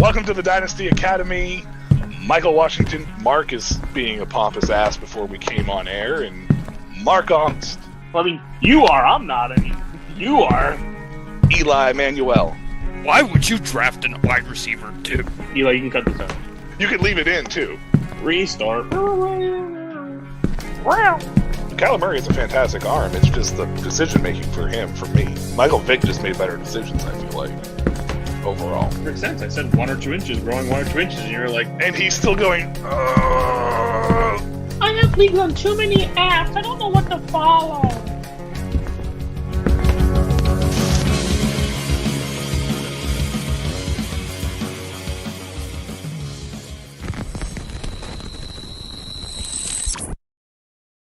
Welcome to the Dynasty Academy. Michael Washington. Mark is being a pompous ass before we came on air, and Mark Honest. Well, I mean, you are. I'm not. I mean, you are. Eli Manuel. Why would you draft a wide receiver too? Eli, you can cut this out. You can leave it in, too. Restart. Kyler Murray has a fantastic arm. It's just the decision-making for him, for me. Michael Vick just made better decisions, I feel like, overall. Makes sense. I said 1 or 2 inches, growing 1 or 2 inches, and you're like... And he's still going, I have leagues on too many apps. I don't know what to follow.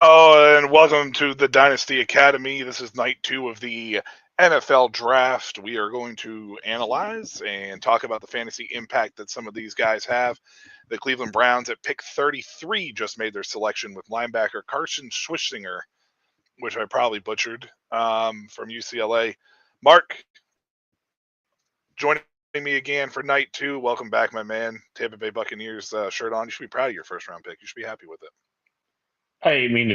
Oh, and welcome to the Dynasty Academy. This is night 2 of the NFL draft. We are going to analyze and talk about the fantasy impact that some of these guys have. The Cleveland Browns at pick 33 just made their selection with linebacker Carson Schwitzinger, which I probably butchered, from UCLA. Mark, joining me again for night 2. Welcome back, my man. Tampa Bay Buccaneers shirt on. You should be proud of your first round pick. You should be happy with it. I mean,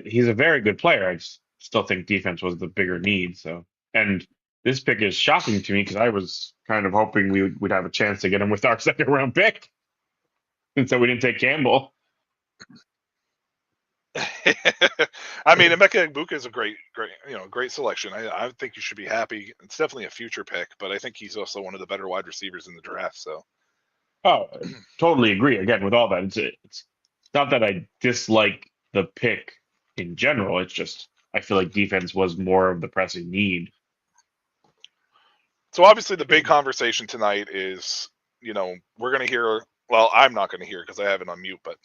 he's a very good player. I still think defense was the bigger need. So, and this pick is shocking to me because I was kind of hoping we would have a chance to get him with our second round pick, and so we didn't take Campbell. I mean, Emeka Egbuka is a great selection. I think you should be happy. It's definitely a future pick, but I think he's also one of the better wide receivers in the draft. So, Totally agree. Again, with all that, it's not that I dislike the pick in general. It's just I feel like defense was more of the pressing need. So obviously the big conversation tonight is, we're going to hear, well, I'm not going to hear because I have it on mute, but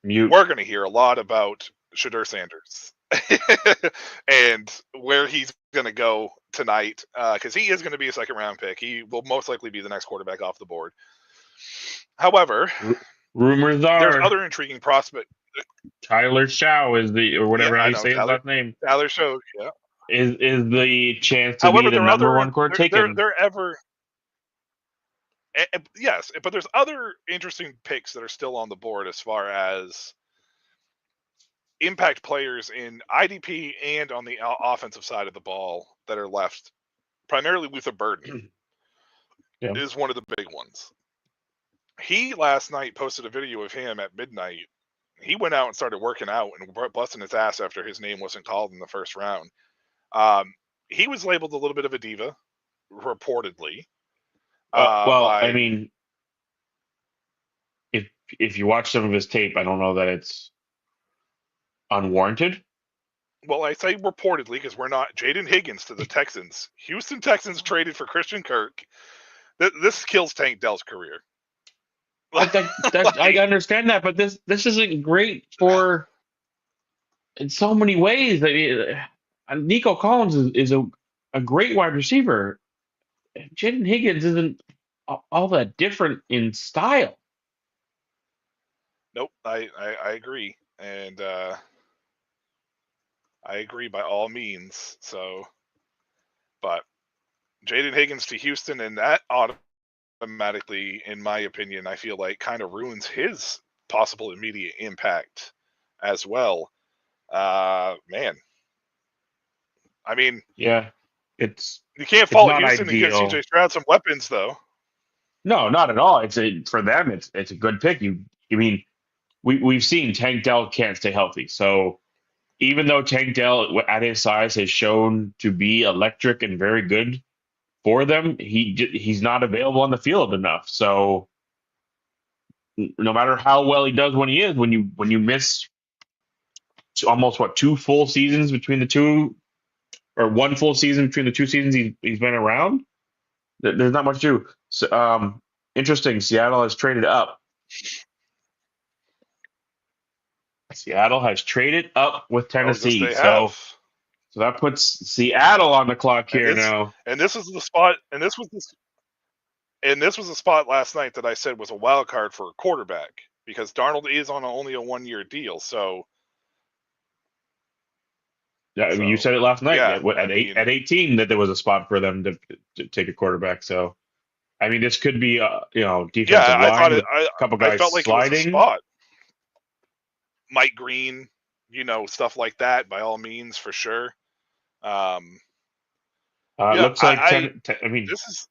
we're going to hear a lot about Shedeur Sanders and where he's going to go tonight, because he is going to be a second round pick. He will most likely be the next quarterback off the board. However, rumors are there's other intriguing prospect. Tyler Shaw is how you say his last name. Tyler Shaw, yeah. Is the chance to be the number one quarterback taken? Yes, but there's other interesting picks that are still on the board as far as impact players in IDP and on the offensive side of the ball that are left. Primarily Luther Burden is one of the big ones. He last night posted a video of him at midnight. He went out and started working out and busting his ass after his name wasn't called in the first round. He was labeled a little bit of a diva, reportedly. I mean, if you watch some of his tape, I don't know that it's unwarranted. Well, I say reportedly because we're not. Jaden Higgins to the Texans. Houston Texans traded for Christian Kirk. This kills Tank Dell's career. I understand that, but this isn't great for in so many ways. I mean, Nico Collins is a great wide receiver. Jaden Higgins isn't all that different in style. Nope, I agree, and I agree by all means. So, but Jaden Higgins to Houston, and that automatically, in my opinion, I feel like kind of ruins his possible immediate impact as well. Man, I mean, yeah, you can't fault Houston ideal. to get CJ Stroud some weapons, though. No, not at all. For them, it's a good pick. We've seen Tank Dell can't stay healthy, so even though Tank Dell at his size has shown to be electric and very good for them, he's not available on the field enough. So no matter how well he does when he is, when you miss almost 2 full seasons between the two, or 1 full season between the 2 seasons he's been around, there's not much to do. So, interesting. Seattle has traded up. Seattle has traded up with Tennessee. So that puts Seattle on the clock here now. And this is the spot. And this was the spot last night that I said was a wild card for a quarterback because Darnold is on only a 1-year deal. So yeah, I mean, you said it last night. At 18 that there was a spot for them to take a quarterback. So I mean, this could be defensive Yeah, I thought line with it. a couple I guys felt like it was a sliding. spot. Mike Green, stuff like that. By all means, for sure. It Yeah, looks like I mean, this is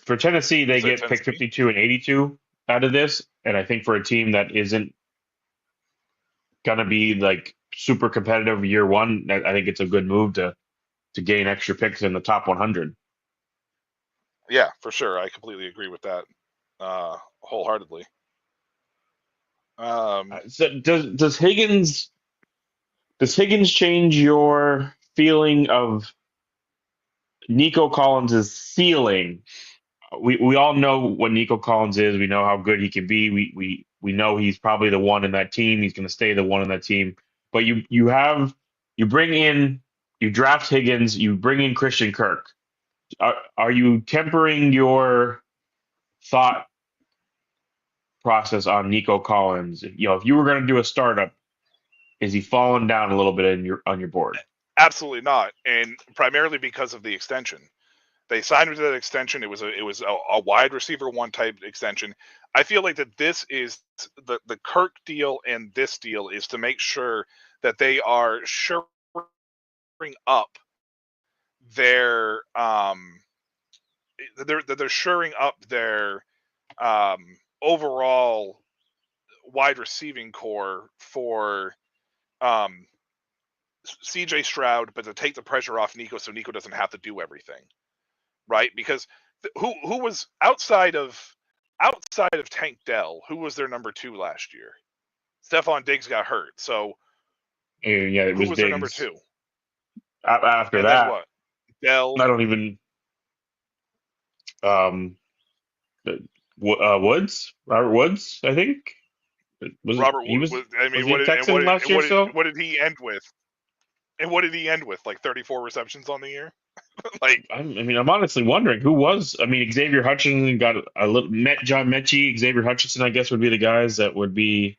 for Tennessee, they is it get pick Tennessee? 52 and 82 out of this, and I think for a team that isn't gonna be like super competitive year one, I think it's a good move to gain extra picks in the top 100. Yeah, for sure. I completely agree with that, wholeheartedly. So does Higgins change your feeling of Nico Collins' ceiling? We all know what Nico Collins is. We know how good he can be. We know he's probably the one in that team. He's going to stay the one in that team. But you draft Higgins, you bring in Christian Kirk. Are you tempering your thought process on Nico Collins? If you were going to do a startup, is he falling down a little bit on your board? Absolutely not, and primarily because of the extension. They signed him to that extension. It was a wide receiver one type extension. I feel like that this is the Kirk deal, and this deal is to make sure that they are shoring up their they're shoring up their overall wide receiving core for CJ Stroud, but to take the pressure off Nico so Nico doesn't have to do everything. Right? Because who was outside of Tank Dell, who was their number 2 last year? Stephon Diggs got hurt. So And yeah, it who was was their number Diggs. 2? After And then that, what? Dell. I don't even um Woods, Robert Woods, I think. Robert Was I mean, he a Texan last year? So what did he end with? And what did he end with? Like 34 receptions on the year? Like, I'm honestly wondering who was. I mean, Xavier Hutchinson got a little. John Mechie, Xavier Hutchinson, I guess would be the guys that would be.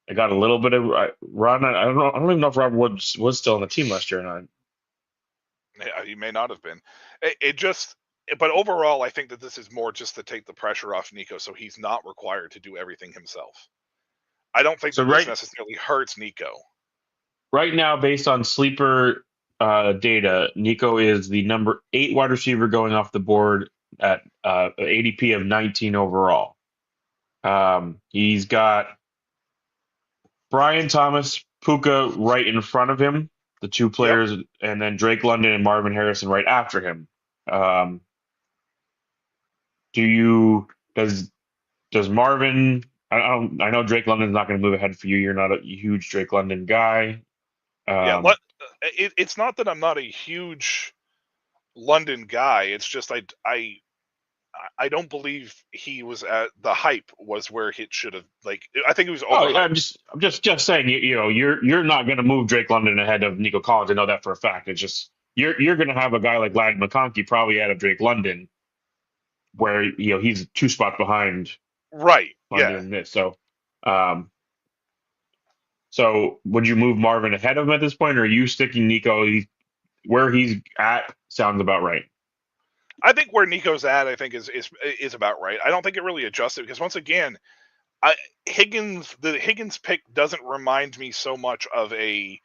I got a little bit of run. I don't know. I don't even know if Robert Woods was still on the team last year or not. yeah, he may not have been. But overall, I think that this is more just to take the pressure off Nico so he's not required to do everything himself. I don't think So that this necessarily hurts Nico. Right now, based on sleeper data, Nico is the number 8 wide receiver going off the board at ADP of 19 overall. He's got Brian Thomas, Puka right in front of him, the two players, and then Drake London and Marvin Harrison right after him. Does Marvin? I know Drake London's not going to move ahead for you. You're not a huge Drake London guy. It's not that I'm not a huge London guy. It's just I don't believe he was at the hype was where it should have. Like, I think it was over. I'm just saying. You're not going to move Drake London ahead of Nico Collins. I know that for a fact. It's just you're going to have a guy like Ladd McConkey probably ahead of Drake London, where he's 2 spots behind. Right. London in this. So would you move Marvin ahead of him at this point, or are you sticking Nico? Where he's at sounds about right. I think where Nico's at, I think is about right. I don't think it really adjusted because once again, the Higgins pick doesn't remind me so much of a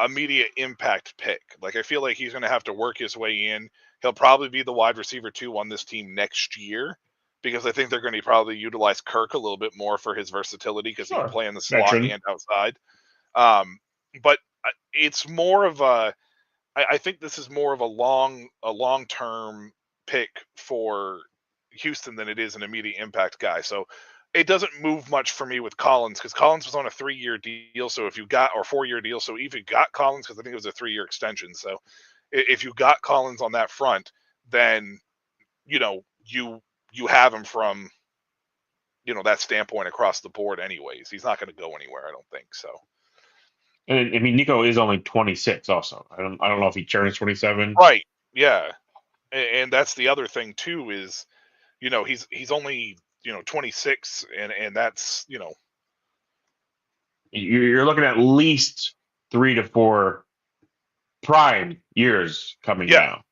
immediate impact pick. Like, I feel like he's going to have to work his way in. He'll probably be the wide receiver 2 on this team next year because I think they're going to probably utilize Kirk a little bit more for his versatility because he can play in the slot and outside. But it's more of a. I think this is more of a long-term pick for Houston than it is an immediate impact guy. So it doesn't move much for me with Collins because Collins was on a 3-year deal. So if you got or 4-year deal, so if you got Collins, because I think it was a 3-year extension. So if you got Collins on that front, then you have him from that standpoint across the board. Anyways, he's not going to go anywhere. I don't think so. And I mean, Nico is only 26. Also, I don't know if he turns 27. Right. Yeah. And that's the other thing too is, he's only 26, and that's You're looking at least 3 to 4 prime years coming Yeah. now.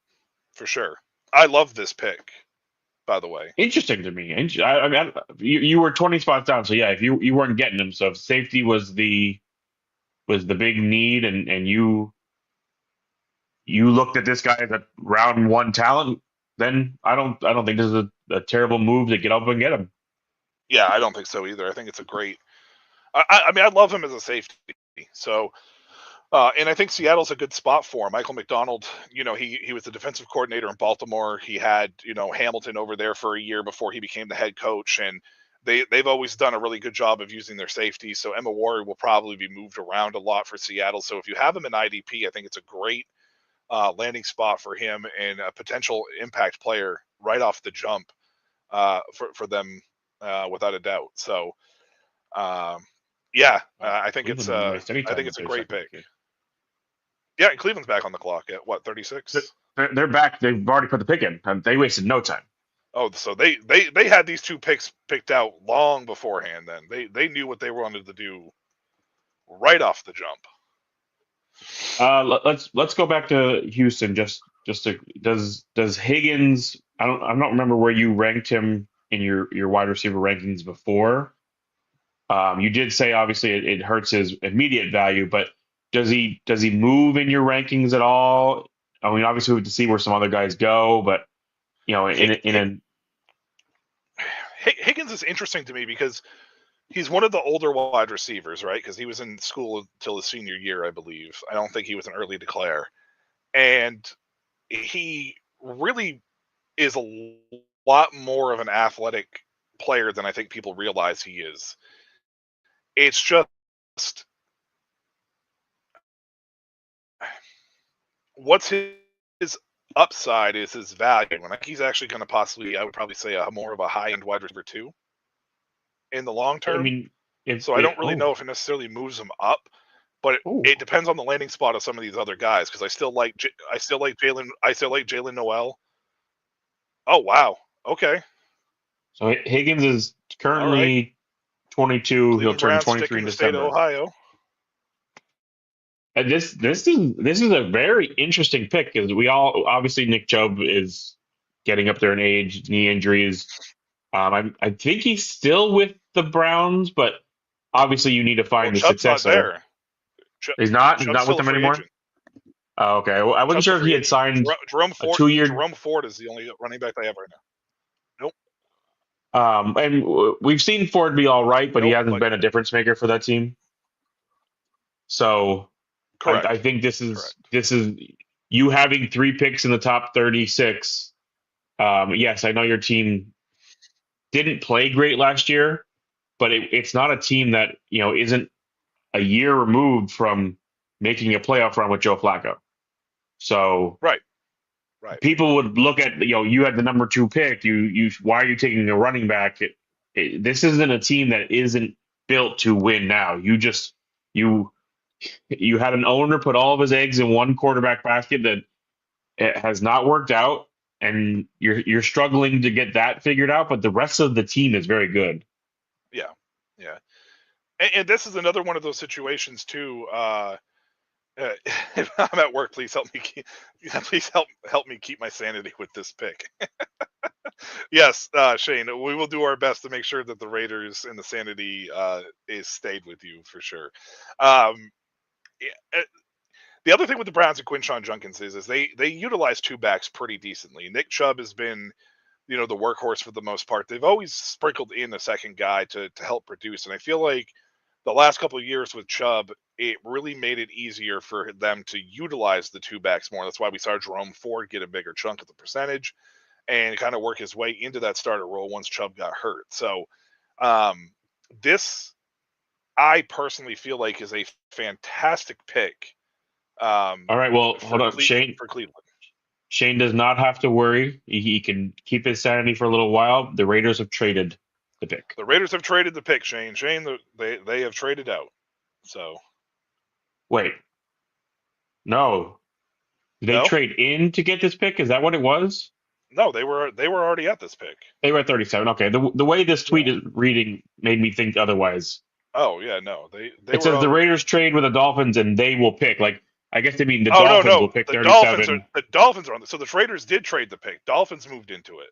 For sure. I love this pick, by the way. Interesting to me. I mean, you were 20 spots down, so yeah, if you weren't getting them, so if safety was the big need, and you looked at this guy as a round one talent, then I don't think this is a terrible move to get up and get him. Yeah, I don't think so either. I think it's a great. I mean, I love him as a safety. So, and I think Seattle's a good spot for him. Michael McDonald, he was the defensive coordinator in Baltimore. He had Hamilton over there for a year before he became the head coach, and they've always done a really good job of using their safety. So Emma Warrior will probably be moved around a lot for Seattle. So if you have him in IDP, I think it's a great landing spot for him and a potential impact player right off the jump for them without a doubt. So I think it's Cleveland didn't waste any time a with their great second pick. pick. Yeah, and Cleveland's back on the clock at what, 36? They're back. They've already put the pick in. They wasted no time. Oh, so they had these two picks picked out long beforehand. Then they knew what they wanted to do right off the jump. Let's go back to Houston. Does Higgins? I don't remember where you ranked him in your wide receiver rankings before. You did say obviously it hurts his immediate value, but does he move in your rankings at all? I mean, obviously we have to see where some other guys go, but Higgins is interesting to me because he's one of the older wide receivers, right? Because he was in school until his senior year, I believe. I don't think he was an early declare, and he really is a lot more of an athletic player than I think people realize he is. It's just what's his upside is his value, and I think he's actually going to possibly, I would probably say, a more of a high-end wide receiver too in the long term. I mean, I don't really know if it necessarily moves him up, but it depends on the landing spot of some of these other guys because I still like Jalen Noel. Oh wow, okay. So Higgins is currently 22. Cleveland He'll turn Browns 23 stick in in the state December. of Ohio. And this is a very interesting pick because we all obviously Nick Chubb is getting up there in age, knee injuries. I think he's still with the Browns, but obviously you need to find the Chubb's successor. not there. He's not Chubb's with them anymore. Agent. Oh, okay. Well, I wasn't sure if he had signed Jerome Ford. 2-year. Jerome Ford is the only running back they have right now. Nope. And we've seen Ford be all right, but he hasn't been a difference maker for that team. So correct. I think this is you having 3 picks in the top 36. Yes, I know your team didn't play great last year, but it's not a team that isn't a year removed from making a playoff run with Joe Flacco. So right. People would look at you had the number 2 pick. Why are you taking a running back? This isn't a team that isn't built to win now. You had an owner put all of his eggs in one quarterback basket that it has not worked out, and you're struggling to get that figured out. But the rest of the team is very good. Yeah. And this is another one of those situations too. If I'm at work, please help me. Please help me keep my sanity with this pick. Yes, Shane, we will do our best to make sure that the Raiders and the sanity is stayed with you for sure. The other thing with the Browns and Quinshon Judkins is they utilize 2 backs pretty decently. Nick Chubb has been the workhorse for the most part. They've always sprinkled in a second guy to help produce, and I feel like the last couple of years with Chubb, it really made it easier for them to utilize the 2 backs more. That's why we saw Jerome Ford get a bigger chunk of the percentage and kind of work his way into that starter role once Chubb got hurt. So this, I personally feel like, is a fantastic pick. All right, well, hold on, Shane. For Cleveland. Shane does not have to worry. He can keep his sanity for a little while. The Raiders have traded the pick. The Raiders have traded the pick, Shane. They have traded out. So wait, no, did they trade in to get this pick? Is that what it was? No, they were already at this pick. They were at 37. Okay, the way this tweet is reading made me think otherwise. Oh yeah, no, they it says the Raiders trade with the Dolphins and they will pick. Like I guess they mean the Oh Dolphins no, will pick the Dolphins 37. are on the. So the Raiders did trade the pick. Dolphins moved into it.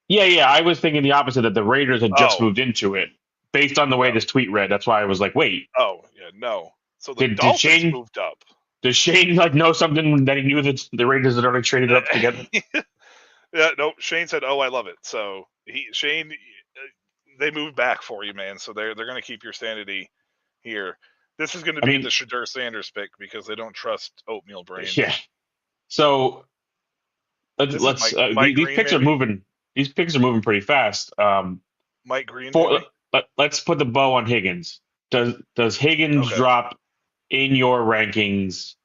Yeah. I was thinking the opposite, that the Raiders had just Oh moved into it based on the way no. this tweet read. That's why I was like, wait, Oh yeah, no. So the did Dolphins Shane moved up. does Shane like know something that he knew that the Raiders had already traded up together? Yeah, no. Shane said, "Oh, I love it." So Shane, they moved back for you, man. So they're going to keep your sanity here. This is going to I be mean, the Shadur Sanders pick because they don't trust oatmeal brain. yeah. So This is let's Mike these Green, picks are maybe. moving. These picks are moving pretty fast. Mike Green, For maybe. let's put the bow on Higgins. Does Higgins Okay. drop in your rankings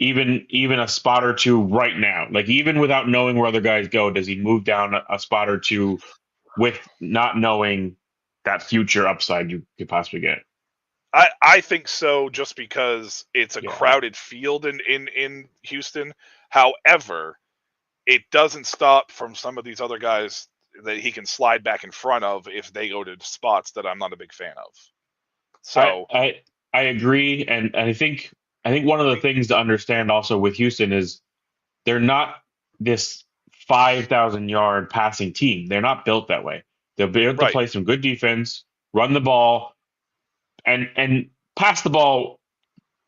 even a spot or two right now? Like even without knowing where other guys go, does he move down a spot or two with not knowing that future upside you could possibly get? I think so, just because it's a Yeah. crowded field in Houston. However, it doesn't stop from some of these other guys that he can slide back in front of if they go to spots that I'm not a big fan of. I So I I agree, and I think one of the things to understand also with Houston is they're not this 5,000 yard passing team. They're not built that way. They'll be able to right, play some good defense, run the ball, and pass the ball,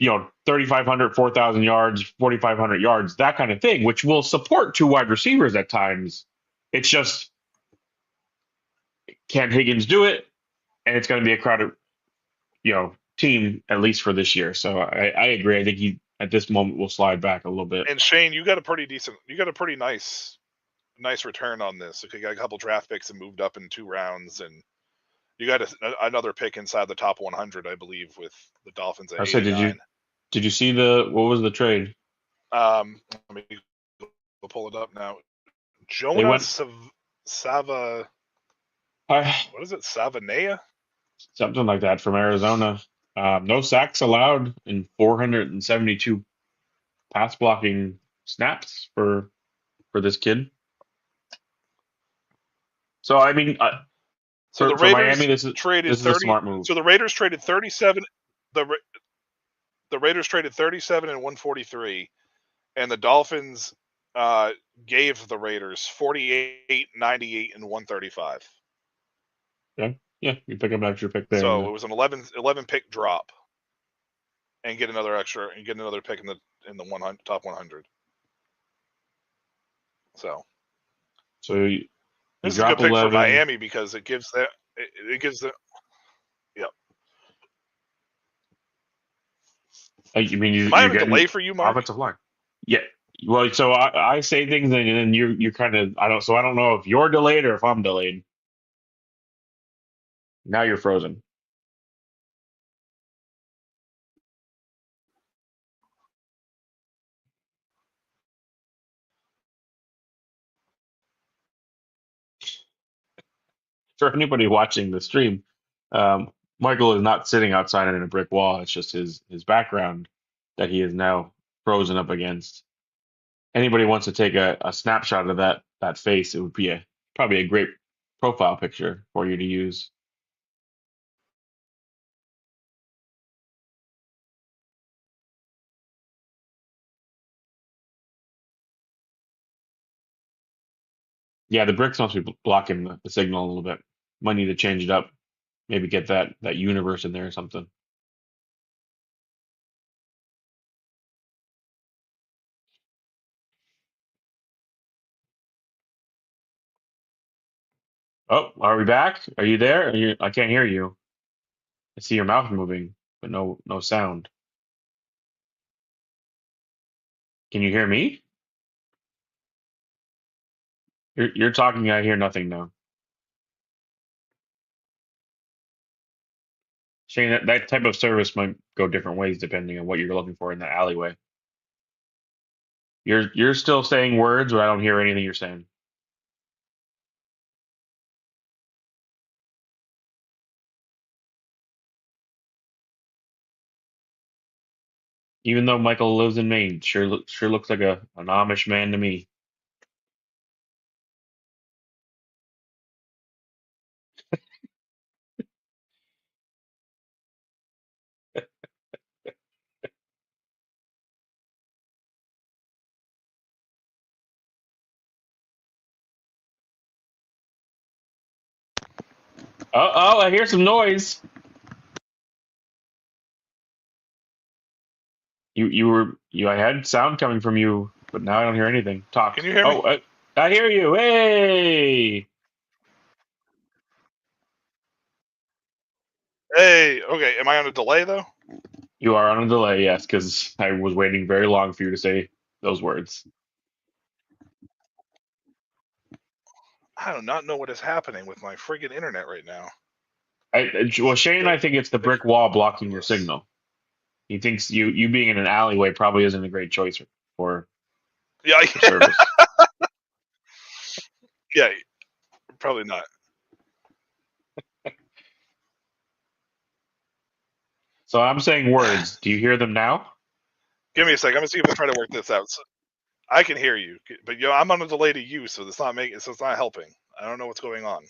3,500, 4,000 yards, 4,500 yards, that kind of thing, which will support two wide receivers at times. It's just, can Higgins do it? And it's going to be a crowded, team, at least for this year. So I agree. I think he at this moment will slide back a little bit. and Shane, you got a pretty nice return on this. Okay, you got a couple draft picks and moved up in 2 rounds, and you got another pick inside the top 100, I believe, with the Dolphins at I said, 89. did you see what was the trade? Let me pull it up now. They Jonah went Sava, uh, what is it? Savanea? something like that from Arizona. No sacks allowed in 472 pass blocking snaps for this kid. So I mean, So the for Raiders Miami, this traded is a 30. smart move. So the Raiders traded 37. The Raiders traded 37 and 143, and the Dolphins gave the Raiders 48, 98, and 135. Yeah, you pick up an extra pick there. So it was an 11 pick drop, and get another pick in the 100, top 100. So You this is a good drop pick for 11. Miami because it gives them. Yeah. You mean Am I you're on a delay getting for you, Mark? offensive line? Yeah. Well, so I say things and then you kind of I don't know if you're delayed or if I'm delayed. Now you're frozen. For anybody watching the stream, Michael is not sitting outside in a brick wall. It's just his background that he is now frozen up against. Anybody wants to take a snapshot of that face, it would be probably a great profile picture for you to use. Yeah, the bricks must be blocking the signal a little bit. Might need to change it up. Maybe get that universe in there or something. Oh, are we back? Are you there? I can't hear you. I see your mouth moving, but no sound. Can you hear me? You're talking. I hear nothing now. Shane, that type of service might go different ways depending on what you're looking for in the alleyway. You're still saying words, but I don't hear anything you're saying. Even though Michael lives in Maine, sure looks like an Amish man to me. Oh, I hear some noise. I had sound coming from you, but now I don't hear anything. Talk. Can you hear me? Oh, I hear you. Hey. Hey, okay. Am I on a delay though? You are on a delay, yes, because I was waiting very long for you to say those words. I do not know what is happening with my friggin' internet right now. Well, Shane, I think it's the brick wall blocking your Ridiculous. signal. He thinks you being in an alleyway probably isn't a great choice for Yeah, for service. yeah, probably not. So I'm saying words. Do you hear them now? Give me a sec. I'm gonna see if I can try to work this out. So, I can hear you, but I'm on a delay to you, so it's not helping. I don't know what's going on.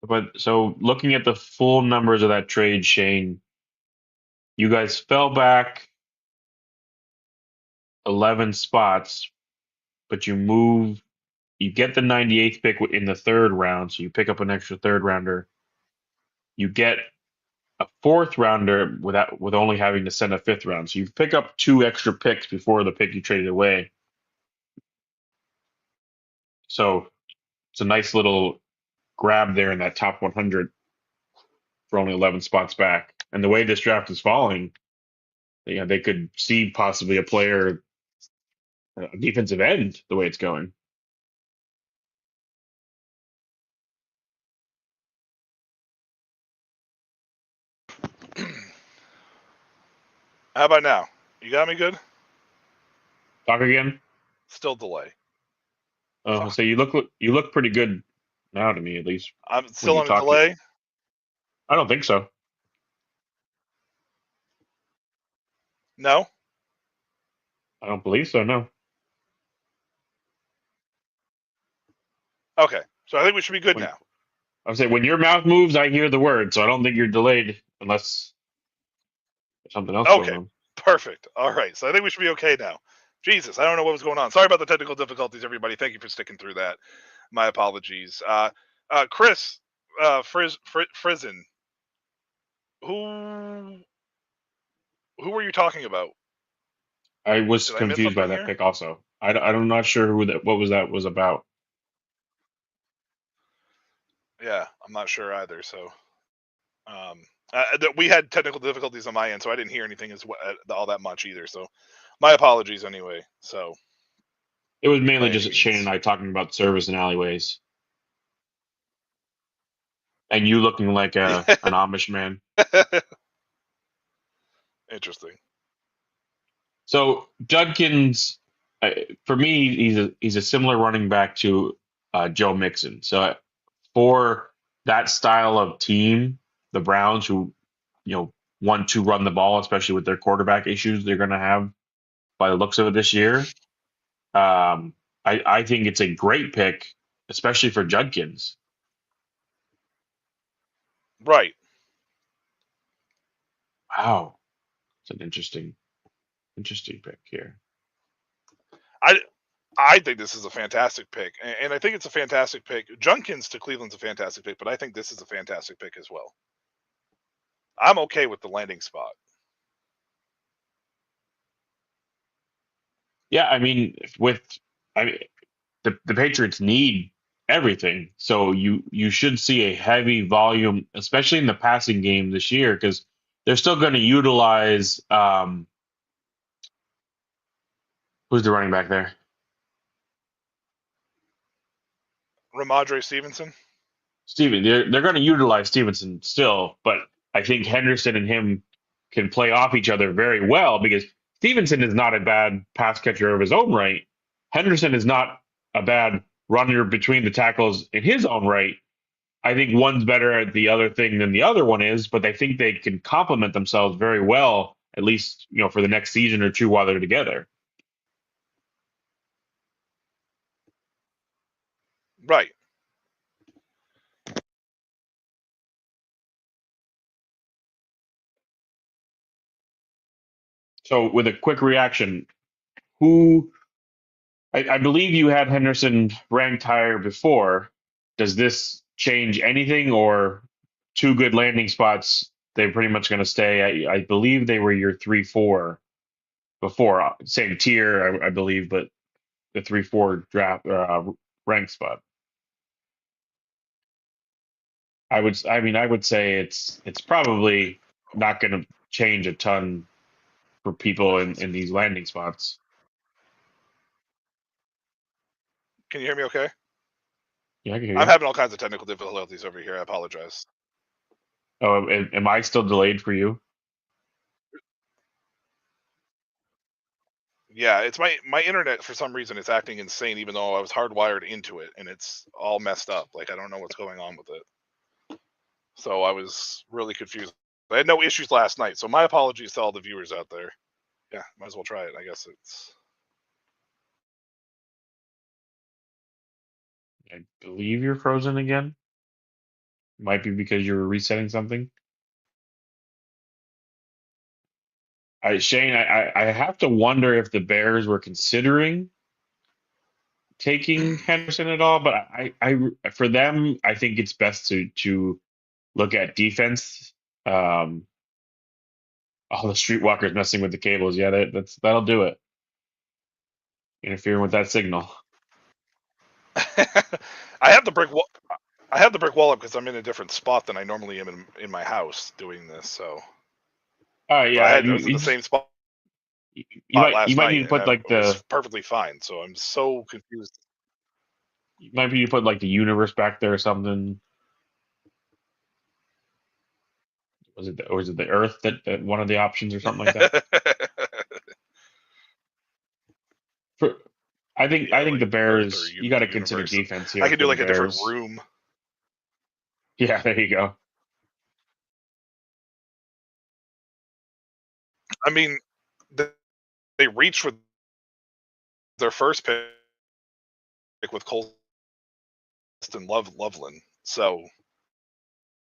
But so looking at the full numbers of that trade, Shane, you guys fell back 11 spots, but you get the 98th pick in the third round, so you pick up an extra third rounder. You get a fourth rounder with only having to send a fifth round. So you pick up two extra picks before the pick you traded away. So it's a nice little grab there in that top 100 for only 11 spots back. And the way this draft is falling, they could see possibly a player, a defensive end, the way it's going. How about now? You got me good? Talk again. Still delay. So Fuck. you look pretty good now to me, at least I'm when still you on a talk. delay. I don't think so. No. I don't believe so. No. Okay, so I think we should be good When now. I say when your mouth moves, I hear the word. So I don't think you're delayed unless there's something else going Okay, on. perfect. All right, so I think we should be okay now. Jesus, I don't know what was going on. Sorry about the technical difficulties, everybody. Thank you for sticking through that. My apologies. Chris, Frizen, who who were you talking about? I was Did I miss confused by something that here? pick also. I'm not sure what was about. Yeah, I'm not sure either. So, we had technical difficulties on my end, so I didn't hear anything all that much either. So, my apologies anyway. So, It was mainly by any just Shane and means. I talking about service and alleyways, and you looking like an Amish man. Interesting. So Judkins, uh, for me, he's a similar running back to Joe Mixon. So for that style of team, the Browns, who want to run the ball, especially with their quarterback issues they're going to have by the looks of it this year, I think it's a great pick, especially for Judkins. Right. Wow, it's an interesting pick here. I I think this is a fantastic pick, and I think it's a fantastic pick. Junkins to Cleveland's a fantastic pick, but I think this is a fantastic pick as well. I'm okay with the landing spot. Yeah, I mean, I mean, the Patriots need everything, so you should see a heavy volume, especially in the passing game this year, because they're still going to utilize who's the running back there? Ramondre Stevenson. Steven. They're going to utilize Stevenson still, but I think Henderson and him can play off each other very well because Stevenson is not a bad pass catcher of his own right. Henderson is not a bad runner between the tackles in his own right. I think one's better at the other thing than the other one is, but I think they can complement themselves very well, at least, for the next season or two while they're together. Right. So with a quick reaction, who I believe you had Henderson ranked higher before. Does this change anything, or two good landing spots? They're pretty much going to stay. I believe they were your 3-4 before, same tier, I believe, but the 3-4 draft rank spot. I would say it's probably not going to change a ton for people in these landing spots. Can you hear me okay? Yeah, I can hear I'm you. having all kinds of technical difficulties over here. I apologize. Oh, am I still delayed for you? Yeah, it's my internet for some reason it's acting insane, even though I was hardwired into it, and it's all messed up. Like I don't know what's going on with it. So I was really confused. I had no issues last night, so my apologies to all the viewers out there. Yeah, might as well try it. I guess it's. I believe you're frozen again. Might be because you were resetting something. Shane, I have to wonder if the Bears were considering taking Henderson at all, but for them, I think it's best to look at defense. All the streetwalkers messing with the cables, yeah, that'll do it. Interfering with that signal. I have the brick wall. I have the brick wall up because I'm in a different spot than I normally am in my house doing this. So, Yeah, I was in the same spot last you might night, need to put and like it was perfectly fine. So I'm so confused. you might need to put like the universe back there or something. Was it the Earth that one of the options or something like that? For I think Yeah, I think like the Earth or Bears, you got the to consider universe. defense I here could for do the like a different Bears. room. Yeah, there you go. I mean, they reached with their first pick with Colston Loveland. So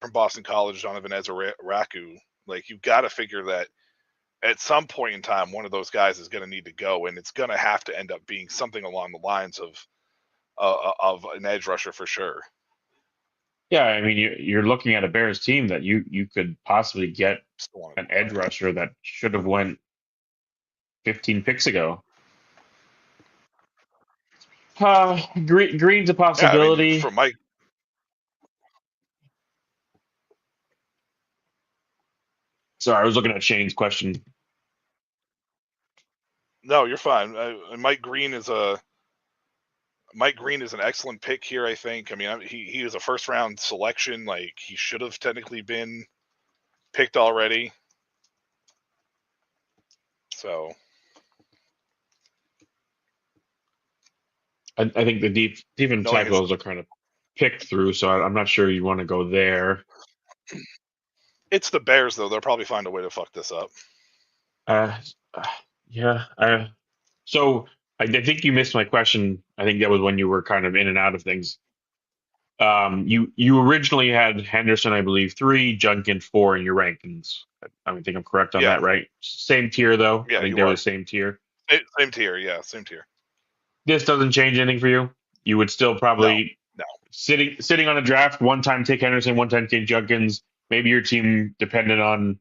from Boston College, Donovan Ezra-Raku, like you've got to figure that at some point in time, one of those guys is going to need to go, and it's going to have to end up being something along the lines of an edge rusher for sure. Yeah, I mean you're looking at a Bears team that you could possibly get an edge rusher that should have went 15 picks ago. Green's a Yeah, I mean, possibility. from my Sorry, I was looking at Shane's question. no, you're fine. Mike Green is an excellent pick here. I think. I mean, he was a first round selection. Like he should have technically been picked already. So I think the defensive knowing his, tackles are kind of picked through, so I'm not sure you want to go there. it's the Bears though. They'll probably find a way to fuck this up. Uh, yeah. So I think you missed my question. I think that was when you were kind of in and out of things. You originally had Henderson, I believe, 3, Junkin 4 in your rankings. I think I'm correct on Yeah, that, right? Same tier though. yeah, I think you they were are the same tier. same tier. Yeah, same tier. This doesn't change anything for you. You would still No, probably no. sitting on a draft, one time take Henderson, one time take Junkins. Maybe your team, dependent on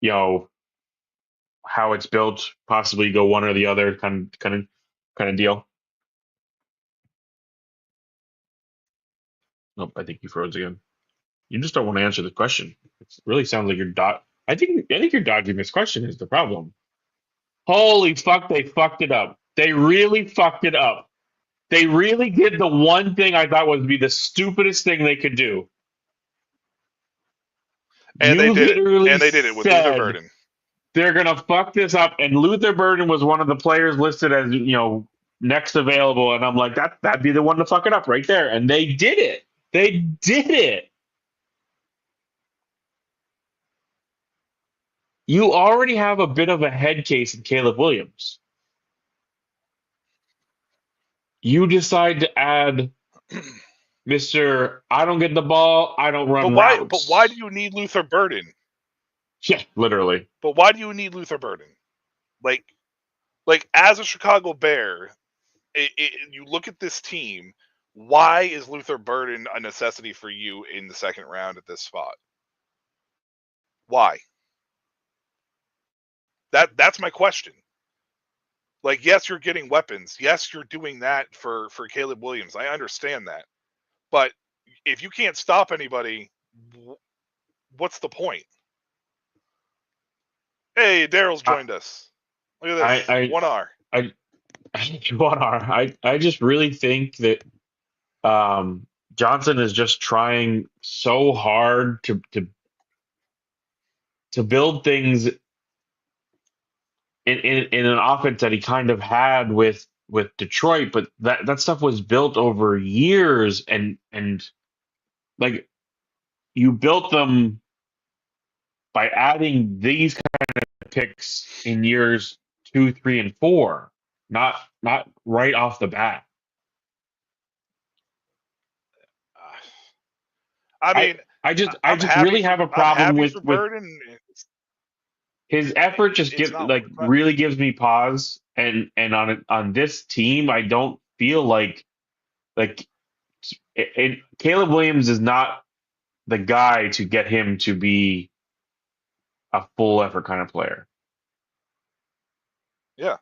you know how it's built, possibly go one or the other kind of deal. Nope, I think you froze again. You just don't want to answer the question. It really sounds like you're dot. I think you're dodging this question is the problem. Holy fuck, they fucked it up. They really fucked it up. They really did the one thing I thought would be the stupidest thing they could do. And You they did it. literally And they did it with Luther said Burden. they're gonna fuck this up, and Luther Burden was one of the players listed as next available, and I'm like that'd be the one to fuck it up right there, and they did it. They did it. You already have a bit of a head case in Caleb Williams. You decide to add Mr. I don't get the ball, I don't run But why do routes. you need Luther Burden? Yeah, literally. But why do you need Luther Burden? Like as a Chicago Bear, you look at this team. Why is Luther Burden a necessity for you in the second round at this spot? Why? That's my question. Like, yes, you're getting weapons. Yes, you're doing that for Caleb Williams. I understand that. But if you can't stop anybody, what's the point? Hey, Daryl's joined us. Look at this. I 1R. I One R. I just really think that Johnson is just trying so hard to build things in an offense that he kind of had with Detroit, but that stuff was built over years, and like you built them by adding these kind of picks in years 2, 3, and 4, not right off the bat. I mean, I just really have a I'm problem happy with for Burden. his effort. Just It's give not like working. really gives me pause, and on this team, I don't feel like Caleb Williams is not the guy to get him to be a full effort kind of player. Yeah.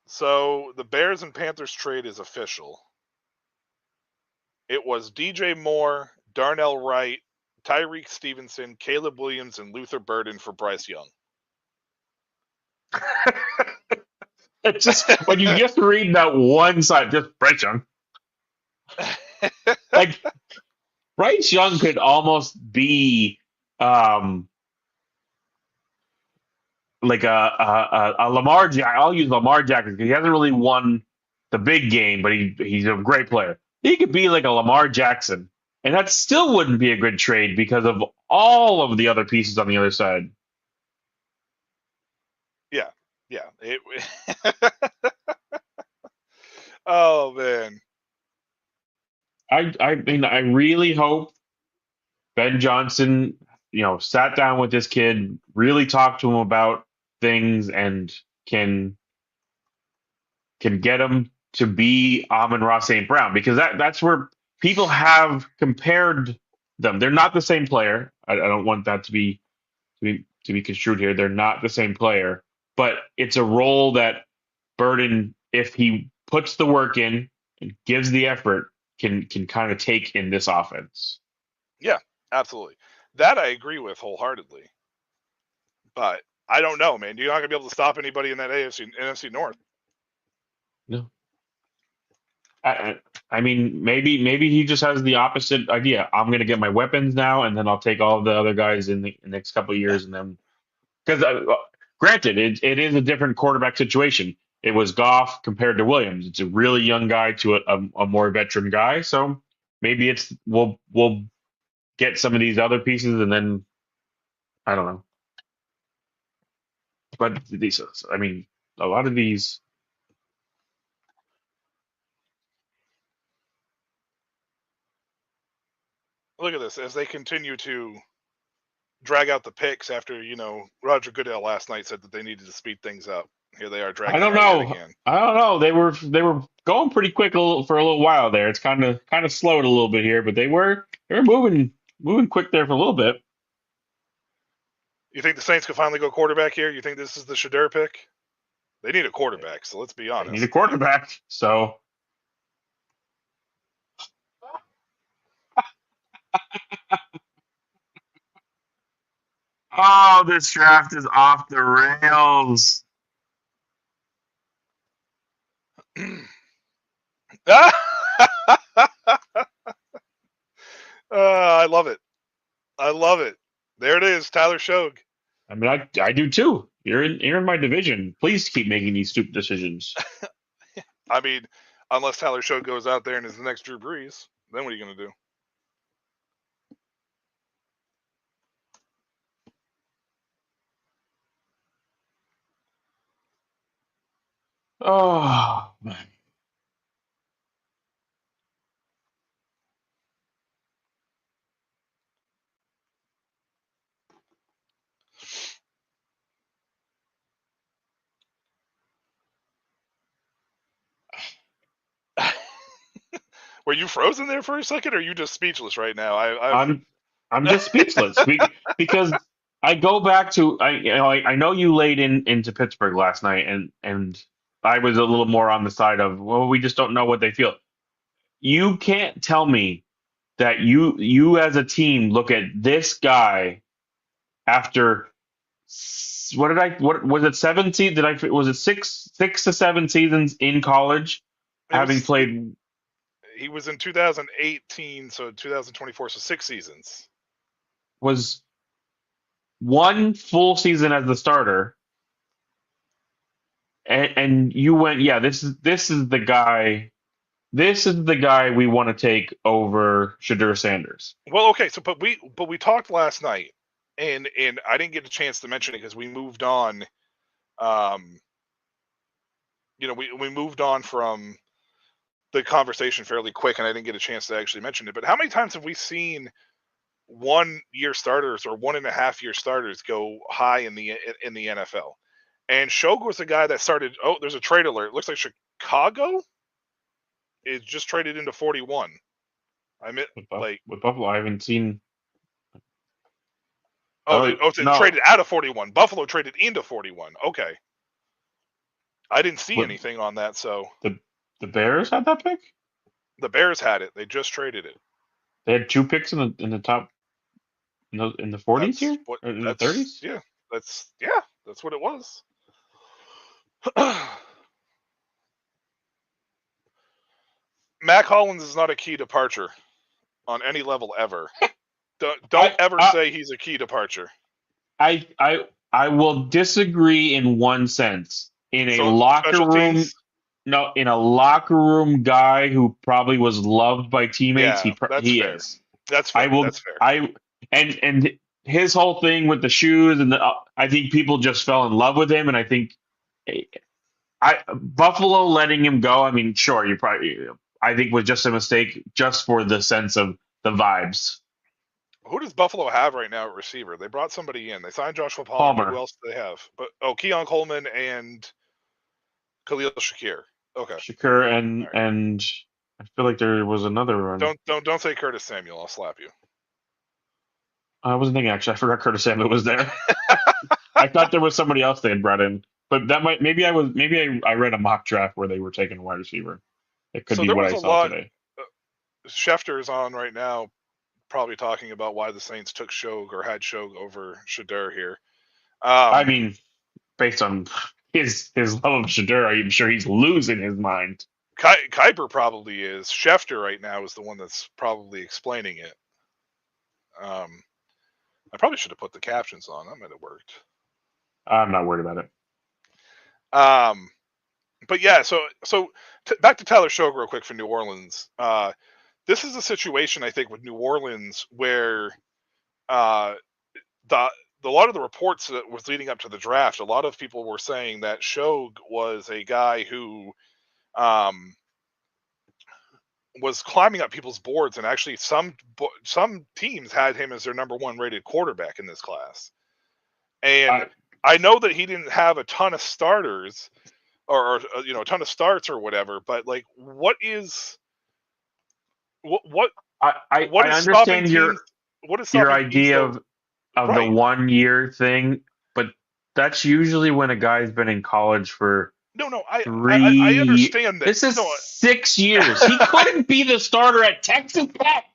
So the Bears and Panthers trade is official. It was DJ Moore, Darnell Wright, Tyreek Stevenson, Caleb Williams, and Luther Burden for Bryce Young. It's just when you just read that one side, just Bryce Young. Like Bryce Young could almost be like a Lamar Jackson. I'll use Lamar Jackson because he hasn't really won the big game, but he's a great player. He could be like a Lamar Jackson, and that still wouldn't be a good trade because of all of the other pieces on the other side. Yeah. Oh man. I mean, I really hope Ben Johnson, sat down with this kid, really talked to him about things, and can get him to be Amon-Ra St. Brown, because that's where people have compared them. They're not the same player. I don't want that to be construed here. They're not the same player, but it's a role that Burden, if he puts the work in and gives the effort, can kind of take in this offense. Yeah, absolutely. That I agree with wholeheartedly. But I don't know, man. You're not gonna be able to stop anybody in that NFC North. No. I mean, maybe he just has the opposite idea. I'm going to get my weapons now, and then I'll take all of the other guys in the next couple of years, and then because granted, it is a different quarterback situation. It was Goff compared to Williams. It's a really young guy to a more veteran guy. So maybe we'll get some of these other pieces, and then I don't know. But these, I mean, a lot of these. Look at this as they continue to drag out the picks after Roger Goodell last night said that they needed to speed things up. Here they are dragging I don't it out yet know. again. I don't know. They were going pretty quick for a little while there. It's kind of slowed a little bit here, but they were moving quick there for a little bit. You think the Saints could finally go quarterback here? You think this is the Shadur pick? They need a quarterback, so let's be They honest. need a quarterback. So oh, this draft is off the rails. I love it. I love it. There it is, Tyler Shogue. I mean, I do too. You're in my division. Please keep making these stupid decisions. I mean, unless Tyler Shogue goes out there and is the next Drew Brees, then what are you going to do? Oh man. Were you frozen there for a second, or are you just speechless right now? I'm just speechless because I go back to I know you laid into Pittsburgh last night, and I was a little more on the side of, well, we just don't know what they feel. You can't tell me that you as a team look at this guy after what was it, 7 seasons? Was it six to 7 seasons in college, having played? He was in 2018, so 2024, so 6 seasons. Was one full season as the starter, and you went, yeah, this is the guy. This is the guy we want to take over Shadur Sanders. Well, okay, so but we talked last night, and I didn't get a chance to mention it because we moved on. We moved on from the conversation fairly quick, and I didn't get a chance to actually mention it. But how many times have we seen 1-year starters or 1.5-year starters go high in the NFL? And Shog was the guy that started. Oh, there's a trade alert. It looks like Chicago is just traded into 41. With Buffalo, I haven't seen. It's traded out of 41. Buffalo traded into 41. Okay. I didn't see anything on that, so the Bears had that pick? The Bears had it. They just traded it. They had 2 picks in the top in the 40s here? Or in the 30s? Yeah. That's what it was. Mac Hollins is not a key departure on any level ever. Don't ever say he's a key departure. I will disagree in one sense. In a locker room, in a locker room guy who probably was loved by teammates, he fair. is. That's fair. That's fair. And his whole thing with the shoes and I think people just fell in love with him, and I think Buffalo letting him go. I mean, sure, I think was just a mistake, just for the sense of the vibes. Who does Buffalo have right now at receiver? They brought somebody in. They signed Joshua Palmer. Who else do they have? Keon Coleman and Khalil Shakir. Okay. Shakir and I feel like there was another one. Don't say Curtis Samuel. I'll slap you. I wasn't thinking, actually. I forgot Curtis Samuel was there. I thought there was somebody else they had brought in, but that maybe I read a mock draft where they were taking a wide receiver. It could be what I saw today. Schefter is on right now, probably talking about why the Saints took Shog or had Shog over Shadur here. I mean, based on his love of Shadur, I'm sure he's losing his mind. Kuiper probably is. Schefter right now is the one that's probably explaining it. I probably should have put the captions on. That might have worked. I'm not worried about it. But yeah, so back to Tyler Shog real quick for New Orleans. This is a situation, I think, with New Orleans where a lot of the reports that was leading up to the draft, a lot of people were saying that Shog was a guy who was climbing up people's boards, and actually some teams had him as their number 1 rated quarterback in this class. And I know that he didn't have a ton of starters or a ton of starts or whatever, but like, what is I understand your idea of right. The 1 year thing, but that's usually when a guy's been in college for I understand that. This is 6 years. He couldn't be the starter at Texas Tech.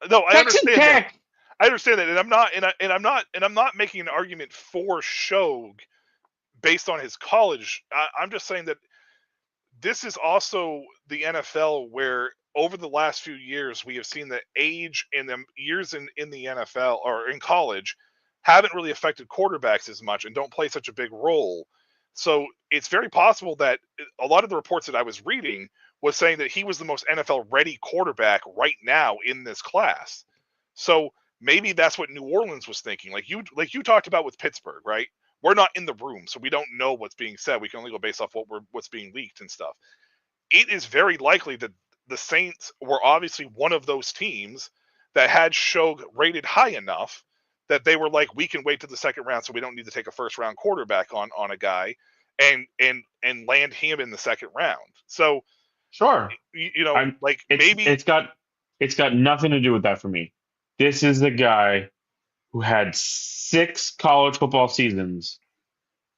No, I understand that. I understand that, and I'm not making an argument for Shog based on his college. I'm just saying that this is also the NFL, where over the last few years we have seen that age and the years in the NFL or in college haven't really affected quarterbacks as much and don't play such a big role. So it's very possible that a lot of the reports that I was reading was saying that he was the most NFL ready quarterback right now in this class. So maybe that's what New Orleans was thinking. Like you talked about with Pittsburgh, right? We're not in the room, so we don't know what's being said. We can only go based off what's being leaked and stuff. It is very likely that the Saints were obviously one of those teams that had Shog rated high enough that they were like, we can wait to the second round, so we don't need to take a first round quarterback on a guy and land him in the second round. So Sure. You know, I'm. like It's maybe it's got nothing to do with that for me. This is the guy who had 6 college football seasons,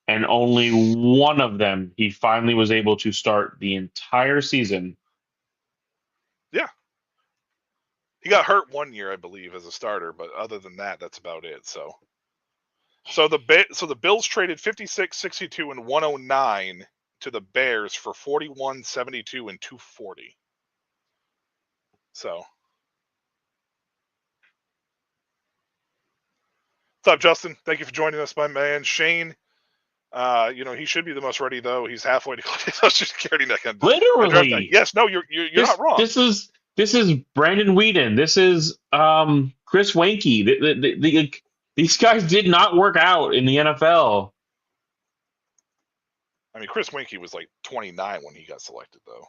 and only one of them he finally was able to start the entire season. yeah. He got hurt one year, I believe, as a starter, but other than that, that's about it. So the Bills traded 56, 62, and 109 to the Bears for 41, 72, and 240. So, what's up, Justin? Thank you for joining us, my man. Shane, he should be the most ready though. He's halfway to Social Security neck. I draft that. Literally, Yes, no, you're this not wrong. this is Brandon Whedon. This is Chris Wanke. These guys did not work out in the NFL. I mean, Chris Winkie was like 29 when he got selected, though.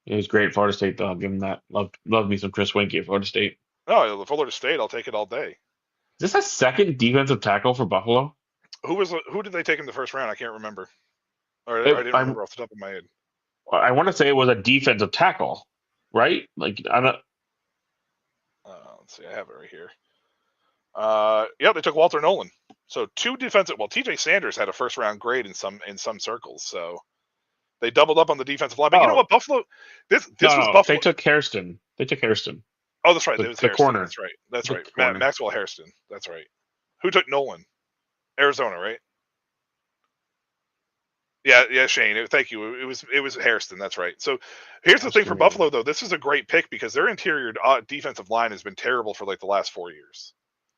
He was great at Florida State, though. I'll give him that. Love me some Chris Wanke at Florida State. No, Florida State, I'll take it all day. Is this a second defensive tackle for Buffalo? Who did they take in the first round? I can't remember. Or I didn't remember off the top of my head. I want to say it was a defensive tackle, right? Like I don't. Let's see, I have it right here. Yeah, they took Walter Nolan. So 2 defensive. Well, TJ Sanders had a first round grade in some circles. So they doubled up on the defensive line. But you know what, Buffalo? This was Buffalo. They took Hairston. Oh, that's right. It was the Hairston. corner. That's right. Maxwell Hairston. That's right. Who took Nolan? Arizona, right? Yeah, Shane. Thank you. It was Hairston. That's right. So here's the thing for Buffalo, though. This is a great pick because their interior defensive line has been terrible for like the last 4 years.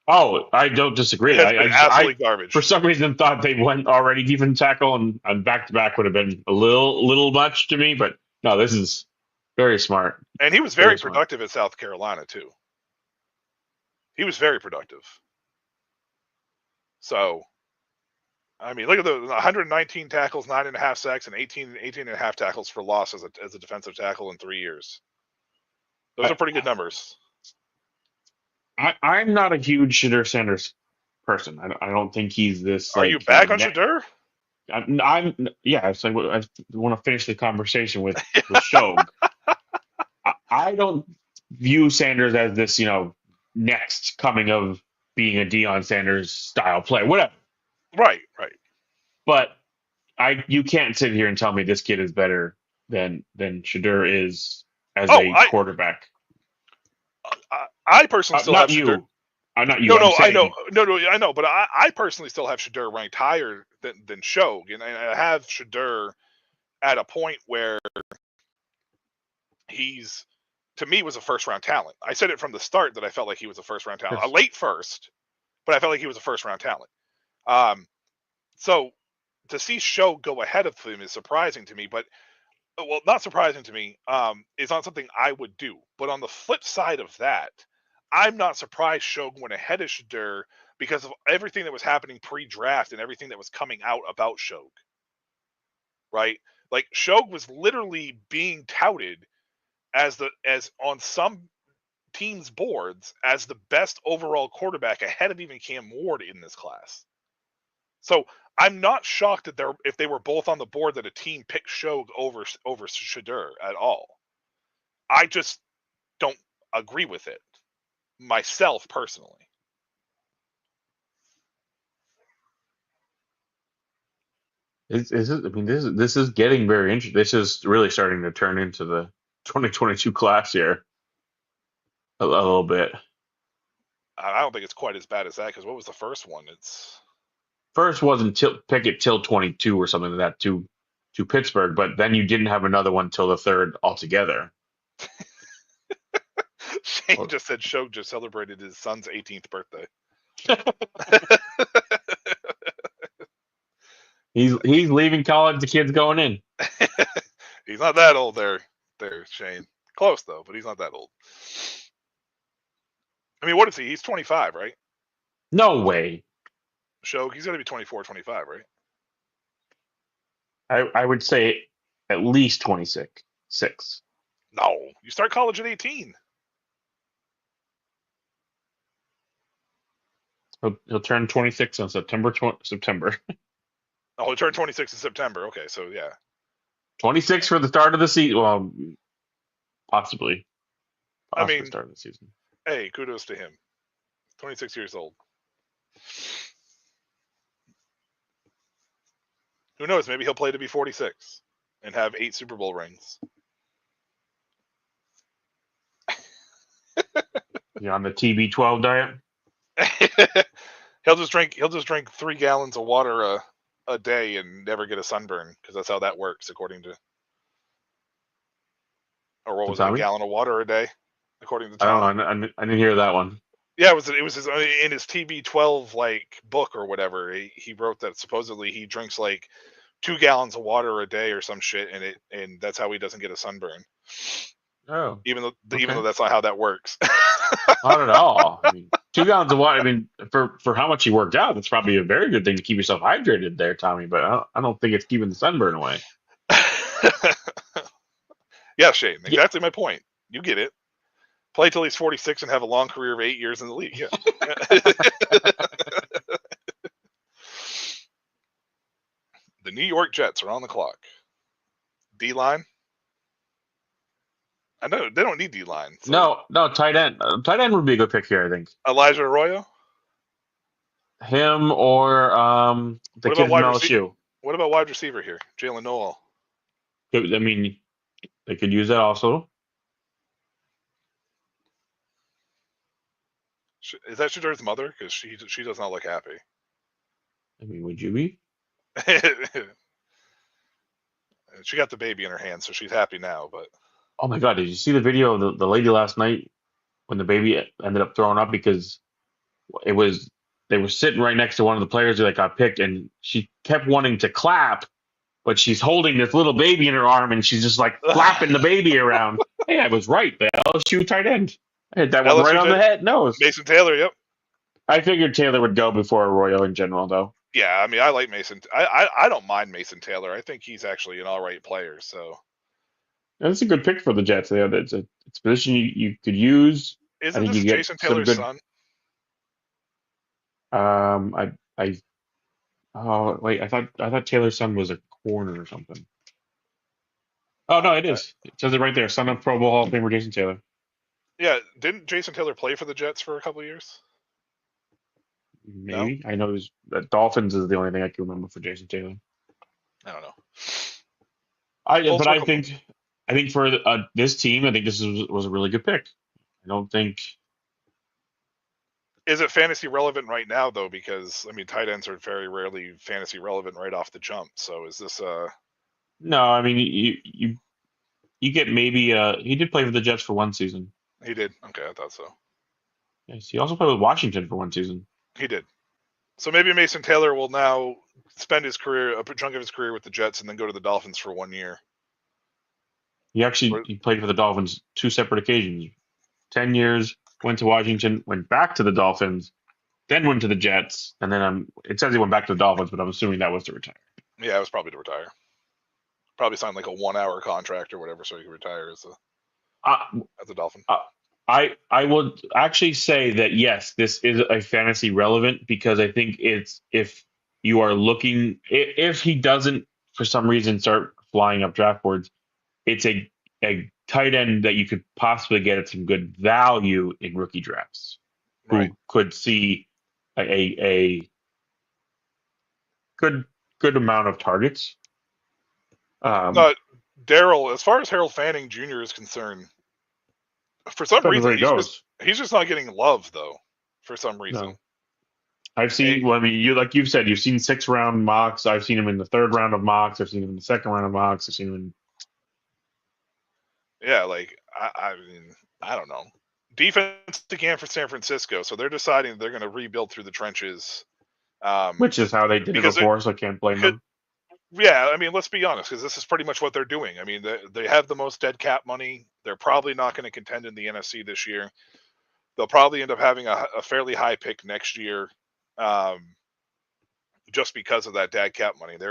Oh, I don't disagree. Absolutely garbage. For some reason, thought they went already defensive tackle and back to back would have been a little much to me. But no, this is very smart. And he was very productive at South Carolina too. He was very productive. So, I mean, look at the 119 tackles, 9.5 sacks, and 18.5 tackles for loss as a defensive tackle in 3 years. Those are pretty good numbers. I'm not a huge Shedeur Sanders person. I don't think he's this. Are you back on Shedeur? Yeah. So I want to finish the conversation with Shog. I don't view Sanders as this, next coming of being a Deion Sanders style player, whatever. Right. But you can't sit here and tell me this kid is better than Shedeur is as a quarterback. I personally still have Shedeur. Not you. No, I know. No, I know. But I personally still have Shedeur ranked higher than Shog, and I have Shedeur at a point where he's, to me, was a first round talent. I said it from the start that I felt like he was a first round talent, a late first, but I felt like he was a first round talent. So to see Shog go ahead of him is surprising to me, but not surprising to me. It's not something I would do. But on the flip side of that, I'm not surprised Shog went ahead of Shedeur because of everything that was happening pre-draft and everything that was coming out about Shog. Right? Like Shog was literally being touted as on some teams' boards as the best overall quarterback ahead of even Cam Ward in this class. So I'm not shocked that if they were both on the board that a team picked Shog over Shedeur at all. I just don't agree with it myself personally. This is getting very interesting. This is really starting to turn into the 2022 class here a little bit. I don't think it's quite as bad as that because what was the first one? First wasn't Pickett till 22 or something like that to Pittsburgh, but then you didn't have another one till the third altogether. Shane just said Shog just celebrated his son's 18th birthday. He's leaving college. The kid's going in. He's not that old there, Shane. Close though, but he's not that old. I mean, what is he? He's 25, right? No way. Shog, he's going to be 24, 25, right? I would say at least 26. No, you start college at 18. He'll turn 26 on September. Oh, he'll turn 26 in September. Okay, so yeah. 26 for the start of the season. Well, possibly I mean, start of the season. Hey, kudos to him. 26 years old. Who knows? Maybe he'll play to be 46 and have 8 Super Bowl rings. On the TB12 diet. He'll just drink 3 gallons of water a day and never get a sunburn because that's how that works, according to. Or what was it? A gallon of water a day, according to Tom. I don't know. I didn't hear that one. Yeah, it was his in his TB12 like book or whatever. He wrote that supposedly he drinks like 2 gallons of water a day or some shit, and that's how he doesn't get a sunburn. Oh, even though that's not how that works. Not at all. I mean, 2 gallons of water. I mean, for how much you worked out, that's probably a very good thing to keep yourself hydrated there, Tommy. But I don't think it's keeping the sunburn away. Yeah, Shane. Exactly my point. You get it. Play till he's 46 and have a long career of 8 years in the league. Yeah. The New York Jets are on the clock. D-line? I know they don't need D-line. So. No, tight end. Tight end would be a good pick here, I think. Elijah Arroyo? Him or the kid from LSU. What about wide receiver here? Jalen Noel? I mean, they could use that also. Is that Shadir's mother? Because she does not look happy. I mean, would you be? She got the baby in her hand, so she's happy now. But oh my God, did you see the video of the lady last night when the baby ended up throwing up because they were sitting right next to one of the players that got picked, and she kept wanting to clap, but she's holding this little baby in her arm, and she's just like flapping the baby around. Hey, I was right. The LSU tight end. I hit that one right on the head. Nose. Mason Taylor, yep. I figured Taylor would go before Arroyo in general, though. Yeah, I mean, I like Mason. I don't mind Mason Taylor. I think he's actually an all right player. So that's a good pick for the Jets. It's a position you could use. Isn't this Jason Taylor's son? Oh wait, I thought Taylor's son was a corner or something. Oh no, it is. It says it right there. Son of Pro Bowl Hall of Famer Jason Taylor. Yeah, didn't Jason Taylor play for the Jets for a couple of years? Maybe. No? I know the Dolphins is the only thing I can remember for Jason Taylor. I don't know. I think for this team, I think this was a really good pick. I don't think. Is it fantasy relevant right now though? Because I mean, tight ends are very rarely fantasy relevant right off the jump. So is this No, I mean you get maybe he did play for the Jets for one season. He did. Okay, I thought so. Yes, he also played with Washington for one season. He did. So maybe Mason Taylor will now spend his career, a chunk of his career with the Jets, and then go to the Dolphins for 1 year. He played for the Dolphins 2 separate occasions. 10 years, went to Washington, went back to the Dolphins, then went to the Jets, and then it says he went back to the Dolphins, but I'm assuming that was to retire. Yeah, it was probably to retire. Probably signed like a 1-hour contract or whatever so he could retire as a Dolphin. I would actually say that yes, this is a fantasy relevant because I think it's if you are looking if he doesn't for some reason start flying up draft boards, it's a tight end that you could possibly get at some good value in rookie drafts, right. Who could see a good amount of targets. Daryl, as far as Harold Fanning Jr. is concerned, for some reason he's just not getting love though. For some reason, no. I've seen. Well, I mean, you've said you've seen 6th round mocks. I've seen him in the 3rd round of mocks. I've seen him in the 2nd round of mocks. I've seen him in. Yeah, like I mean, I don't know. Defense again for San Francisco, so they're deciding they're going to rebuild through the trenches. Which is how they did it before, so I can't blame them. Yeah, I mean, let's be honest, because this is pretty much what they're doing. I mean, they have the most dead cap money. They're probably not going to contend in the NFC this year. They'll probably end up having a fairly high pick next year, just because of that dead cap money. They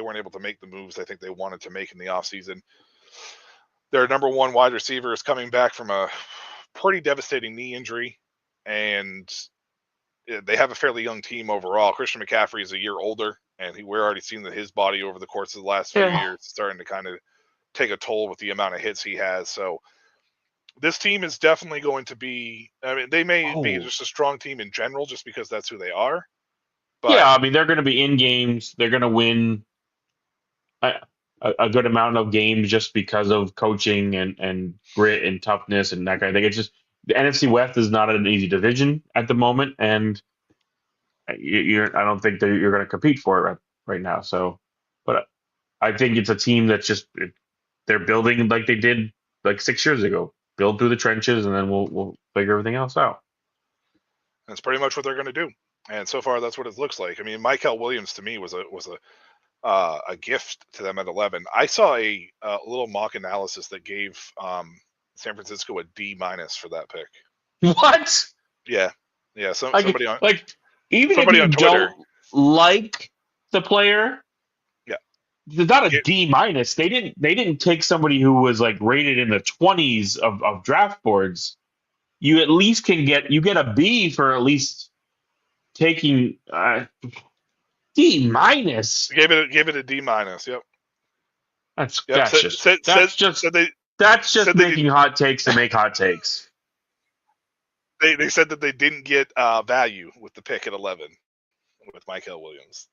weren't able to make the moves I think they wanted to make in the offseason. Their number 1 wide receiver is coming back from a pretty devastating knee injury, and they have a fairly young team overall. Christian McCaffrey is a year older, and we're already seeing that his body over the course of the last few years is starting to kind of take a toll with the amount of hits he has. So this team is definitely going to be. I mean, they may be just a strong team in general, just because that's who they are. But yeah, I mean, they're going to be in games. They're going to win a good amount of games just because of coaching and grit and toughness and that kind of thing. It's just the NFC West is not an easy division at the moment, and I don't think that you're going to compete for it right now. So, but I think it's a team that's just they're building like they did like 6 years ago. Build through the trenches, and then we'll figure everything else out. That's pretty much what they're going to do, and so far that's what it looks like. I mean, Michael Williams to me was a gift to them at 11. I saw a little mock analysis that gave San Francisco a D- for that pick. What? Yeah. Somebody on even somebody if you on Twitter, don't like the player, yeah, it's not a D-. They didn't take somebody who was like rated in the 20s of draft boards. You at least get a B for at least taking D-. gave it a D-. Yep. That's just making hot takes to make hot takes. They said that they didn't get value with the pick at 11 with Michael Williams.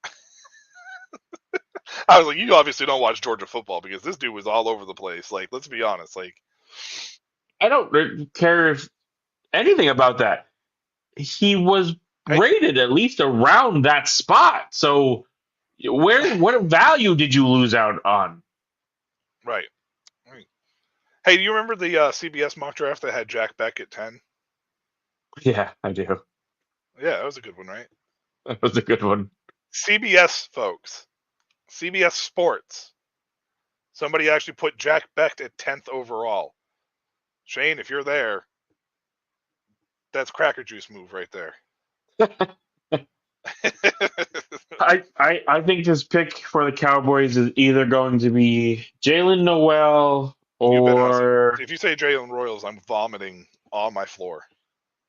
I was like, you obviously don't watch Georgia football, because this dude was all over the place. Like, let's be honest. Like, I don't care if anything about that. He was rated at least around that spot. So what value did you lose out on? Right. Hey, do you remember the CBS mock draft that had Jack Beck at 10? Yeah, I do. Yeah, that was a good one, right? That was a good one. CBS, folks. CBS Sports. Somebody actually put Jack Beck at 10th overall. Shane, if you're there, that's cracker juice move right there. I think this pick for the Cowboys is either going to be Jalen Noel or if you say Jalen Royals, I'm vomiting on my floor.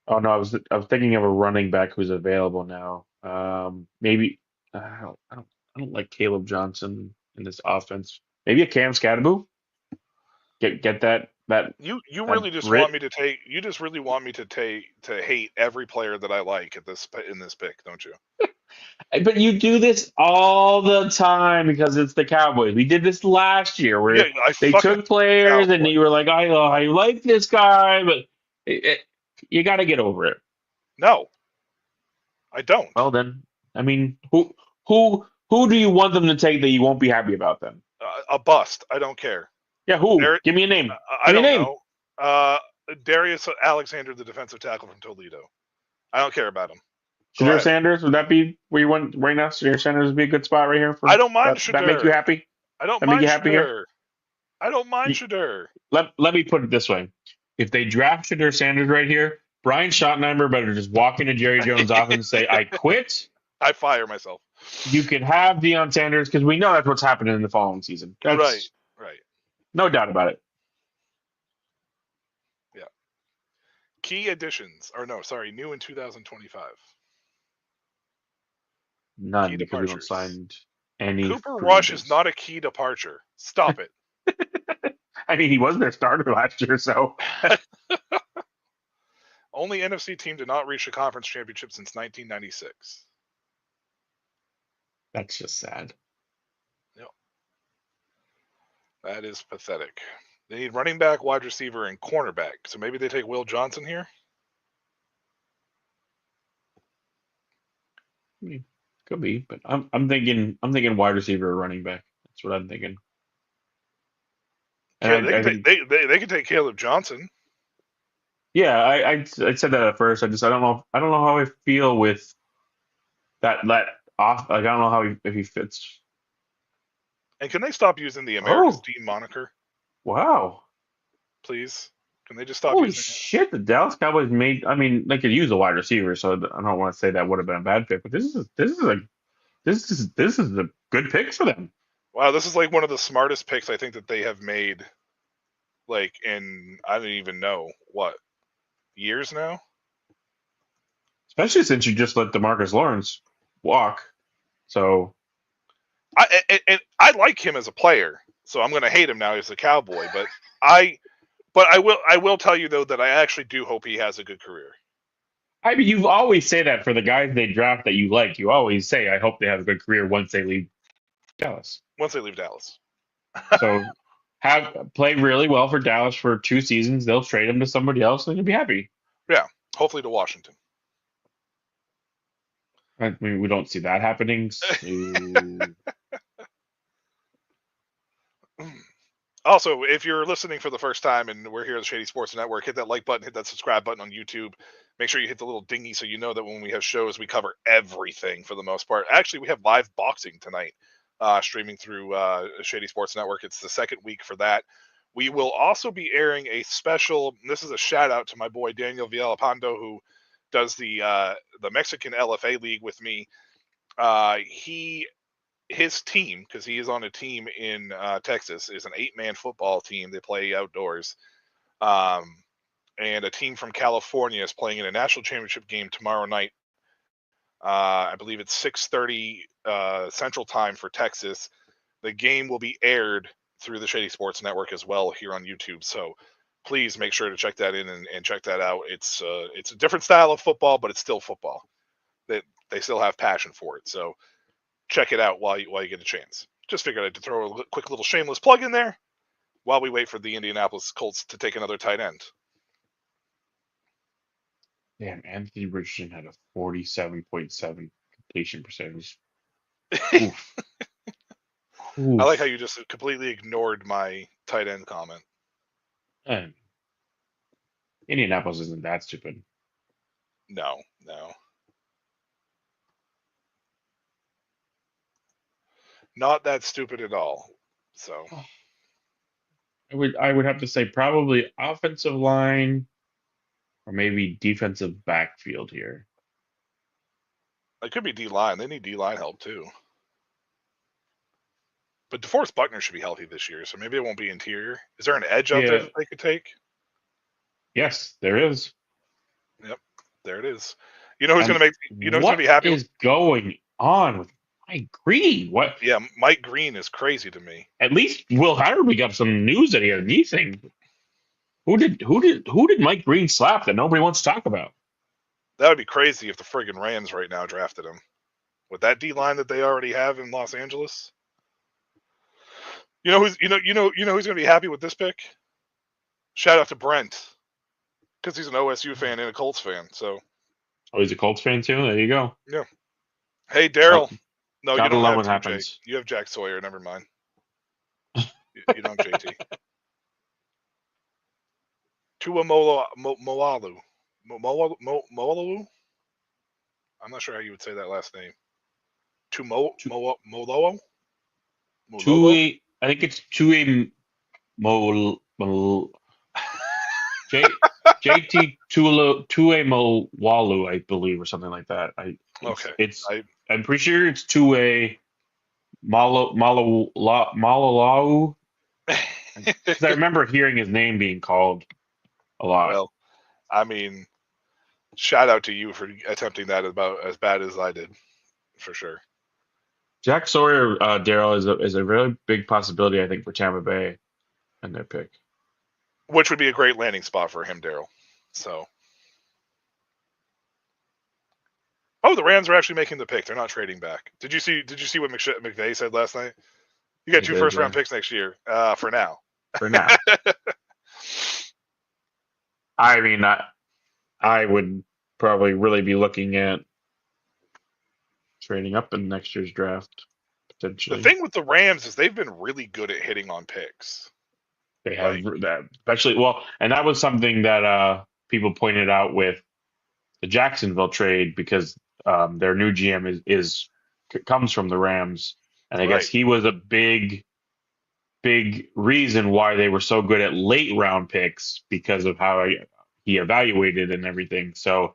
Oh no, I was thinking of a running back who's available now. Maybe I don't like Caleb Johnson in this offense. Maybe a Cam Scatterboo. Get that. You that really just grit. want me to take. You just really want me to hate every player that I like in this pick, don't you? But you do this all the time because it's the Cowboys. We did this last year where they took players and you were like, I like this guy, but you got to get over it. No, I don't. Well then, I mean, who do you want them to take that you won't be happy about them? A bust. I don't care. Yeah, who? Give me a name. I don't know. Darius Alexander, the defensive tackle from Toledo. I don't care about him. Shadur Sanders, would that be where you want right now? Shadur Sanders would be a good spot right here. I don't mind Shadur. That make you happy? I don't mind Shadur. I don't mind Shadur. Let me put it this way. If they draft Shadur Sanders right here, Brian Schottenheimer better just walk into Jerry Jones' office and say, I quit. I fire myself. You could have Deion Sanders, because we know that's what's happening in the following season. Right. No doubt about it. Yeah. Key additions. New in 2025. None, because we don't sign any. Cooper Rush is not a key departure. Stop it. I mean, he was their starter last year, so. Only NFC team to not reach a conference championship since 1996. That's just sad. Yep. That is pathetic. They need running back, wide receiver, and cornerback. So maybe they take Will Johnson here? Could be, but I'm thinking wide receiver or running back. That's what I'm thinking. And they can take Caleb Johnson. Yeah, I said that at first. I don't know how I feel with that off. Like, I don't know if he fits. And can they stop using the America's team moniker? Wow. Please. Can they just stop Holy using shit, the Dallas Cowboys made. I mean, they could use a wide receiver, so I don't want to say that would have been a bad pick, but this is a good pick for them. Wow, this is like one of the smartest picks I think that they have made, like, in I don't even know what years now. Especially since you just let DeMarcus Lawrence walk, so I like him as a player, so I'm going to hate him now as a Cowboy. But I will tell you though that I actually do hope he has a good career. I mean, you always say that for the guys they draft that you like. You always say, "I hope they have a good career once they leave Dallas." Once they leave Dallas. So have play really well for Dallas for 2 seasons. They'll trade him to somebody else, and you'll be happy. Yeah, hopefully to Washington. I mean, we don't see that happening. So Also, if you're listening for the first time and we're here at the Shady Sports Network, hit that like button, hit that subscribe button on YouTube. Make sure you hit the little dingy so you know that when we have shows, we cover everything for the most part. Actually, we have live boxing tonight, streaming through Shady Sports Network. It's the second week for that. We will also be airing a special. This is a shout out to my boy Daniel Villalpando, who does the Mexican LFA League with me. His team, because he is on a team in Texas, is an 8-man football team. They play outdoors. And a team from California is playing in a national championship game tomorrow night. I believe it's 6:30 Central Time for Texas. The game will be aired through the Shady Sports Network as well here on YouTube. So please make sure to check that in and check that out. It's a different style of football, but it's still football. They still have passion for it. So check it out while you get a chance. Just figured I'd throw a quick little shameless plug in there while we wait for the Indianapolis Colts to take another tight end. damn, Anthony Richardson had a 47.7 completion percentage. Oof. I like how you just completely ignored my tight end comment. Man, Indianapolis isn't that stupid. No. Not that stupid at all. So I would have to say probably offensive line or maybe defensive backfield here. it could be D-line. They need D-line help too. But DeForest Buckner should be healthy this year, so maybe it won't be interior. Is there an edge out there that they could take? Yes, there is. Yep, there it is. You know who's going to make? You know who's going to be happy? What is going on with Mike Green? What? Yeah, Mike Green is crazy to me. At least Will Harvey got some news that he had a knee thing. Who did Mike Green slap that nobody wants to talk about? That would be crazy if the friggin' Rams right now drafted him with that D line that they already have in Los Angeles. You know who's who's going to be happy with this pick? Shout out to Brent, because he's an OSU fan and a Colts fan. So, oh, he's a Colts fan too. There you go. Yeah. Hey, Daryl. No, you gotta don't love have what TJ. happens. You have Jack Sawyer. Never mind. You don't, JT. Tua Moalu. Moalu? I'm not sure how you would say that last name. Moloa? Tui, I think it's Tui JT Tue Mowalu, I believe, or something like that. I'm pretty sure it's Tue Malalau. Because I remember hearing his name being called a lot. Well, I mean, shout out to you for attempting that about as bad as I did, for sure. Jack Sawyer, Daryl, is a really big possibility, I think, for Tampa Bay in their pick. Which would be a great landing spot for him, Daryl. So, the Rams are actually making the pick. They're not trading back. Did you see what McVay said last night? You got 2 first-round picks next year. For now. For now. I mean, I would probably really be looking at trading up in next year's draft, potentially. The thing with the Rams is they've been really good at hitting on picks. They have that, especially and that was something that people pointed out with the Jacksonville trade, because their new GM comes from the Rams, and I guess he was a big reason why they were so good at late round picks, because of how he evaluated and everything. So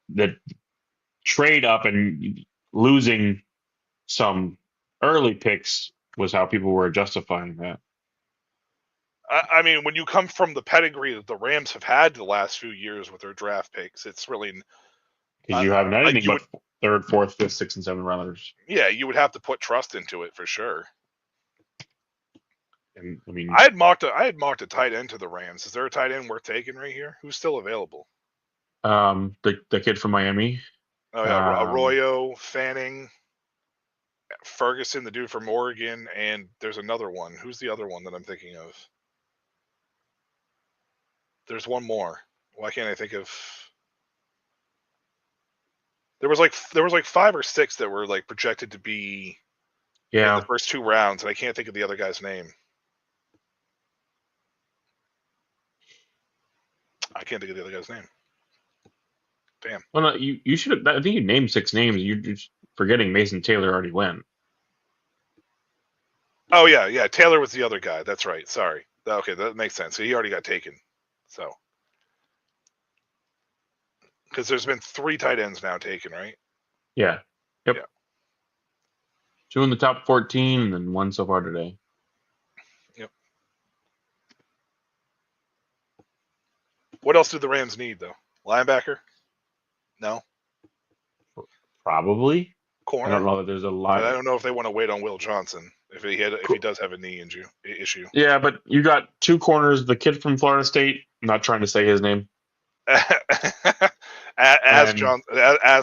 the trade up and losing some early picks was how people were justifying that. I mean, when you come from the pedigree that the Rams have had the last few years with their draft picks, it's really because you haven't had anything third, fourth, fifth, sixth, and seventh rounders. Yeah, you would have to put trust into it for sure. And I mean, I had mocked a tight end to the Rams. Is there a tight end worth taking right here? Who's still available? the kid from Miami. Oh yeah, Arroyo, Fanning, Ferguson, the dude from Oregon, and there's another one. Who's the other one that I'm thinking of? There's one more. Why can't I think of? There was like 5 or 6 that were like projected to be in Yeah, the first 2 rounds, and I can't think of the other guy's name. I can't think of the other guy's name. Damn. well, no, you should. I think you named 6 names. You're just forgetting Mason Taylor already went. Oh yeah. Taylor was the other guy. That's right. Sorry. Okay, that makes sense. So he already got taken. So because there's been 3 tight ends now taken, right? Yeah. Yep. Yeah. 2 in the top 14, and then 1 so far today. Yep. What else do the Rams need though? Linebacker? No. Probably. Corner? I don't know that there's a lot. I don't know if they want to wait on Will Johnson if he does have a knee issue. Yeah, but you got 2 corners. The kid from Florida State. I'm not trying to say his name. as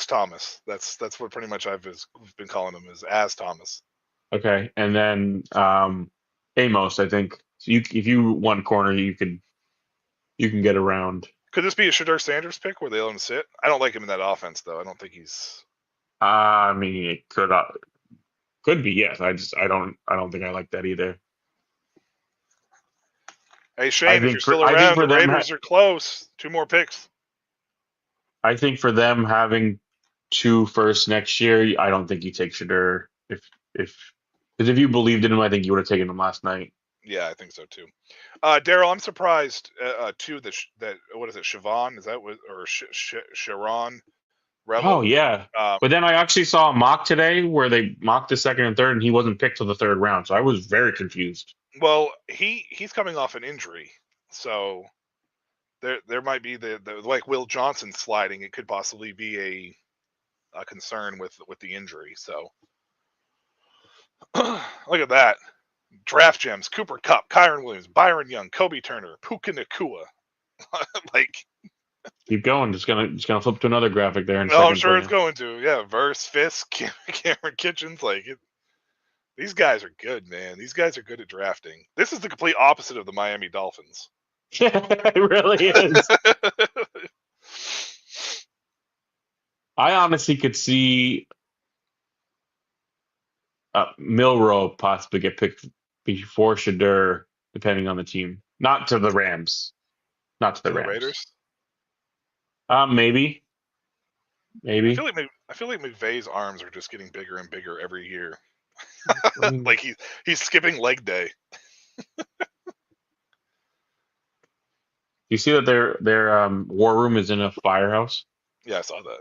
Thomas. That's what pretty much I've been calling him, is as Thomas. Okay, and then Amos. I think so if you want corner, you can get around. Could this be a Shedeur Sanders pick where they let him sit? I don't like him in that offense though. I don't think he's. I mean, it could be, yes. I don't think I like that either. Hey Shane, if you're still around, the Raiders are close. 2 more picks. I think for them having 2 firsts next year, I don't think you take Shedeur because if you believed in him, I think you would have taken him last night. Yeah, I think so too. Daryl, I'm surprised too that what is it, Siobhan? Is that what, or Sharon Rebel? Oh yeah, but then I actually saw a mock today where they mocked the second and third, and he wasn't picked till the 3rd round, so I was very confused. Well, he's coming off an injury, so there might be the like Will Johnson sliding. It could possibly be a concern with the injury. So look at that. Draft gems: Cooper Kupp, Kyron Williams, Byron Young, Kobe Turner, Puka Nakua. Like, keep going. Just gonna flip to another graphic there. I'm sure it's going to. Yeah, Verse, Fisk, Cameron Kitchens. Like, these guys are good, man. These guys are good at drafting. This is the complete opposite of the Miami Dolphins. It really is. I honestly could see Milrow possibly get picked before Shedeur, depending on the team. Not to the Rams. Not to the Rams. Raiders? Maybe. I feel like McVay's arms are just getting bigger and bigger every year. Like he's skipping leg day. You see that their war room is in a firehouse? Yeah, I saw that.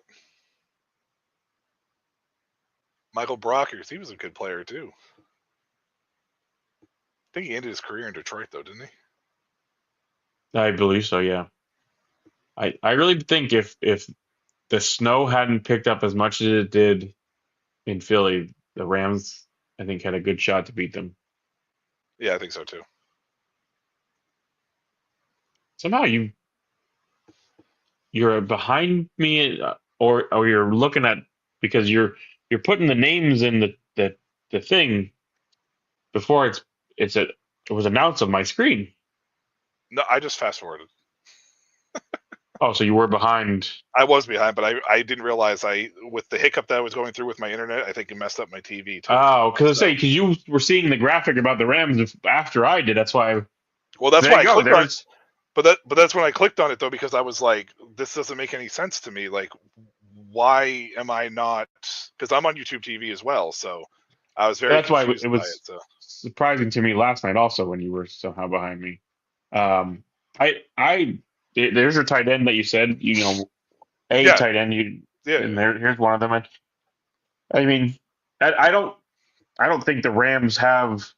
Michael Brockers, he was a good player too. I think he ended his career in Detroit though, didn't he? I believe so, yeah. I really think if the snow hadn't picked up as much as it did in Philly, the Rams, I think, had a good shot to beat them. Yeah, I think so too. Somehow you're behind me, or you're looking at, because you're putting the names in the thing before it was announced on my screen. No, I just fast forwarded. Oh, so you were behind. I was behind, but I didn't realize with the hiccup that I was going through with my internet, I think it messed up my TV too. Oh, because you were seeing the graphic about the Rams after I did. That's why. Well, that's why I clicked on it. But that's when I clicked on it though, because I was like, this doesn't make any sense to me. Like, why am I not? Because I'm on YouTube TV as well, so I was very. That's why it was surprising to me last night also when you were somehow behind me. There's your tight end that you said, tight end. And here's one of them. I mean, I don't think the Rams have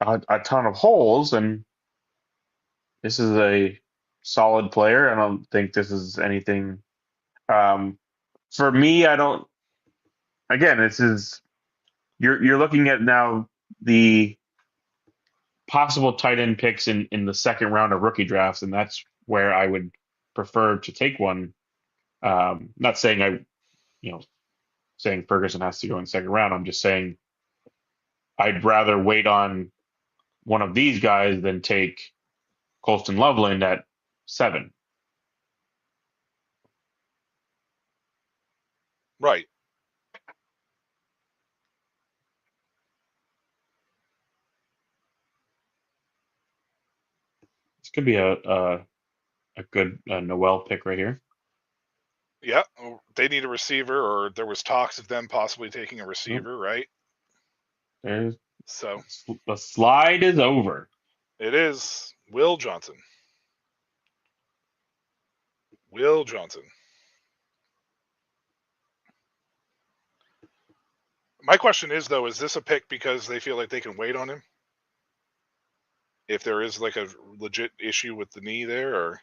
a ton of holes, and this is a solid player. I don't think this is anything. For me, I don't again, this is you're looking at now the possible tight end picks in the second round of rookie drafts, and that's where I would prefer to take one. Not saying saying Ferguson has to go in the second round. I'm just saying I'd rather wait on one of these guys than take Colston Loveland at 7. Right. This could be a good Noel pick right here. Yeah, they need a receiver, or there was talks of them possibly taking a receiver, right? There's So the slide is over. it is Will Johnson. Will Johnson. My question is, though, is this a pick because they feel like they can wait on him? If there is like a legit issue with the knee there, or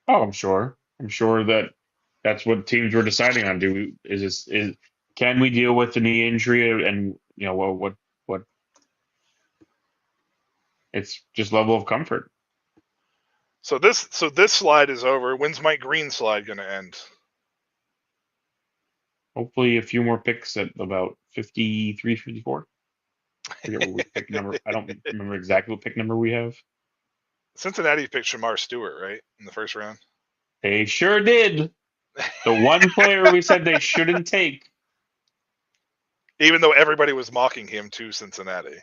Oh, I'm sure. I'm sure that's what teams were deciding on. Can we deal with the knee injury and what it's just level of comfort. so this slide is over. When's Mike Green's slide going to end? Hopefully a few more picks at about 53, 54. I forget what we pick number. I don't remember exactly what pick number we have. Cincinnati picked Shamar Stewart, right, in the first round. They sure did. The one player we said they shouldn't take. Even though everybody was mocking him to Cincinnati.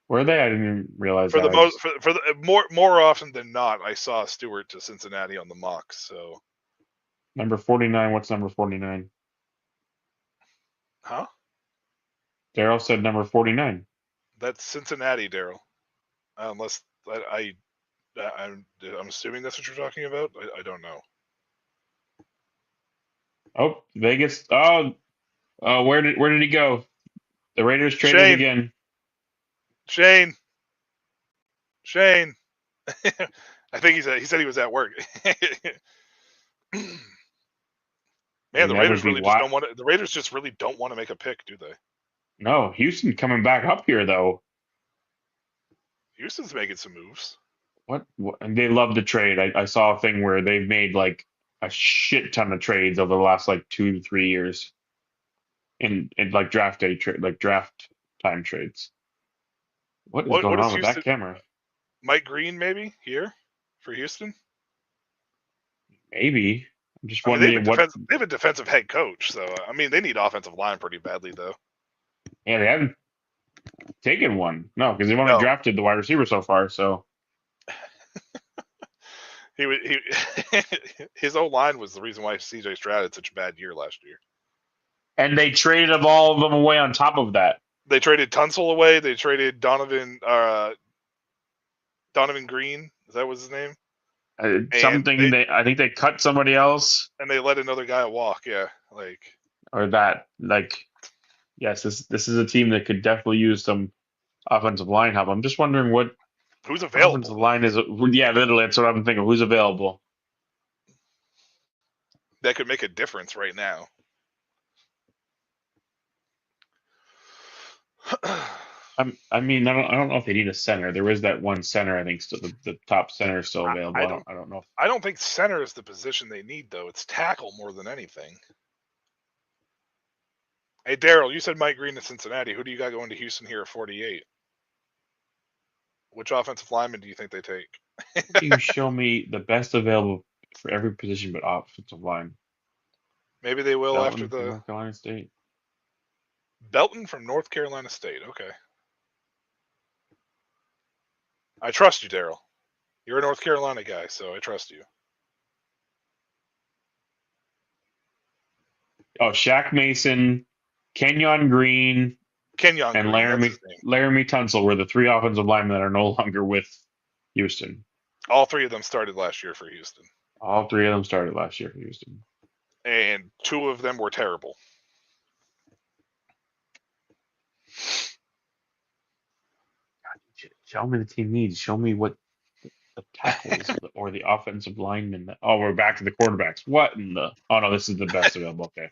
Were they? I didn't even realize For that. the most, for the more often than not, I saw Stewart to Cincinnati on the mocks. So number 49. What's number 49? Huh? Daryl said number 49. That's Cincinnati, Daryl. Unless I'm assuming that's what you're talking about. I don't know. Oh, Vegas. Oh, where did he go? The Raiders traded Shane. again. Shane. I think he said he was at work. Man, the Raiders really just don't want to. The Raiders just really don't want to make a pick, do they? No, Houston coming back up here though. Houston's making some moves. What? And they love to trade. I saw a thing where they've made like a shit ton of trades over the last like 2 to 3 years, in like draft time trades. What is going on with that camera? Mike Green, maybe here for Houston. Maybe. I'm just wondering they have a defensive head coach, so I mean they need offensive line pretty badly though. Yeah, they haven't taken one. No, because they've only drafted the wide receiver so far. So his O-line was the reason why C.J. Stroud had such a bad year last year. And they traded all of them away on top of that. They traded Tunsil away. They traded Donovan Green. Is that was his name? I think they cut somebody else. And they let another guy walk. Yeah, yes, this is a team that could definitely use some offensive line help. I'm just wondering who's available. Offensive line is. Yeah, literally, that's what I'm thinking. Who's available? That could make a difference right now. I mean, I don't know if they need a center. There is that one center. I think still the top center is still available. I don't know. I don't think center is the position they need though. It's tackle more than anything. Hey Daryl, you said Mike Green to Cincinnati. Who do you got going to Houston here at 48? Which offensive lineman do you think they take? You show me the best available for every position but offensive line. Maybe they will Belton after the North Carolina State. Belton from North Carolina State. Okay. I trust you, Daryl. You're a North Carolina guy, so I trust you. Oh, Shaq Mason, Kenyon Green, and Laramie Tunsil were the 3 offensive linemen that are no longer with Houston. All 3 of them started last year for Houston. All 3 of them started last year for Houston. And 2 of them were terrible. Show me the team needs. Show me what the tackles or the offensive linemen. We're back to the quarterbacks. What in the? Oh no, this is the best available. Okay.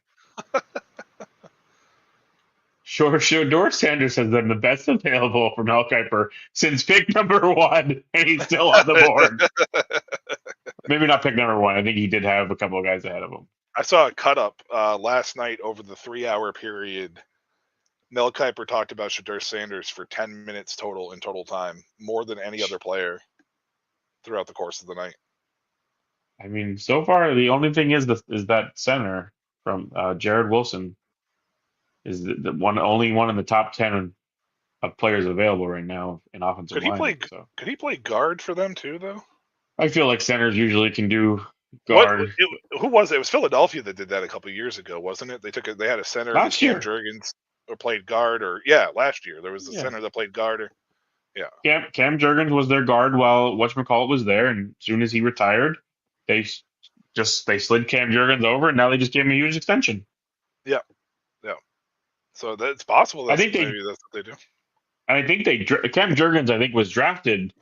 Shador Sanders has been the best available from Mel Kiper since pick number 1, and he's still on the board. Maybe not pick number 1. I think he did have a couple of guys ahead of him. I saw a cut up last night over the 3-hour period. Mel Kiper talked about Shador Sanders for 10 minutes total in total time, more than any other player throughout the course of the night. I mean, so far the only thing is that center from Jared Wilson is the only one in the top 10 of players available right now in offensive line. Could he play guard for them too, though? I feel like centers usually can do guard. Who was it? It was Philadelphia that did that a couple of years ago, wasn't it? They had a center last year. Jurgens or played guard, last year there was a center that played guard. Cam Jurgens was their guard while whatchamacallit was there, and as soon as he retired, they slid Cam Jurgens over, and now they just gave him a huge extension. Yeah. So it's possible. Maybe that's what they do. And I think Cam Jurgens, I think, was drafted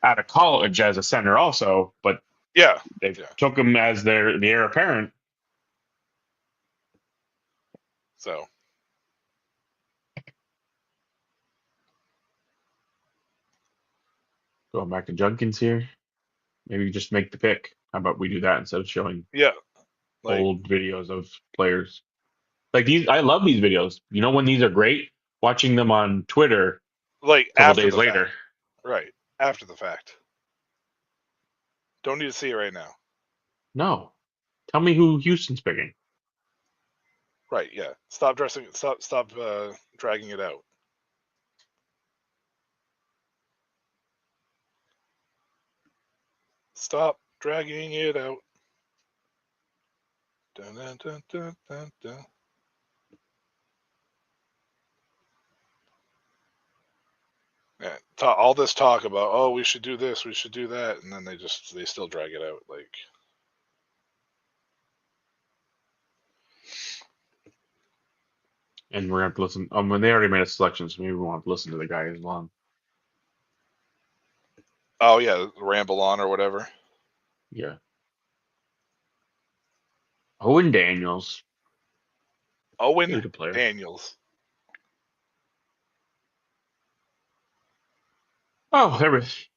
out of college as a center also, but they took him as the heir apparent. So going back to Judkins here, maybe just make the pick. How about we do that instead of showing old videos of players? Like these, I love these videos. You know when these are great? Watching them on Twitter like a couple days later. Right. After the fact. Don't need to see it right now. No. Tell me who Houston's picking. Right, yeah. Stop dragging it out. Stop dragging it out. Dun, dun, dun, dun, dun, dun. Yeah, all this talk about, we should do this, we should do that, and then they still drag it out. Like, and we're gonna have to listen. When they already made a selection, so maybe we won't have to listen to the guy as long. Oh yeah, ramble on or whatever. Yeah. Owen Daniels. Daniels. Oh, it's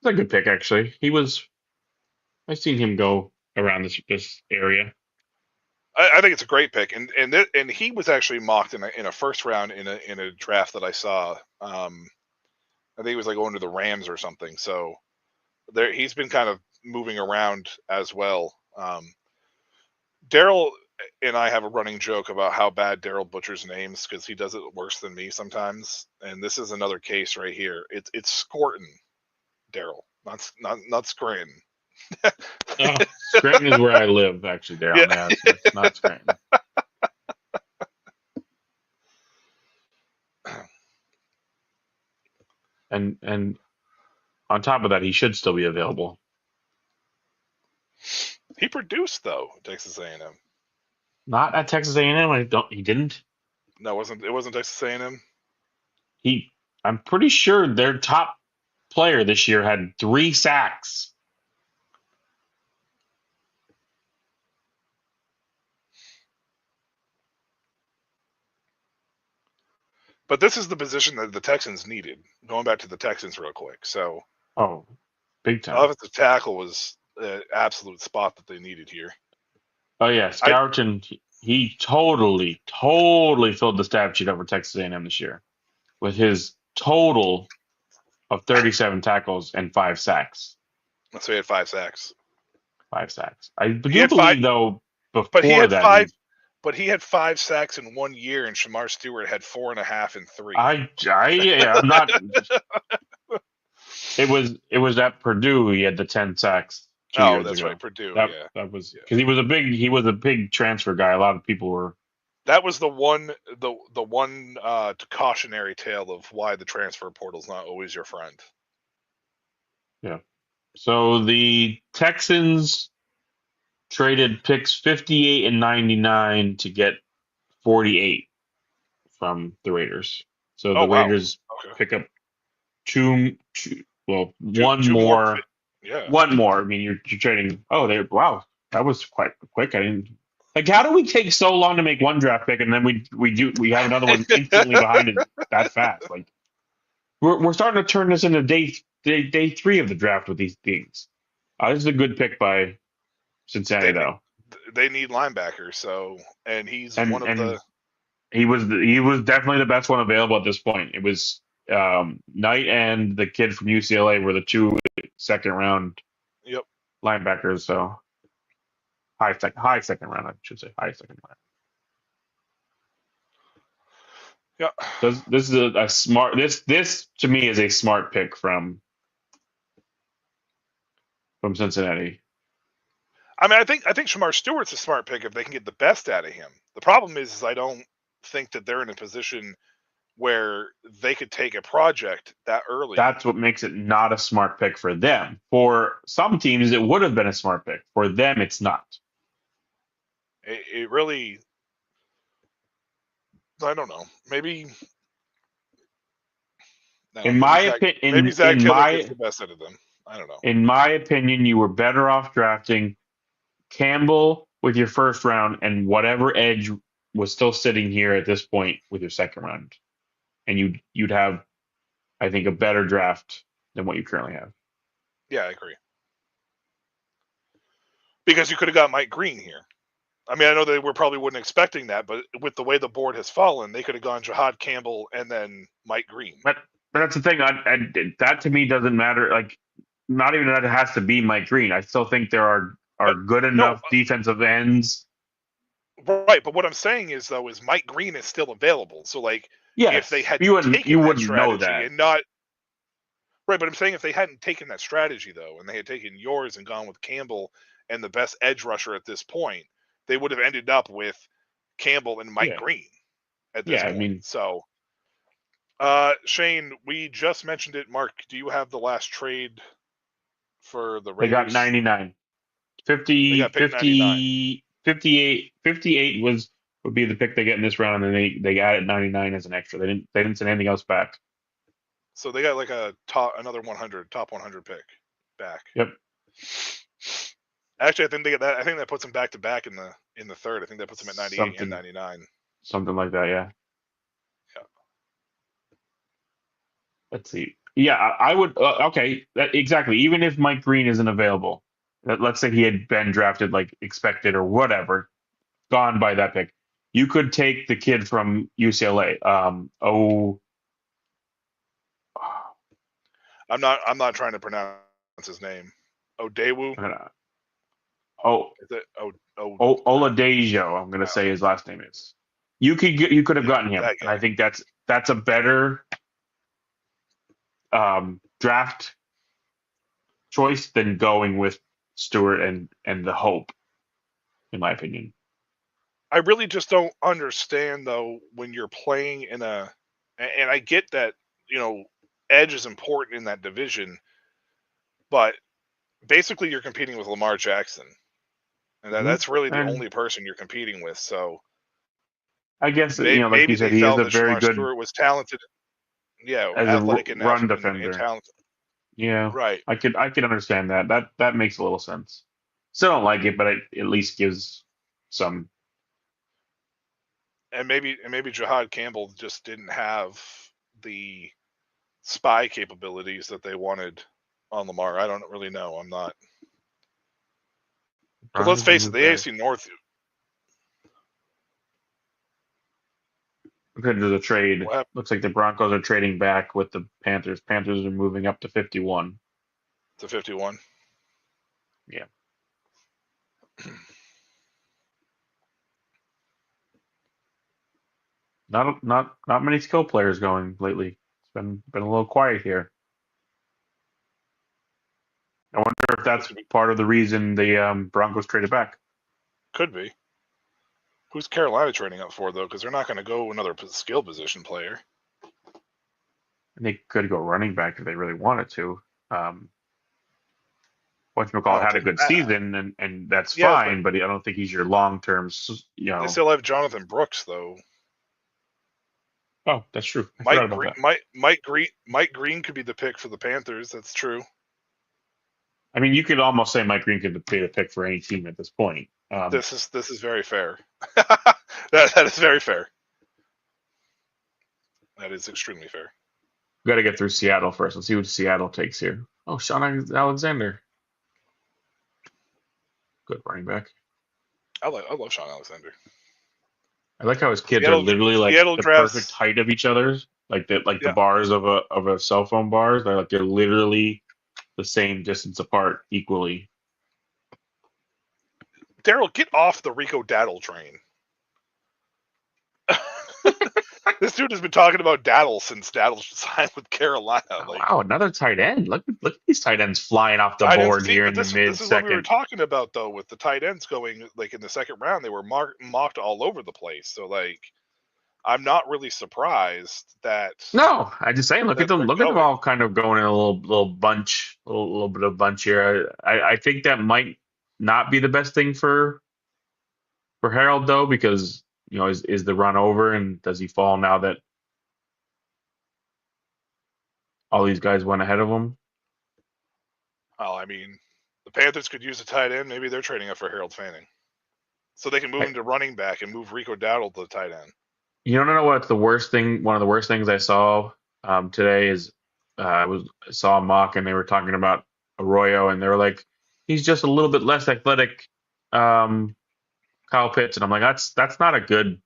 a good pick actually. I've seen him go around this area. I think it's a great pick, and he was actually mocked in a first round in a draft that I saw. I think he was like going to the Rams or something. So he's been kind of moving around as well. Daryl and I have a running joke about how bad Daryl butchers names because he does it worse than me sometimes. And this is another case right here. It's Scranton, Daryl, not Scranton. Scranton is where I live, actually, Daryl. Yeah. It's not Scranton. And on top of that, he should still be available. He produced though, Texas A&M. Not at Texas A&M. He didn't. No, it wasn't Texas A&M. I'm pretty sure their top player this year had 3 sacks. But this is the position that the Texans needed. Going back to the Texans real quick. So, big time. Offensive tackle was an absolute spot that they needed here. Oh yeah, Skouchen, he totally filled the stat sheet over Texas A&M this year with his total of 37 tackles and 5 sacks. So he had 5 sacks. 5 sacks. I do believe though before But he had 5 sacks in 1 year, and Shamar Stewart had 4.5 in 3. I'm not. It was at Purdue. He had the 10 sacks. 2 years that's ago. right, Purdue. That was because he was a big transfer guy. A lot of people were. That was the one cautionary tale of why the transfer portal's not always your friend. Yeah. So the Texans traded picks 58 and 99 to get 48 from the Raiders. So the Raiders pick up one more. Yeah. One more. I mean, you're trading. That was quite quick. I didn't. Like, how do we take so long to make one draft pick and then we have another one instantly behind it that fast? Like, we're starting to turn this into day three of the draft with these things. This is a good pick by Cincinnati, They need, though, they need linebackers, so and he's one and of the. he was definitely the best one available at this point. It was Knight and the kid from UCLA were the two second round Yep. linebackers. So high second round, I should say, high second round. Yeah. So this is a smart. This to me is a smart pick from Cincinnati. I mean, I think Shamar Stewart's a smart pick if they can get the best out of him. The problem is I don't think that they're in a position where they could take a project that early. That's what makes it not a smart pick for them. For some teams, it would have been a smart pick. For them, it's not. It really, I don't know. Maybe. In my opinion, maybe Zach Taylor gets the best out of them. I don't know. In my opinion, you were better off drafting Campbell with your first round and whatever edge was still sitting here at this point with your second round, and you'd have, I think, a better draft than what you currently have. Yeah, I agree. Because you could have got Mike Green here. I mean, I know they were probably wasn't expecting that, but with the way the board has fallen, they could have gone Jahad Campbell and then Mike Green. But that's the thing. That to me doesn't matter. Like, not even that it has to be Mike Green. I still think there are good enough defensive ends. Right, but what I'm saying is though is Mike Green is still available. So like, if they had you wouldn't know that. And not right, but I'm saying if they hadn't taken that strategy though, and they had taken yours and gone with Campbell and the best edge rusher at this point, they would have ended up with Campbell and Mike Green at this point. I mean, so Shane, we just mentioned it. Mark, do you have the last trade for the Raiders? They got 99. 50, 50 58 would be the pick they get in this round, and then they got it 99 as an extra. They didn't send anything else back. So they got like another top 100 pick back. Yep. Actually, I think they get that. I think that puts them back to back in the third. I think that puts them at 98 and 99. Something like that, yeah. Yeah. Let's see. Yeah, I would. Okay, exactly. Even if Mike Green isn't available, let's say he had been drafted like expected or whatever, gone by that pick, you could take the kid from UCLA. I'm not trying to pronounce his name. Odewu. Oladejo, I'm going to say his last name is. You could have gotten him. And I think that's a better draft choice than going with Stewart and the hope, in my opinion. I really just don't understand though when you're playing and I get that, edge is important in that division, but basically you're competing with Lamar Jackson. And that's really the only person you're competing with. So I guess like you said, he is a very good. Stewart was talented. Yeah, as athletic a and run defender. Talented. Yeah, right. I could understand that. That makes a little sense. Still don't like it, but it at least gives some. And maybe Jahad Campbell just didn't have the spy capabilities that they wanted on Lamar. I don't really know. I'm not. Because let's face it, the AFC North. Okay, there's a trade. Looks like the Broncos are trading back with the Panthers. Panthers are moving up to 51. To 51? Yeah. Not many skill players going lately. It's been a little quiet here. I wonder if that's part of the reason the Broncos traded back. Could be. Who's Carolina trading up for, though? Because they're not going to go another skill position player. And they could go running back if they really wanted to. Whatchamacallit had a good season, and that's fine, but I don't think he's your long-term, They still have Jonathan Brooks, though. Oh, that's true. Mike Green could be the pick for the Panthers. That's true. I mean, you could almost say Mike Green could be the pick for any team at this point. This is very fair. that is very fair. That is extremely fair. We got to get through Seattle first. Let's see what Seattle takes here. Oh, Sean Alexander, good running back. I love Sean Alexander. I like how his kids are literally like Seattle the drafts, perfect height of each other's, like the yeah. bars of a cell phone bars. They're literally the same distance apart equally. Daryl, get off the Rico Daddle train. This dude has been talking about Daddle since Daddle signed with Carolina. Wow, another tight end. Look at these tight ends flying off the board here in the this mid is what we were second. talking about though, with the tight ends going like in the second round. They were mocked all over the place. So like, I'm not really surprised that. No, I just saying, look at that them. they're Look at them going. all kind of going in a little bunch, a little bit of bunch here. I think that might not be the best thing for Harold though, because is the run over and does he fall now that all these guys went ahead of him? Well, I mean, the Panthers could use a tight end. Maybe they're trading up for Harold Fanning, so they can move him to running back and move Rico Dowdle to the tight end. You don't know what's the worst thing? One of the worst things I saw today is I saw a mock and they were talking about Arroyo and they were like, he's just a little bit less athletic, Kyle Pitts, and I'm like, that's not a good,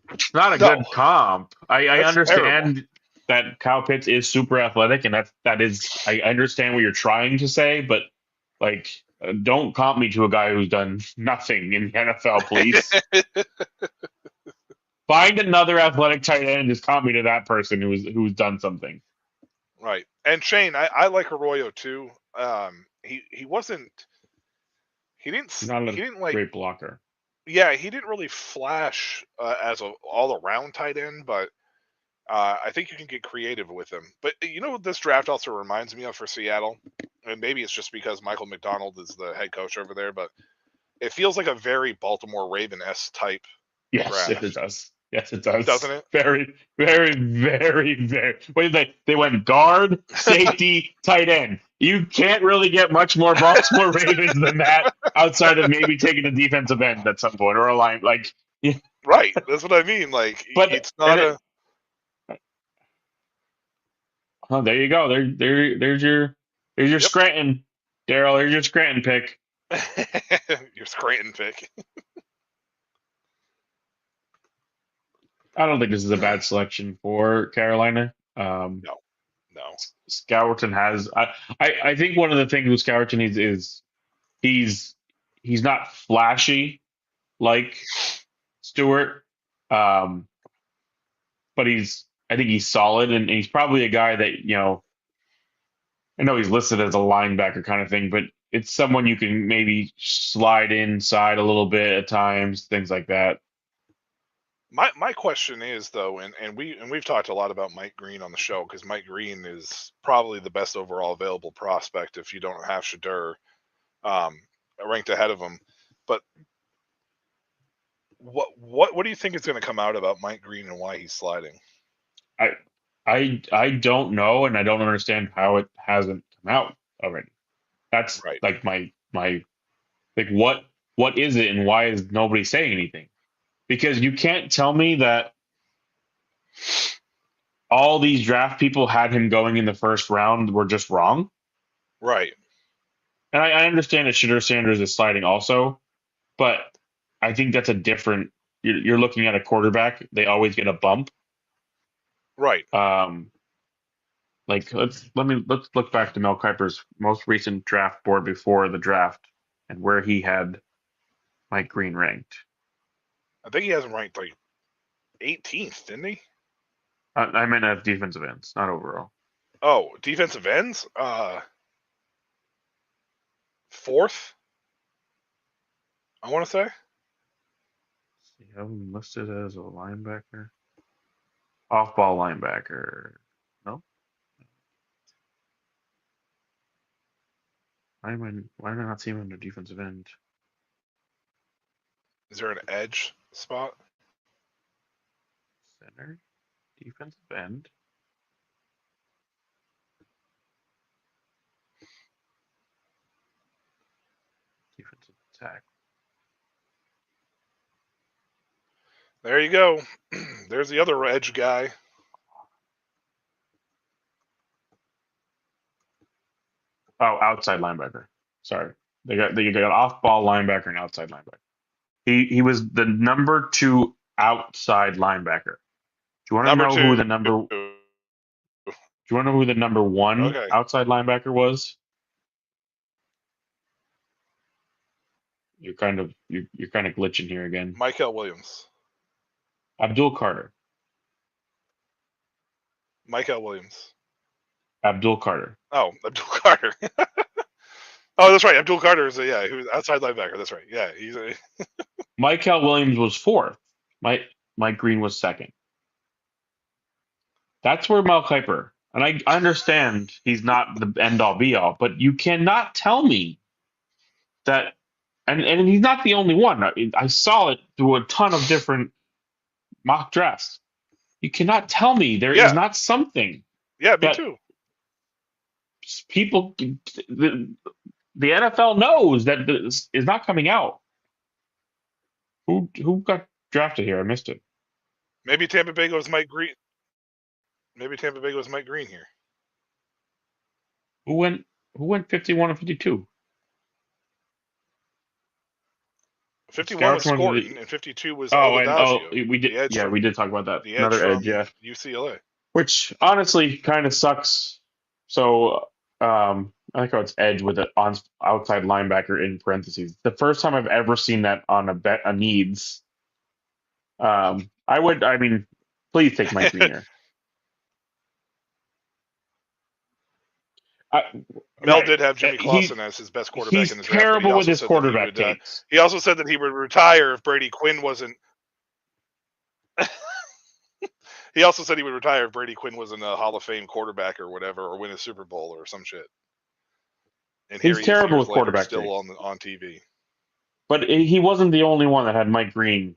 good comp. I understand terrible. that Kyle Pitts is super athletic and that is I understand what you're trying to say, but like don't comp me to a guy who's done nothing in the NFL, please. Find another athletic tight end and just comp me to that person who's done something. Right. And Shane, I like Arroyo too. He wasn't. He He's not a didn't like. great blocker. Yeah, he didn't really flash as a all around tight end, but I think you can get creative with him. But you know what this draft also reminds me of for Seattle, and maybe it's just because Michael McDonald is the head coach over there, but it feels like a very Baltimore Raven-esque type Yes, draft. it does. Yes, it does. Doesn't it? Very, very, very, very. Wait, they went guard, safety, tight end. You can't really get much more Baltimore Ravens than that outside of maybe taking a defensive end at some point or a line. Like, yeah. Right. That's what I mean. Like, But it's not oh, there you go. There's your Scranton, Daryl. There's your Scranton pick. your Scranton pick. I don't think this is a bad selection for Carolina. No. Scourton has. I think one of the things with Scourton is he's not flashy like Stewart, but I think he's solid and he's probably a guy that I know he's listed as a linebacker kind of thing, but it's someone you can maybe slide inside a little bit at times, things like that. My question is though, and we've talked a lot about Mike Green on the show because Mike Green is probably the best overall available prospect if you don't have Shadur ranked ahead of him. But what do you think is going to come out about Mike Green and why he's sliding? I don't know, and I don't understand how it hasn't come out already. That's right. like my like what is it and why is nobody saying anything? Because you can't tell me that all these draft people had him going in the first round were just wrong. Right. And I understand that Shadur Sanders is sliding also, but I think that's a different. You're looking at a quarterback; they always get a bump. Right. Like let's look back to Mel Kiper's most recent draft board before the draft and where he had Mike Green ranked. I think he has him ranked like 18th, didn't he? I meant as defensive ends, not overall. Oh, defensive ends? 4th? I want to say. You have him listed as a linebacker. Off-ball linebacker. No? Why did I not see him under defensive end? Is there an edge spot? Center? Defensive end? Defensive tackle. There you go. There's the other edge guy. Oh, outside linebacker. Sorry, they got off ball linebacker and outside linebacker. He was the number 2 outside linebacker. Do you want to Number know who 2. the number? Do you want to know who the number 1 Okay. outside linebacker was? You're kind of glitching here again. Michael Williams. Abdul Carter. Michael Williams. Abdul Carter. Oh, Abdul Carter. Oh, that's right. Abdul Carter is who's outside linebacker. That's right. Yeah, he's a. Michael Williams was 4th. Mike Green was 2nd. That's where Mel Kiper. And I understand he's not the end all be all, but you cannot tell me that. And he's not the only one. I saw it through a ton of different mock drafts. You cannot tell me there is not something. Yeah, me too. People, the NFL knows that this is not coming out. Who got drafted here? I missed it. Maybe Tampa Bay goes Mike Green. Maybe Tampa Bay goes Mike Green here. Who went 51 and 52? 51 was Scorton, and 52 was we did. Yeah, we did talk about that. Another edge, yeah. UCLA. Which honestly kind of sucks. So I think it's edge with an outside linebacker in parentheses. The first time I've ever seen that on a needs. Please take Mike Green here. Mel did have Jimmy Clausen as his best quarterback in his draft. He's terrible with his quarterback takes. He also said that he would retire if Brady Quinn wasn't. He also said he would retire if Brady Quinn wasn't a Hall of Fame quarterback or whatever, or win a Super Bowl or some shit. And he's terrible with quarterback still takes. on TV. But he wasn't the only one that had Mike Green.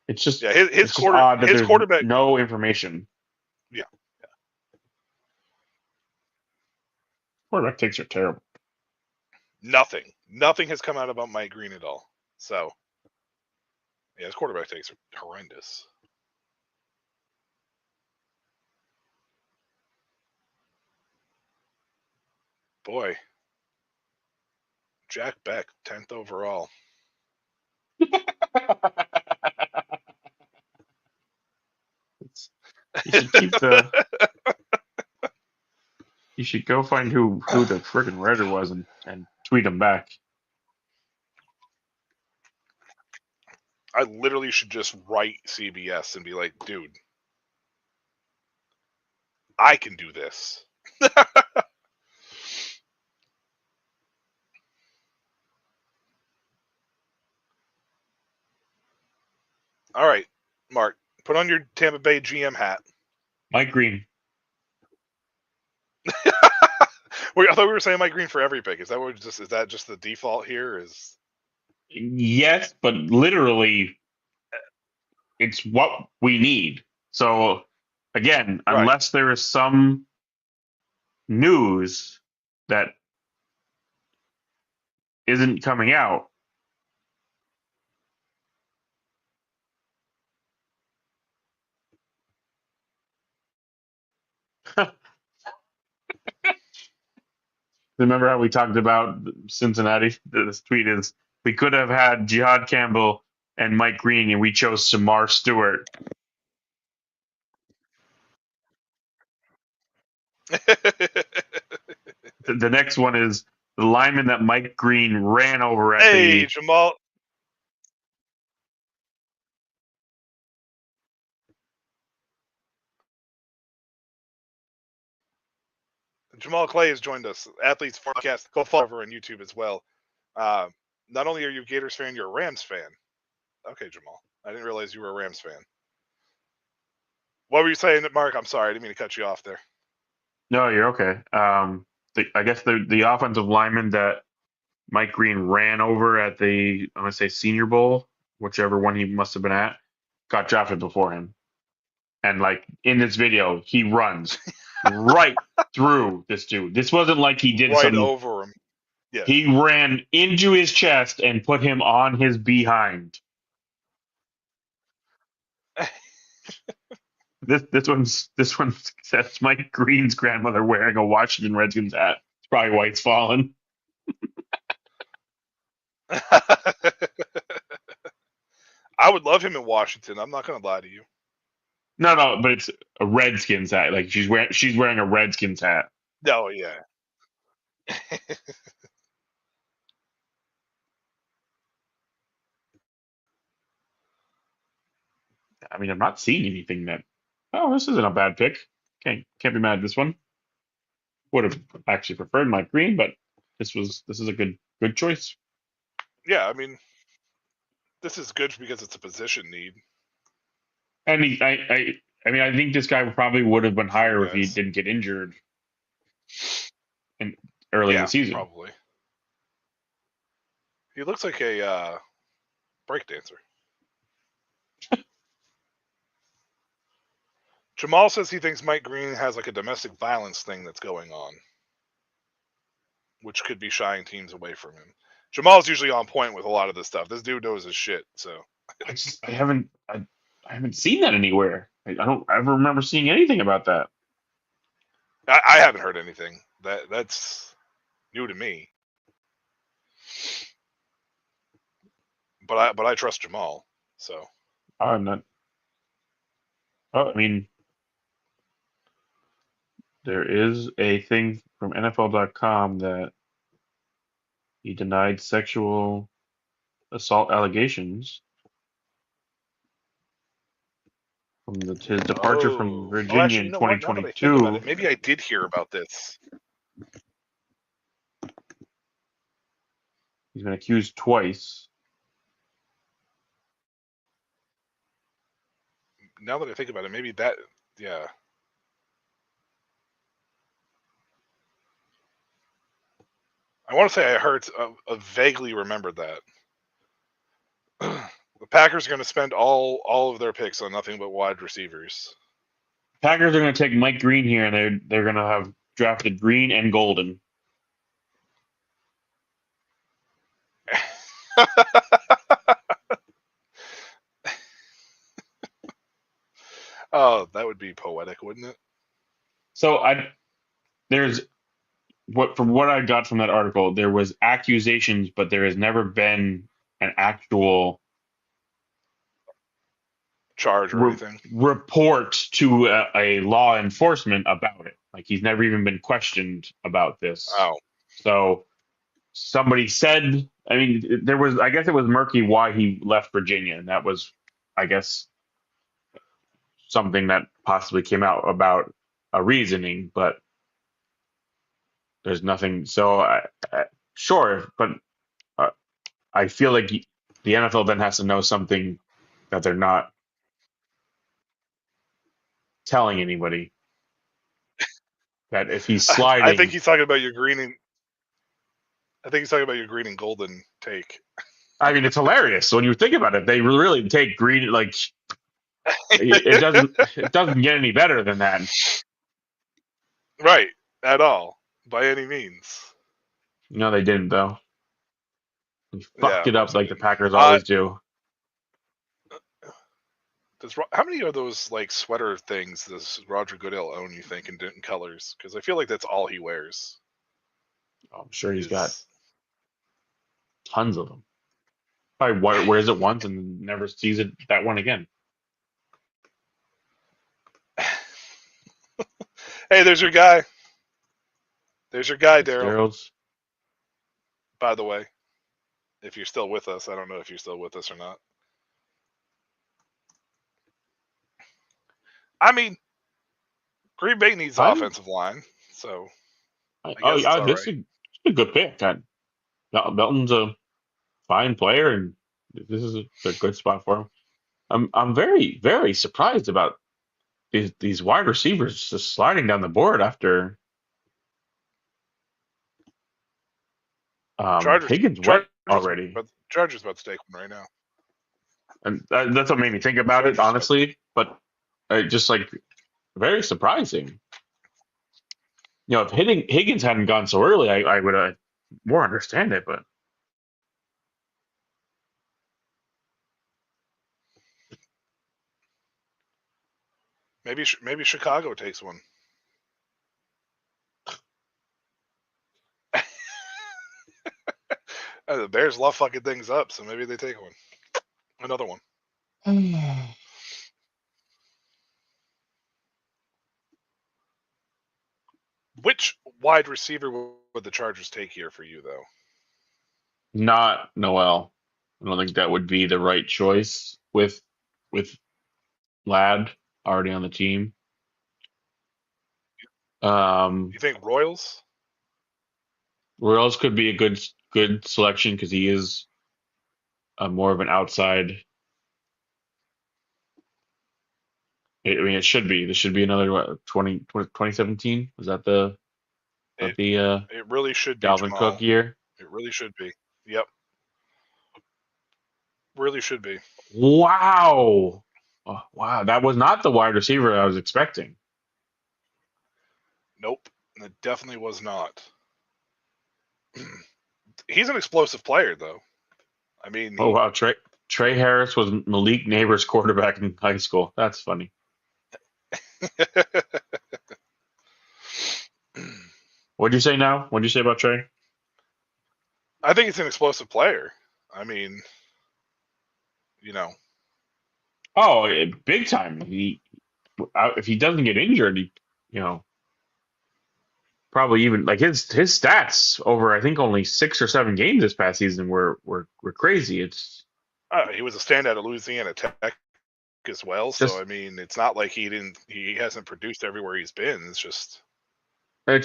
It's just his quarterback. No information. Yeah. Quarterback takes are terrible. Nothing has come out about Mike Green at all. So, yeah, his quarterback takes are horrendous. Boy, Jack Beck, 10th overall. You should keep the. You should go find who the friggin' writer was and tweet him back. I literally should just write CBS and be like, dude, I can do this. All right, Mark, put on your Tampa Bay GM hat. Mike Green. I thought we were saying Mike Green for every pick. Is that just the default here? Yes, but literally, it's what we need. So again, unless there is some news that isn't coming out, remember how we talked about Cincinnati? This tweet is, we could have had Jihad Campbell and Mike Green, and we chose Samar Stewart. The next one is the lineman that Mike Green ran over at Jamal. Jamal Clay has joined us. Athletes Forecast. Go follow her on YouTube as well. Not only are you a Gators fan, you're a Rams fan. Okay, Jamal. I didn't realize you were a Rams fan. What were you saying, Mark? I'm sorry. I didn't mean to cut you off there. No, you're okay. I guess the offensive lineman that Mike Green ran over at I'm going to say Senior Bowl, whichever one he must have been at, got drafted before him. And like in this video, he runs right through this dude. This wasn't like he did right over him. Yeah. He ran into his chest and put him on his behind. This one says Mike Green's grandmother wearing a Washington Redskins hat. It's probably why it's fallen. I would love him in Washington. I'm not going to lie to you. No, but it's a Redskins hat. Like she's wearing a Redskins hat. No, yeah. I mean, I'm not seeing anything that. Oh, this isn't a bad pick. Can't be mad at this one. Would have actually preferred Mike Green, but this is a good choice. Yeah, I mean, this is good because it's a position need. And I mean, I think this guy probably would have been higher if he Yes. didn't get injured early in the season. Probably. He looks like a breakdancer. Jamal says he thinks Mike Green has like a domestic violence thing that's going on, which could be shying teams away from him. Jamal's usually on point with a lot of this stuff. This dude knows his shit. So I haven't seen that anywhere. I don't ever remember seeing anything about that. I haven't heard anything. That's new to me. But I trust Jamal. So I'm not. Oh, I mean, there is a thing from NFL.com that he denied sexual assault allegations from his departure from Virginia actually, in you know what? Now that I think about 2022. it, maybe I did hear about this. He's been accused twice. Now that I think about it, maybe that, yeah. I want to say I heard, vaguely remembered that. The Packers are going to spend all of their picks on nothing but wide receivers. Packers are going to take Mike Green here, and they're going to have drafted Green and Golden. Oh, that would be poetic, wouldn't it? So from what I got from that article, there was accusations, but there has never been an actual Charge or anything. report to a law enforcement about it. Like he's never even been questioned about this. Oh, So somebody said, I mean, I guess it was murky why he left Virginia, and that was, I guess, something that possibly came out about a reasoning, but there's nothing. So sure, but I feel like the NFL then has to know something that they're not telling anybody. That if he's sliding, I think he's talking about your Green and. I think he's talking about your Green and Golden take. I mean, it's hilarious when you think about it. They really take Green like it doesn't get any better than that. Right, at all, by any means. No, they didn't though. They fucked it up like the Packers always do. How many of those like sweater things does Roger Goodell own? You think in different colors? Because I feel like that's all he wears. Oh, I'm sure he's got tons of them. Probably wears it once and never sees that one again. Hey, there's your guy. There's your guy, Daryl. By the way, if you're still with us, I don't know if you're still with us or not. I mean, Green Bay needs offensive line, so I guess this is a good pick. Melton's a fine player, and this is a good spot for him. I'm very, very surprised about these wide receivers just sliding down the board after Higgins went already. Chargers about to take one right now, and that's what made me think about it, honestly. But just like very surprising. You know, if Higgins hadn't gone so early, I would more understand it. But maybe maybe Chicago takes one. The Bears love fucking things up, so maybe they take one. Another one. Which wide receiver would the Chargers take here for you, though? Not Noel. I don't think that would be the right choice with Ladd already on the team. You think Royals? Royals could be a good selection because he is more of an outside. I mean, it should be. This should be another 2017. Was that the It really should be Dalvin Jamal. Cook year? It really should be. Yep. Really should be. Wow. Oh, wow, that was not the wide receiver I was expecting. Nope. It definitely was not. He's an explosive player, though. I mean, Oh wow, Trey Harris was Malik Neighbors' quarterback in high school. That's funny. What'd you say now? What'd you say about Trey? I think he's an explosive player. I mean, Oh, big time. If he doesn't get injured, probably even like his stats over I think only 6 or 7 games this past season were crazy. It's he was a standout at Louisiana Tech as well. Just- So I mean, it's not like he hasn't produced everywhere he's been. It's just I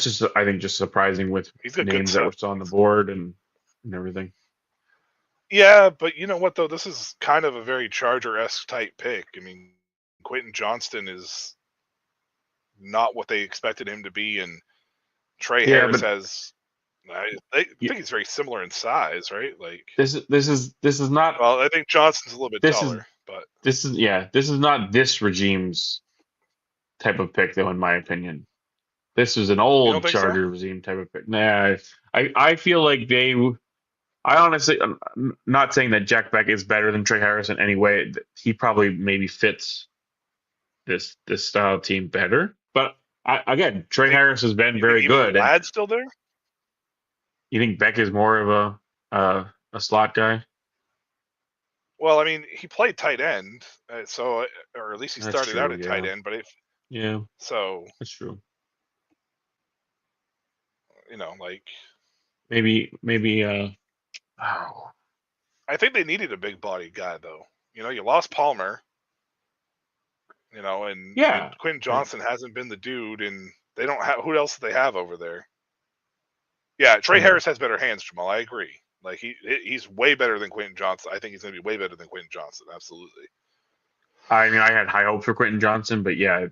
think just surprising with he's got names good that were still on the board and everything. Yeah, but you know what though? This is kind of a very Charger-esque type pick. I mean, Quentin Johnston is not what they expected him to be, and Trey Harris has. I think he's very similar in size, right? Like this is not. Well, I think Johnston's a little bit taller, but this is not this regime's type of pick though, in my opinion. This is an old Charger regime type of pick. Nah, I feel like I honestly, I'm not saying that Jack Beck is better than Trey Harris in any way. He probably maybe fits this style team better. But again, Trey Harris has been very good. Ladd's still there? You think Beck is more of a slot guy? Well, I mean, he played tight end, so or at least he started out at tight end. But so that's true. Like maybe. I think they needed a big body guy, though. You lost Palmer. And Quentin Johnson hasn't been the dude, and they don't have who else do they have over there? Yeah, Trey Harris has better hands, Jamal. I agree. Like he's way better than Quentin Johnson. I think he's going to be way better than Quentin Johnson. Absolutely. I mean, I had high hopes for Quentin Johnson, but yeah,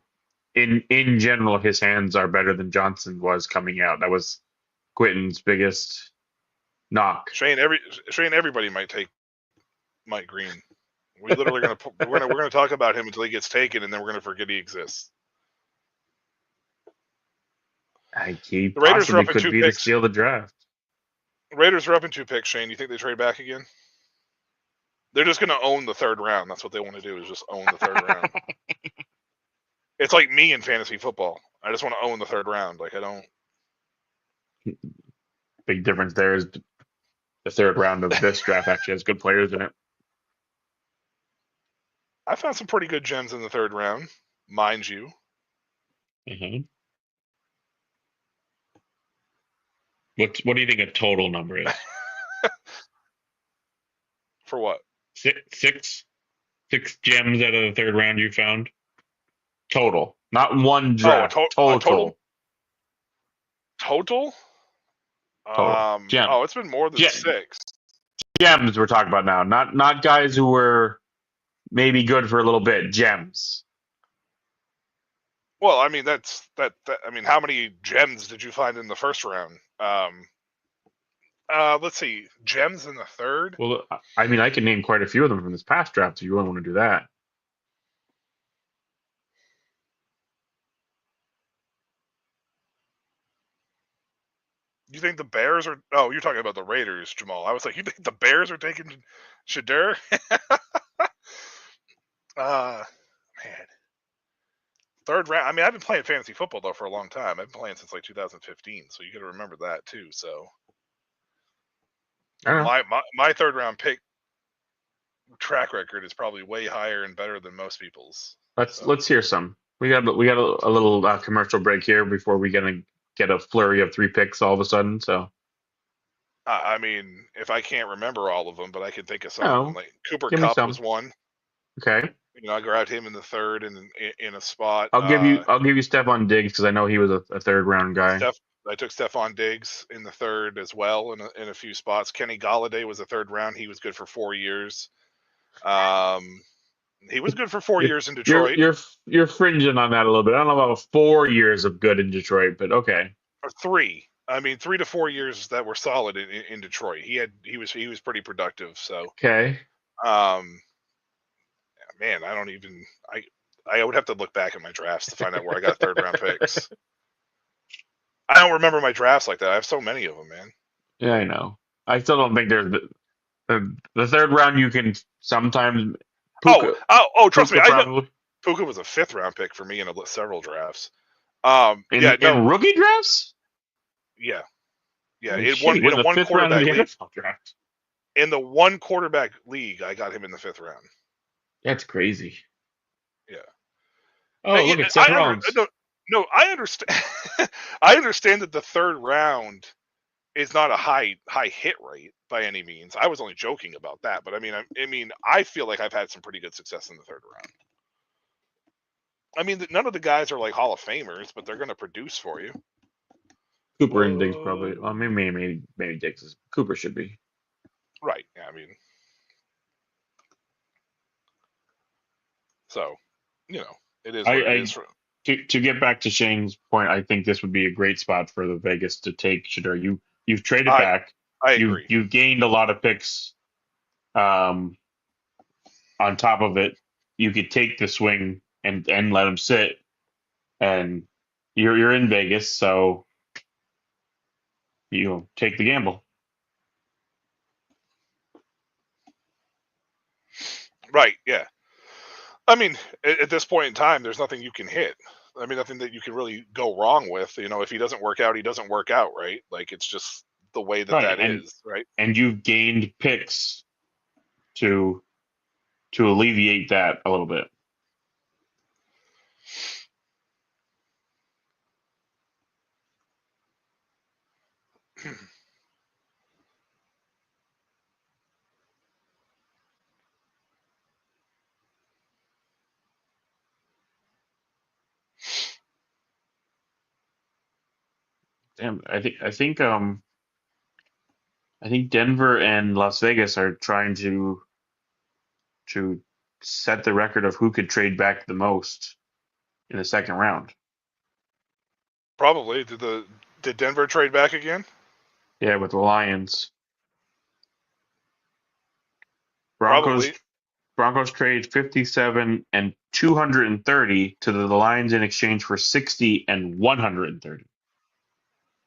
in general, his hands are better than Johnson was coming out. That was Quentin's biggest knock. Shane, everybody might take Mike Green. We literally we're gonna talk about him until he gets taken, and then we're gonna forget he exists. He the Raiders possibly could be the steal of the draft. The Raiders are up in 2 picks. Shane, you think they trade back again? They're just gonna own the 3rd round. That's what they want to do, is just own the 3rd round. It's like me in fantasy football. I just want to own the 3rd round. Like I don't. Big difference there is the 3rd round of this draft actually has good players in it. I found some pretty good gems in the 3rd round, mind you. Mm-hmm. What do you think a total number is? For what? Six gems out of the 3rd round you found? Total. Not one draft. Total. Total? Gem. It's been more than 6. Gems we're talking about now. Not guys who were maybe good for a little bit. Gems. Well, I mean that's that. I mean, how many gems did you find in the 1st round? Let's see, gems in the 3rd. Well, I mean, I can name quite a few of them from this past draft. If you really want to do that. You think the Bears are? Oh, you're talking about the Raiders, Jamal. I was like, you think the Bears are taking Shadur? Man, Third round. I mean, I've been playing fantasy football though for a long time. I've been playing since like 2015, so you got to remember that too. So my third round pick track record is probably way higher and better than most people's. Let's hear some. We got a little commercial break here before we gonna get a flurry of 3 picks all of a sudden. So I mean, if I can't remember all of them, but I can think of some of them. Like Cooper give me Kupp some. was one. Okay. I grabbed him in the third and in a spot. I'll give you Stephon Diggs because I know he was a third round guy. I took Stephon Diggs in the third as well in a few spots. Kenny Golladay was a third round. He was good for 4 years. He was good for 4 years in Detroit. You're fringing on that a little bit. I don't know about 4 years of good in Detroit, but okay. Or 3. I mean, 3 to 4 years that were solid in Detroit. He was pretty productive. So okay. Man, I would have to look back at my drafts to find out where I got third round picks. I don't remember my drafts like that. I have so many of them, man. Yeah, I know. I still don't think there's the third round. You can sometimes. Puka, trust me. Puka was a 5th round pick for me in several drafts. In rookie drafts. Yeah. In the 5th round of the NFL draft. In the 1 quarterback league, I got him in the 5th round. That's crazy. Yeah. Oh, look at Seth Rollins. No, I understand. I understand that the third round is not a high hit rate by any means. I was only joking about that, but I mean, I feel like I've had some pretty good success in the third round. I mean, none of the guys are like Hall of Famers, but they're going to produce for you. Cooper and Diggs probably. Well, maybe Diggs is. Cooper should be. Right. Yeah. I mean. So, it is what it is. To get back to Shane's point, I think this would be a great spot for the Vegas to take Shedeur. You've traded back. I agree. You've gained a lot of picks. On top of it, you could take the swing and let him sit, and you're in Vegas, so take the gamble. Right. Yeah. I mean, at this point in time, there's nothing you can hit. I mean, nothing that you can really go wrong with. If he doesn't work out, he doesn't work out, right? Like, it's just the way that is, right? And you've gained picks to alleviate that a little bit. Damn, I think Denver and Las Vegas are trying to set the record of who could trade back the most in the second round. Probably. Did Denver trade back again? Yeah, with the Lions. Probably. Broncos trade 57 and 230 to the Lions in exchange for 60 and 130.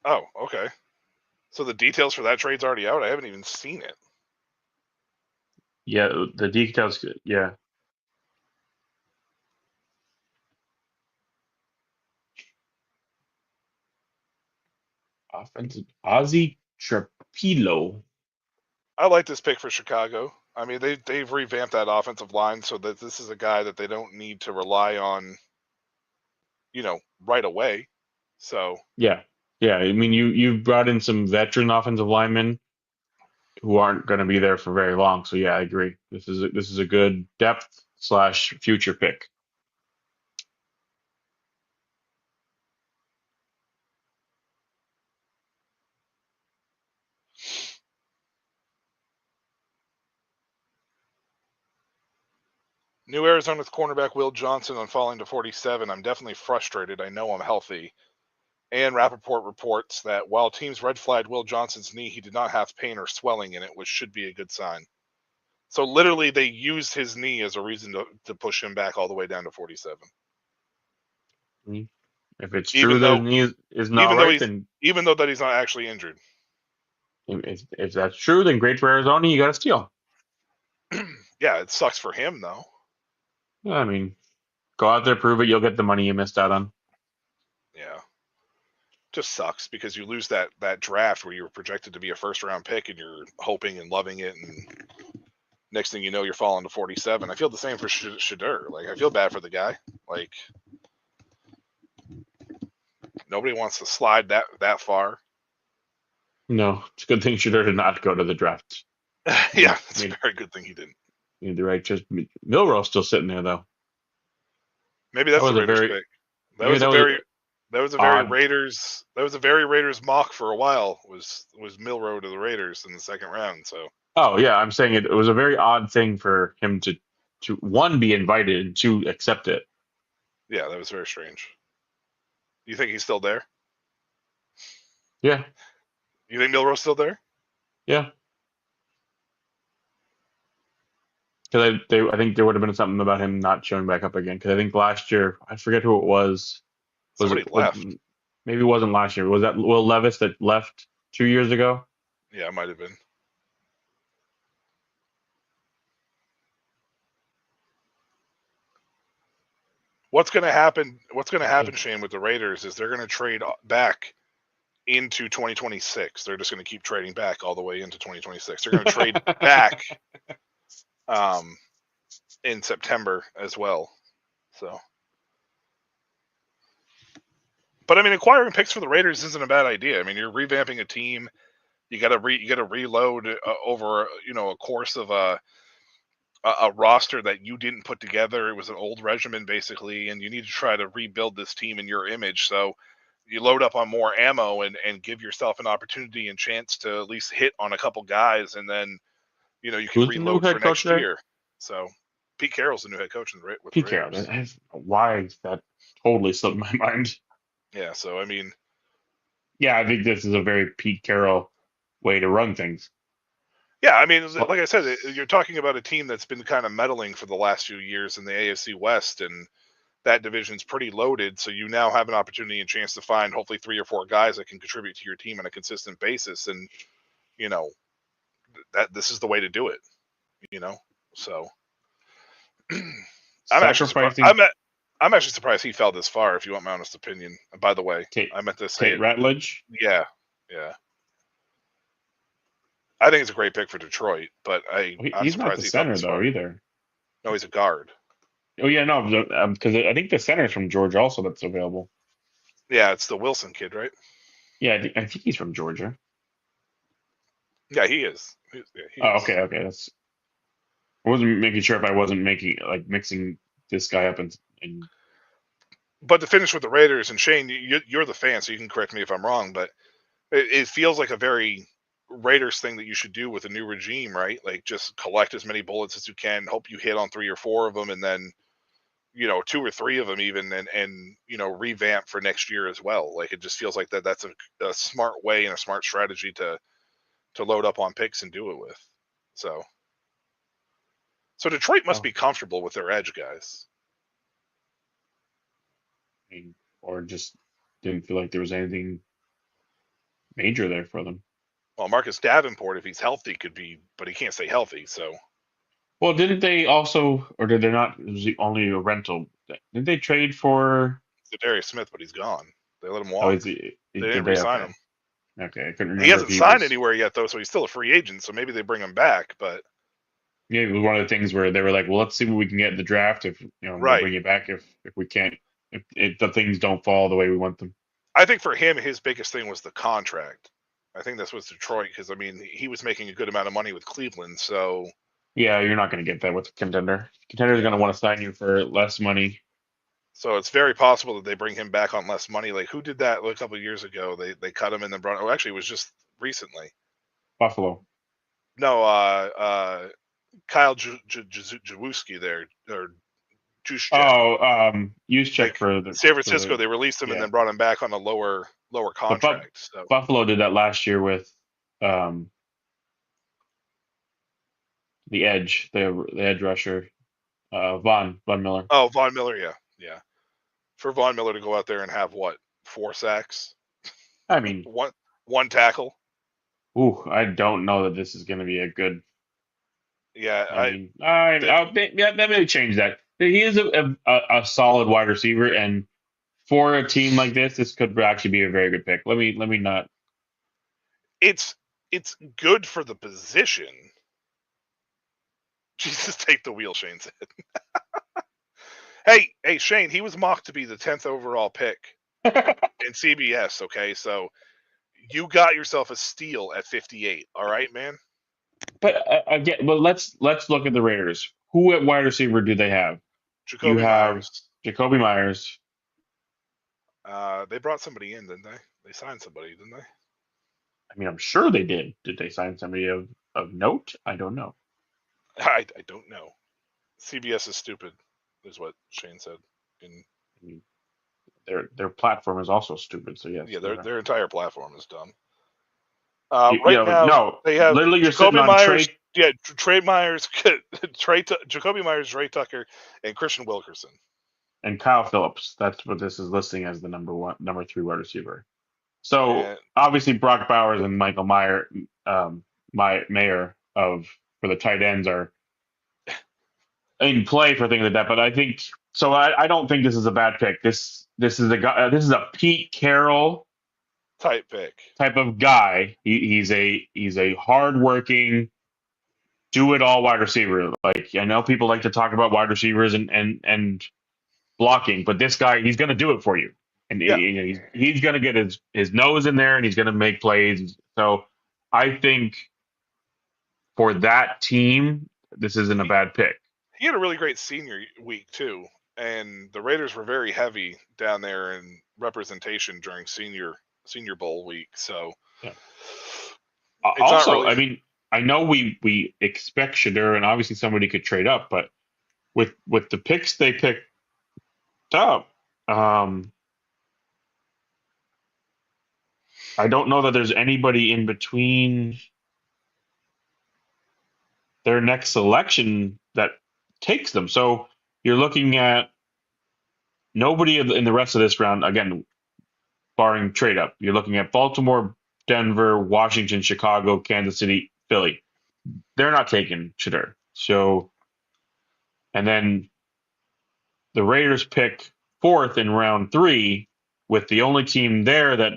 Oh, okay. So the details for that trade's already out? I haven't even seen it. Yeah, the details, yeah. Offensive Ozzie Trapilo. I like this pick for Chicago. I mean, they've revamped that offensive line so that this is a guy that they don't need to rely on, right away. So yeah. I mean, you've brought in some veteran offensive linemen who aren't going to be there for very long. So yeah, I agree. This is a good depth / future pick. New Arizona's cornerback Will Johnson on falling to 47. I'm definitely frustrated. I know I'm healthy. And Rappaport reports that while teams red flagged Will Johnson's knee, he did not have pain or swelling in it, which should be a good sign. So literally they used his knee as a reason to push him back all the way down to 47. If it's true that his knee is not right, then even though that he's not actually injured. If that's true, then great for Arizona. You got to steal. Yeah, it sucks for him though. I mean, Go out there, prove it. You'll get the money you missed out on. Yeah. Just sucks because you lose that draft where you were projected to be a first round pick and you're hoping and loving it, and next thing you know, you're falling to 47. I feel the same for Shadur. Like, I feel bad for the guy. Like, nobody wants to slide that far. No, it's a good thing Shooter did not go to the draft. Yeah, it's a very good thing he didn't. The right, just Milroe's still sitting there though. Maybe that's the Raiders pick. That was a very Raiders mock for a while. Was Milroe to the Raiders in the second round? So. Oh yeah, I'm saying it was a very odd thing for him to one, be invited, and two, accept it. Yeah, that was very strange. You think he's still there? Yeah. You think Milroe's still there? Yeah. Because I think there would have been something about him not showing back up again. Because I think last year, I forget who it was. Somebody left. Maybe it wasn't last year. Was that Will Levis that left 2 years ago? Yeah, it might have been. What's going to happen, Shane, with the Raiders is they're going to trade back into 2026. They're just going to keep trading back all the way into 2026. They're going to trade back in September as well. So, but I mean, acquiring picks for the Raiders isn't a bad idea. I mean, you're revamping a team. You got to reload over a course of a roster that you didn't put together. It was an old regimen basically, and you need to try to rebuild this team in your image. So you load up on more ammo and give yourself an opportunity and chance to at least hit on a couple guys, and then you can reload for next year. So Pete Carroll's the new head coach with Pete Carroll. Why that totally slipped my mind. Yeah, so I mean, yeah, I think this is a very Pete Carroll way to run things. Yeah, I mean, like I said, you're talking about a team that's been kind of meddling for the last few years in the AFC West, and that division's pretty loaded. So you now have an opportunity and chance to find hopefully 3 or 4 guys that can contribute to your team on a consistent basis, and that this is the way to do it. So I'm actually surprised he fell this far. If you want my honest opinion, by the way, I meant to say Tate Ratledge. Yeah. I think it's a great pick for Detroit, but he's not the center though either. No, he's a guard. Oh yeah, no, because I think the center's from Georgia also that's available. Yeah, it's the Wilson kid, right? Yeah, I think he's from Georgia. Yeah, he is. Okay. I wasn't making sure if I wasn't mixing this guy up and. But to finish with the Raiders, and Shane, you're the fan, so you can correct me if I'm wrong, but it feels like a very Raiders thing that you should do with a new regime, right? Like, just collect as many bullets as you can, hope you hit on 3 or 4 of them, and then 2 or 3 of them even, and revamp for next year as well. Like, it just feels like that's a smart way and a smart strategy to load up on picks and do it with. So Detroit must be comfortable with their edge guys, or just didn't feel like there was anything major there for them. Well, Marcus Davenport, if he's healthy, could be, but he can't stay healthy. So, well, didn't they also, or did they not? Was he only a rental? Didn't they trade for Darius Smith? But he's gone. They let him walk. Oh, they didn't re-sign him. Okay, I couldn't remember. He hasn't signed anywhere yet, though, so he's still a free agent. So maybe they bring him back. But yeah, it was one of the things where they were like, "Well, let's see what we can get in the draft. If we'll bring you back if we can't, if the things don't fall the way we want them." I think for him, his biggest thing was the contract. I think this was Detroit because, I mean, he was making a good amount of money with Cleveland. So yeah, you're not going to get that with a contender. Contender's going to want to sign you for less money. So it's very possible that they bring him back on less money. Like, who did that a couple of years ago? They cut him and then brought. Oh, actually, it was just recently. Buffalo. No, Kyle Jawuski there, or Juszczyk for the San Francisco. They released him and then brought him back on a lower contract. So Buffalo did that last year with the edge, the edge rusher, Von Miller. Oh, Von Miller, yeah. For Von Miller to go out there and have 4 sacks? I mean, one tackle. Ooh, I don't know that this is going to be a good. Yeah, that may change that. He is a solid wide receiver, and for a team like this could actually be a very good pick. Let me not. It's good for the position. Jesus, take the wheel, Shane said. Hey, Shane, he was mocked to be the 10th overall pick in CBS, okay? So you got yourself a steal at 58, all right, man? But again, but let's look at the Raiders. Who at wide receiver do they have? You Jacoby have Myers. Jacoby Myers. They brought somebody in, didn't they? They signed somebody, didn't they? I mean, I'm sure they did. Did they sign somebody of note? I don't know. I don't know. CBS is stupid, is what Shane said. In I mean, their platform is also stupid. So yes, yeah, you're right. their entire platform is dumb. You Right know, now, no, they have literally, you're sitting Jacoby on Myers. Trey Yeah, Trey Myers, Jacoby Myers, Trey Tucker, and Christian Wilkerson. and Kyle Phillips. That's what this is listing as the number 3 wide receiver. So And obviously Brock Bowers and Michael Mayer for the tight ends are in play for things like that. But I think so. I don't think this is a bad pick. This is a guy. This is a Pete Carroll type pick. type of guy. He's a hardworking, do it all wide receiver. Like I know people like to talk about wide receivers and blocking, but this guy he's going to do it for you, and Yeah, he's going to get his nose in there and he's going to make plays. So I think for that team, this isn't a bad pick. he had a really great senior week too, and the Raiders were very heavy down there in representation during Senior Bowl week. So Yeah. it's not Also, really I mean, I know we expect Shadur, and obviously somebody could trade up, but with the picks they picked up, I don't know that there's anybody in between their next selection that takes them. So you're looking at nobody in the rest of this round, again, barring trade up. You're looking at Baltimore, Denver, Washington, Chicago, Kansas City, Philly. They're not taking Shadur. So, and then the Raiders pick 4th in round 3, with the only team there that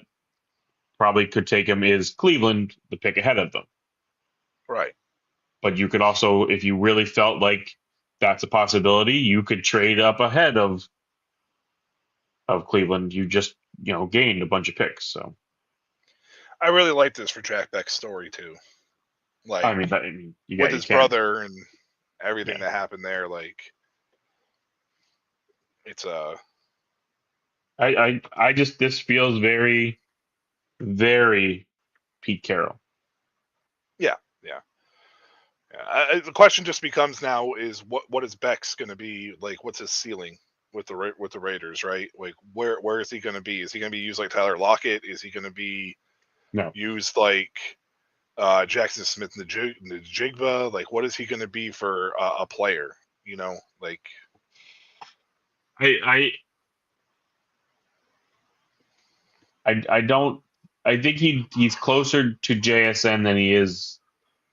probably could take him is Cleveland, the pick ahead of them. right. But you could also, if you really felt like that's a possibility, you could trade up ahead of Cleveland. You just gained a bunch of picks. So I really like this for Jack Beck's story too. Like I mean, with you his can't. brother and everything Yeah. that happened there, like it's I just this feels very, very Pete Carroll. yeah, yeah. The question just becomes now is what is Beck's going to be like? What's his ceiling with the Raiders? Right? Like where is he going to be? Is he going to be used like Tyler Lockett? Is he going to be No, used like Jackson Smith Njigba? Like what is he going to be for a player? Like I I don't. I think he's closer to JSN than he is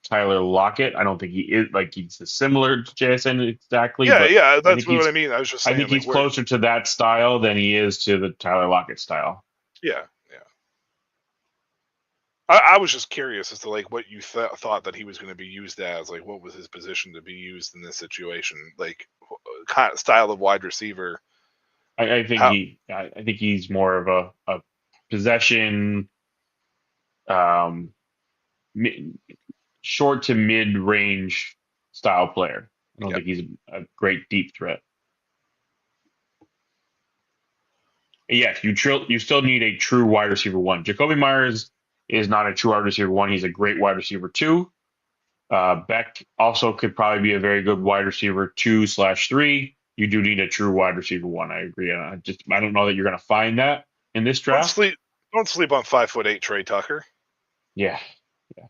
Tyler Lockett. I don't think he is like he's similar to JSN exactly, but yeah. I That's think what I he's mean. I was just I saying think like he's closer to that style than he is to the Tyler Lockett style. yeah. I was just curious as to like what you thought that he was going to be used as. Like, what was his position to be used in this situation? Like, kind of style of wide receiver. I think How? I think he's more of a possession, um, mi- short to mid range style player. I don't Yeah. think he's a great deep threat. Yes, you still need a true wide receiver 1. Jacoby Myers is not a true wide receiver 1. He's a great wide receiver 2. Beck also could probably be a very good wide receiver 2/3. You do need a true wide receiver 1. I agree. I don't know that you're going to find that in this Don't draft. sleep. Don't sleep on 5'8" Trey Tucker. Yeah, yeah.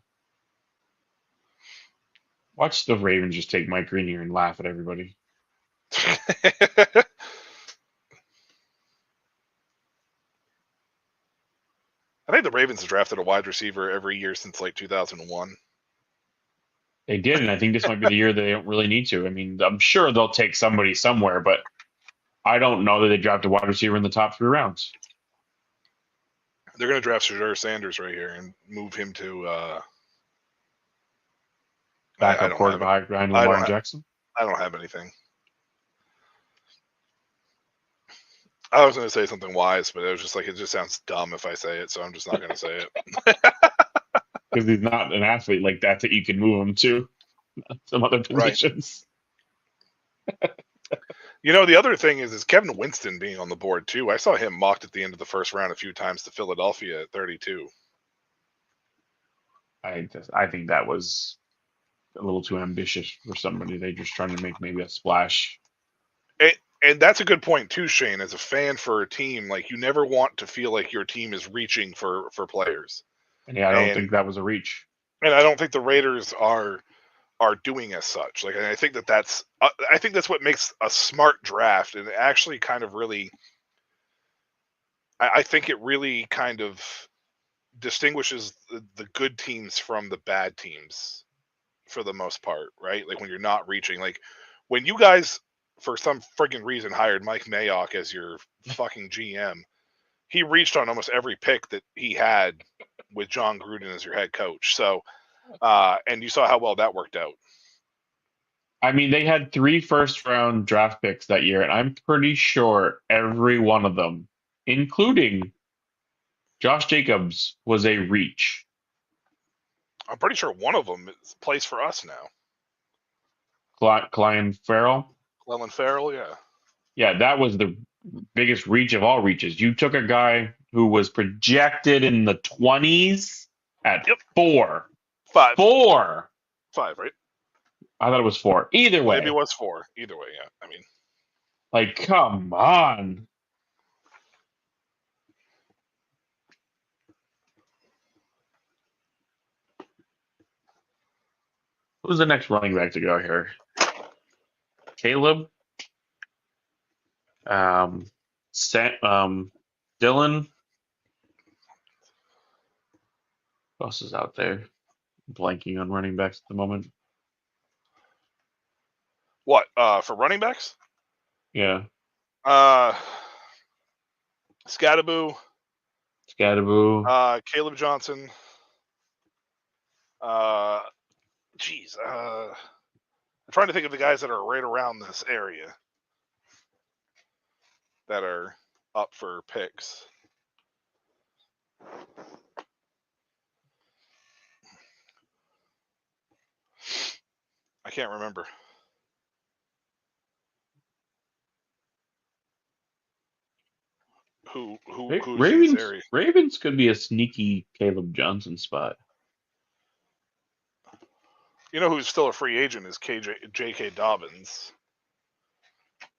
Watch the Ravens just take Mike Green and laugh at everybody. I think the Ravens have drafted a wide receiver every year since like 2001. They did, and I think this might be the year they don't really need to. I mean, I'm sure they'll take somebody somewhere, but I don't know that they draft a wide receiver in the top 3 rounds. They're going to draft Shadur Sanders right here and move him to. I Backup don't have it. quarterback behind I don't Lamar have. Jackson. I don't have anything. I was going to say something wise, but it was just like it just sounds dumb if I say it, so I'm just not going to say it. Because he's not an athlete like that you can move him to some other Right. positions. You know, the other thing is Kevin Winston being on the board too. I saw him mocked at the end of the first round a few times to Philadelphia at 32. I think that was a little too ambitious for somebody. They're just trying to make maybe a splash. And that's a good point too, Shane. As a fan for a team, like you never want to feel like your team is reaching for players. And yeah, I don't think that was a reach. And I don't think the Raiders are doing as such. Like, and I think that's what makes a smart draft, and it actually kind of really, I think it really kind of distinguishes the good teams from the bad teams for the most part, right? Like when you're not reaching, like when you guys for some friggin' reason hired Mike Mayock as your fucking GM, he reached on almost every pick that he had with John Gruden as your head coach. So, and you saw how well that worked out. I mean, they had 3 first-round draft picks that year, and I'm pretty sure every one of them, including Josh Jacobs, was a reach. I'm pretty sure one of them plays for us now. Clelin Ferrell? Clelin Ferrell, yeah. Yeah, that was the biggest reach of all reaches. You took a guy who was projected in the 20s at 4. 5. 4! 5, right? I thought it was 4. Either way. Maybe it was 4. Either way, yeah. I mean, like, come on. Who's the next running back to go here? Caleb? Dylan? Who else is out there? Blanking on running backs at the moment. what? For running backs? Yeah. Scadaboo. Caleb Johnson. I'm trying to think of the guys that are right around this area that are up for picks. I can't remember. Who's in this area? Ravens could be a sneaky Caleb Johnson spot. You know who's still a free agent is J.K. Dobbins.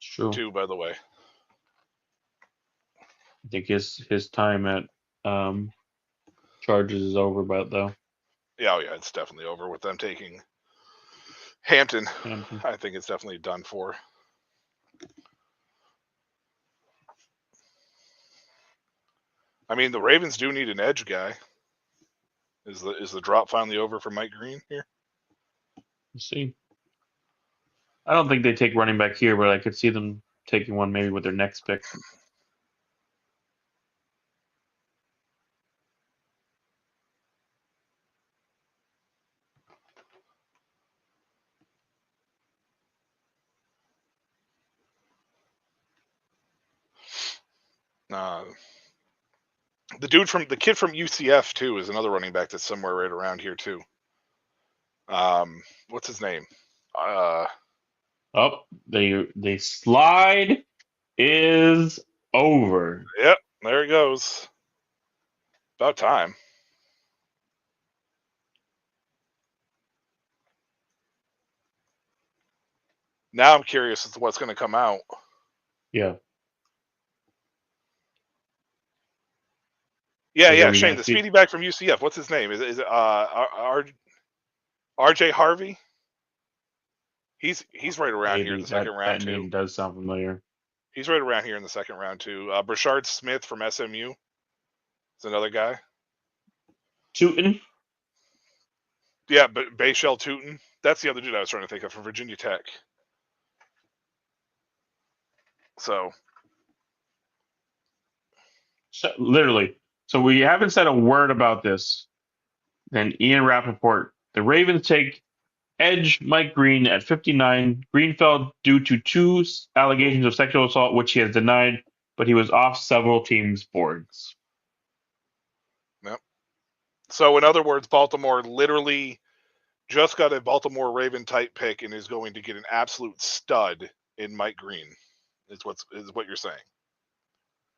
True. Too, by the way. I think his time at Chargers is over, though. Yeah, it's definitely over with them taking Hampton. Hampton. I think it's definitely done for. I mean, the Ravens do need an edge guy. Is the drop finally over for Mike Green here? We'll see. I don't think they take running back here, but I could see them taking one maybe with their next pick. The kid from UCF too is another running back that's somewhere right around here too. What's his name? The slide is over. Yep, there he goes. About time. Now I'm curious as to what's going to come out. Yeah. Yeah, Shane, the speedy back from UCF. What's his name? Is it RJ Harvey? He's right around here in the second round too. That name does sound familiar. He's right around here in the second round too. Brashard Smith from SMU is another guy. Tootin? Yeah, but Bayshell Tootin. That's the other dude I was trying to think of from Virginia Tech. So literally. So we haven't said a word about this. Then Ian Rappaport. The Ravens take edge Mike Green at 59. Green fell due to 2 allegations of sexual assault, which he has denied, but he was off several teams' boards. Yep. So in other words, Baltimore literally just got a Baltimore Raven type pick and is going to get an absolute stud in Mike Green. Is what you're saying?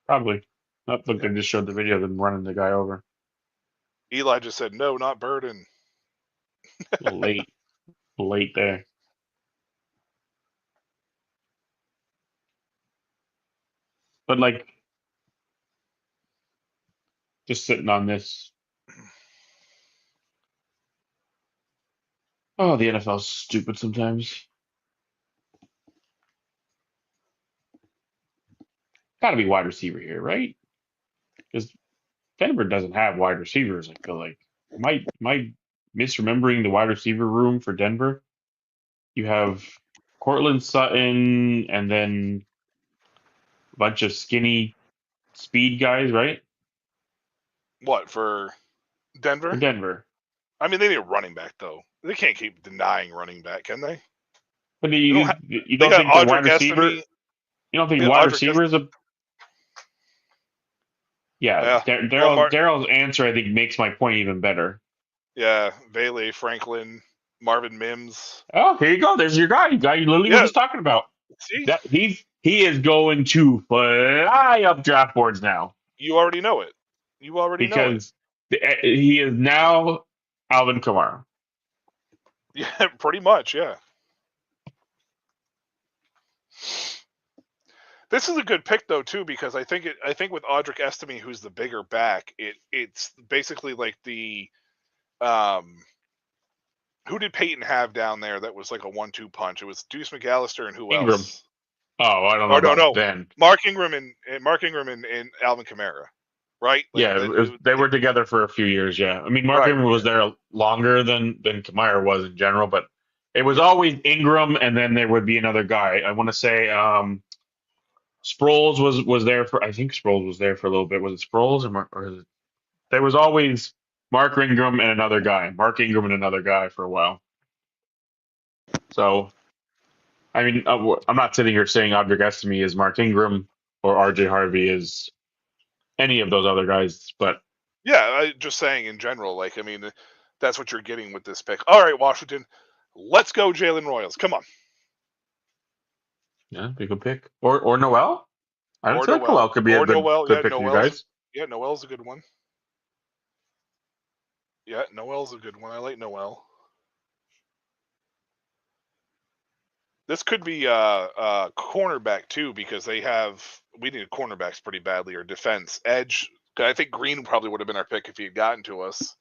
Probably. Oh, look, they just showed the video of them running the guy over. Eli just said, "No, not Burden." A little late there. But like, just sitting on this. Oh, the NFL's stupid sometimes. Got to be wide receiver here, right? Because Denver doesn't have wide receivers. I feel like. Am I misremembering the wide receiver room for Denver? You have Cortland Sutton and then a bunch of skinny speed guys, right? What for Denver? For Denver. I mean, they need a running back though. They can't keep denying running back, can they? But They you don't you They don't got think the wide Audric receiver? Estime. You don't think Yeah, wide Audric receiver is a? Yeah, Yeah. Well, Daryl's answer I think makes my point even better. yeah, Vele, Franklin, Marvin Mims. Oh, here you go. There's your guy. You literally were Yeah. just talking about. See, That he is going to fly up draft boards now you already know it. You already know it. because he is now Alvin Kamara. Yeah, pretty much. Yeah. This is a good pick though too because I think with Audric Estime, who's the bigger back, it's basically like the who did Peyton have down there that was like a 1-2 punch? It was Deuce McAllister and who Ingram. else? Oh, I don't know about no. then. Mark Ingram and Alvin Kamara, right? Like, Yeah, they were together for a few years. Yeah, I mean, Mark Right, Ingram was there longer than Kamara was in general, but it was always Ingram, and then there would be another guy. I want to say Sproles was there for. I think Sproles was there for a little bit. Was it Sproles or is it, there was always Mark Ingram and another guy. Mark Ingram and another guy for a while. So, I mean, I'm not sitting here saying Audric Estime is Mark Ingram or RJ Harvey is any of those other guys, but yeah, just saying in general. Like, I mean, that's what you're getting with this pick. All right, Washington, let's go, Jalen Royals. Come on. yeah, be a good pick. Or Noel. I don't Or think Noel. Noel could be a Or good Noel. good Yeah, pick for you Noel's- guys. Yeah, Noel's a good one. Yeah, Noel's a good one. I like Noel. This could be cornerback too because we need cornerbacks pretty badly or defense edge. I think Green probably would have been our pick if he had gotten to us.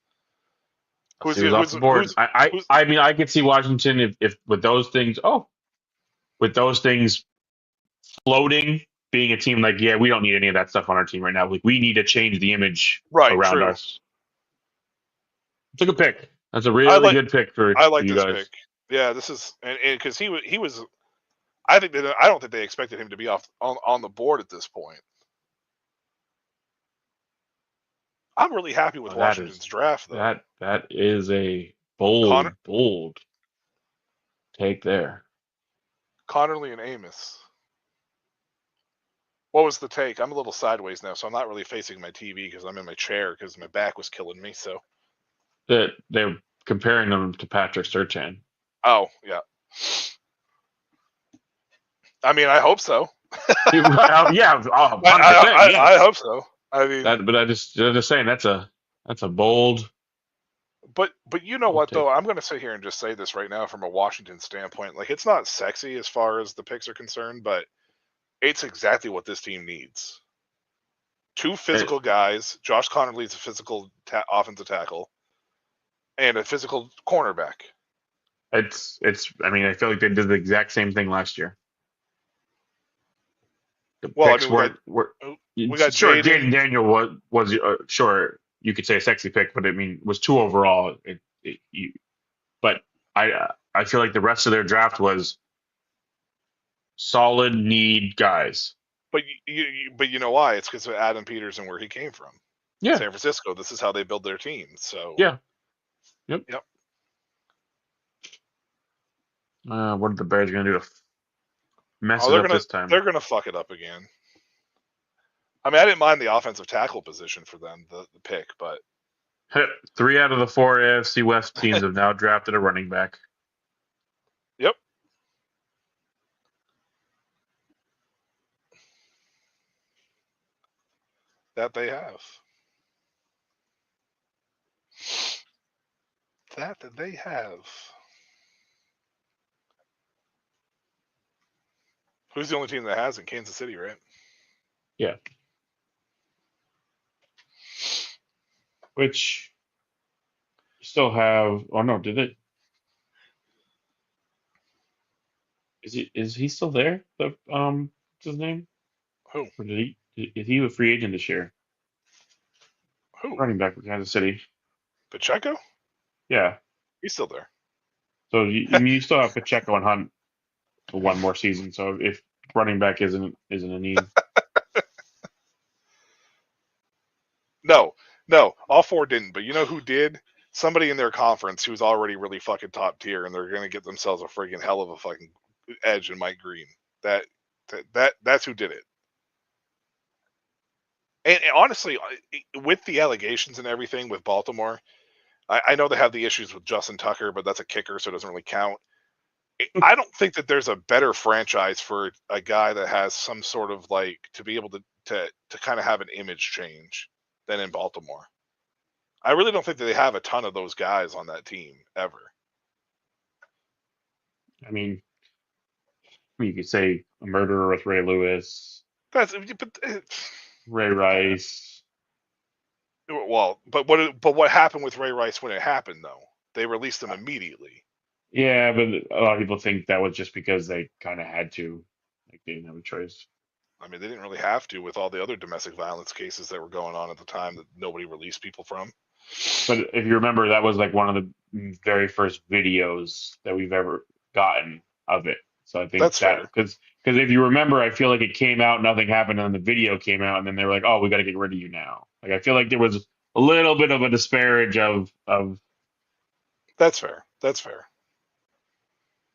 He was off the board. I mean, I could see Washington if with those things. Oh, with those things floating, being a team like, yeah, we don't need any of that stuff on our team right now. Like, we need to change the image around true. us. It's a good pick. That's a really good pick for I like you this guys. pick. Yeah, this is and because he was. I don't think they expected him to be off on the board at this point. I'm really happy with Washington's draft, though. That is a bold take there. Connerly and Amos. What was the take? I'm a little sideways now, so I'm not really facing my TV because I'm in my chair because my back was killing me. So They're comparing them to Patrick Surtain. Oh yeah. I mean, I hope so. Yeah, 100%, I hope so. I mean, but I'm just saying that's a bold. But you know what though? I'm going to sit here and just say this right now from a Washington standpoint. Like, it's not sexy as far as the picks are concerned, but it's exactly what this team needs. 2 physical guys. Josh Connerly's a physical offensive tackle, and a physical cornerback. It's. I mean, I feel like they did the exact same thing last year. The picks we got sure. Jaden. Daniel was sure you could say a sexy pick, but I mean, it was 2 overall. But I feel like the rest of their draft was solid need guys. But you know why? It's because of Adam Peters and where he came from. Yeah, San Francisco. This is how they build their teams. So yeah, yep. Yep. What are the Bears going to do to mess it they're up gonna this time? they're gonna fuck it up again. I mean, I didn't mind the offensive tackle position for them, the pick, but 3 out of the 4 AFC West teams have now drafted a running back. yep. That they have. That they have. Who's the only team that hasn't? Kansas City, right? Yeah. Which still have. Oh no, did it? Is he still there? What's his name? Who? Or is he a free agent this year? Who? Running back for Kansas City. Pacheco? Yeah. He's still there. So you still have Pacheco and Hunt for one more season. So if running back isn't a need. No, all 4 didn't. But you know who did? Somebody in their conference who's already really fucking top tier, and they're gonna get themselves a friggin' hell of a fucking edge in Mike Green. That's who did it. And honestly, with the allegations and everything with Baltimore, I know they have the issues with Justin Tucker, but that's a kicker, so it doesn't really count. I don't think that there's a better franchise for a guy that has some sort of like to be able to kind of have an image change than in Baltimore. I really don't think that they have a ton of those guys on that team ever. I mean, you could say a murderer with Ray Lewis, But Ray Rice. well, but what happened with Ray Rice when it happened though? They released him immediately. Yeah, but a lot of people think that was just because they kind of had to. Like they didn't have a choice. I mean, they didn't really have to with all the other domestic violence cases that were going on at the time that nobody released people from. But if you remember, that was like one of the very first videos that we've ever gotten of it. So I think That's that fair. because if you remember, I feel like it came out, nothing happened, and then the video came out, and then they were like, "Oh, we got to get rid of you now." Like I feel like there was a little bit of a disparage of. That's fair. That's fair.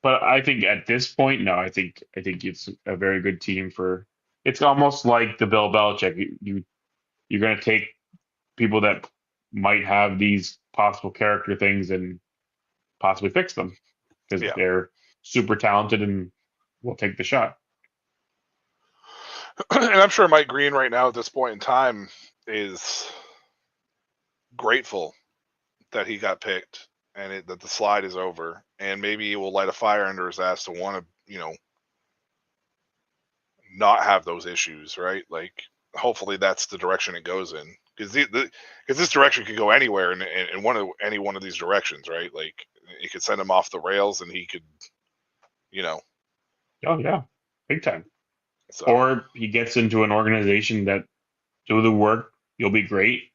But I think at this point, no, I think it's a very good team for. It's almost like the Bill Belichick. You're going to take people that might have these possible character things and possibly fix them because Yeah. they're super talented and will take the shot. And I'm sure Mike Green right now at this point in time is grateful that he got picked and that the slide is over, and maybe he will light a fire under his ass to want to, not have those issues, right? Like, hopefully that's the direction it goes in, because this direction could go anywhere in any one of these directions, right? Like, it could send him off the rails, and he could, Oh yeah, big time. So. Or he gets into an organization that do the work, you'll be great,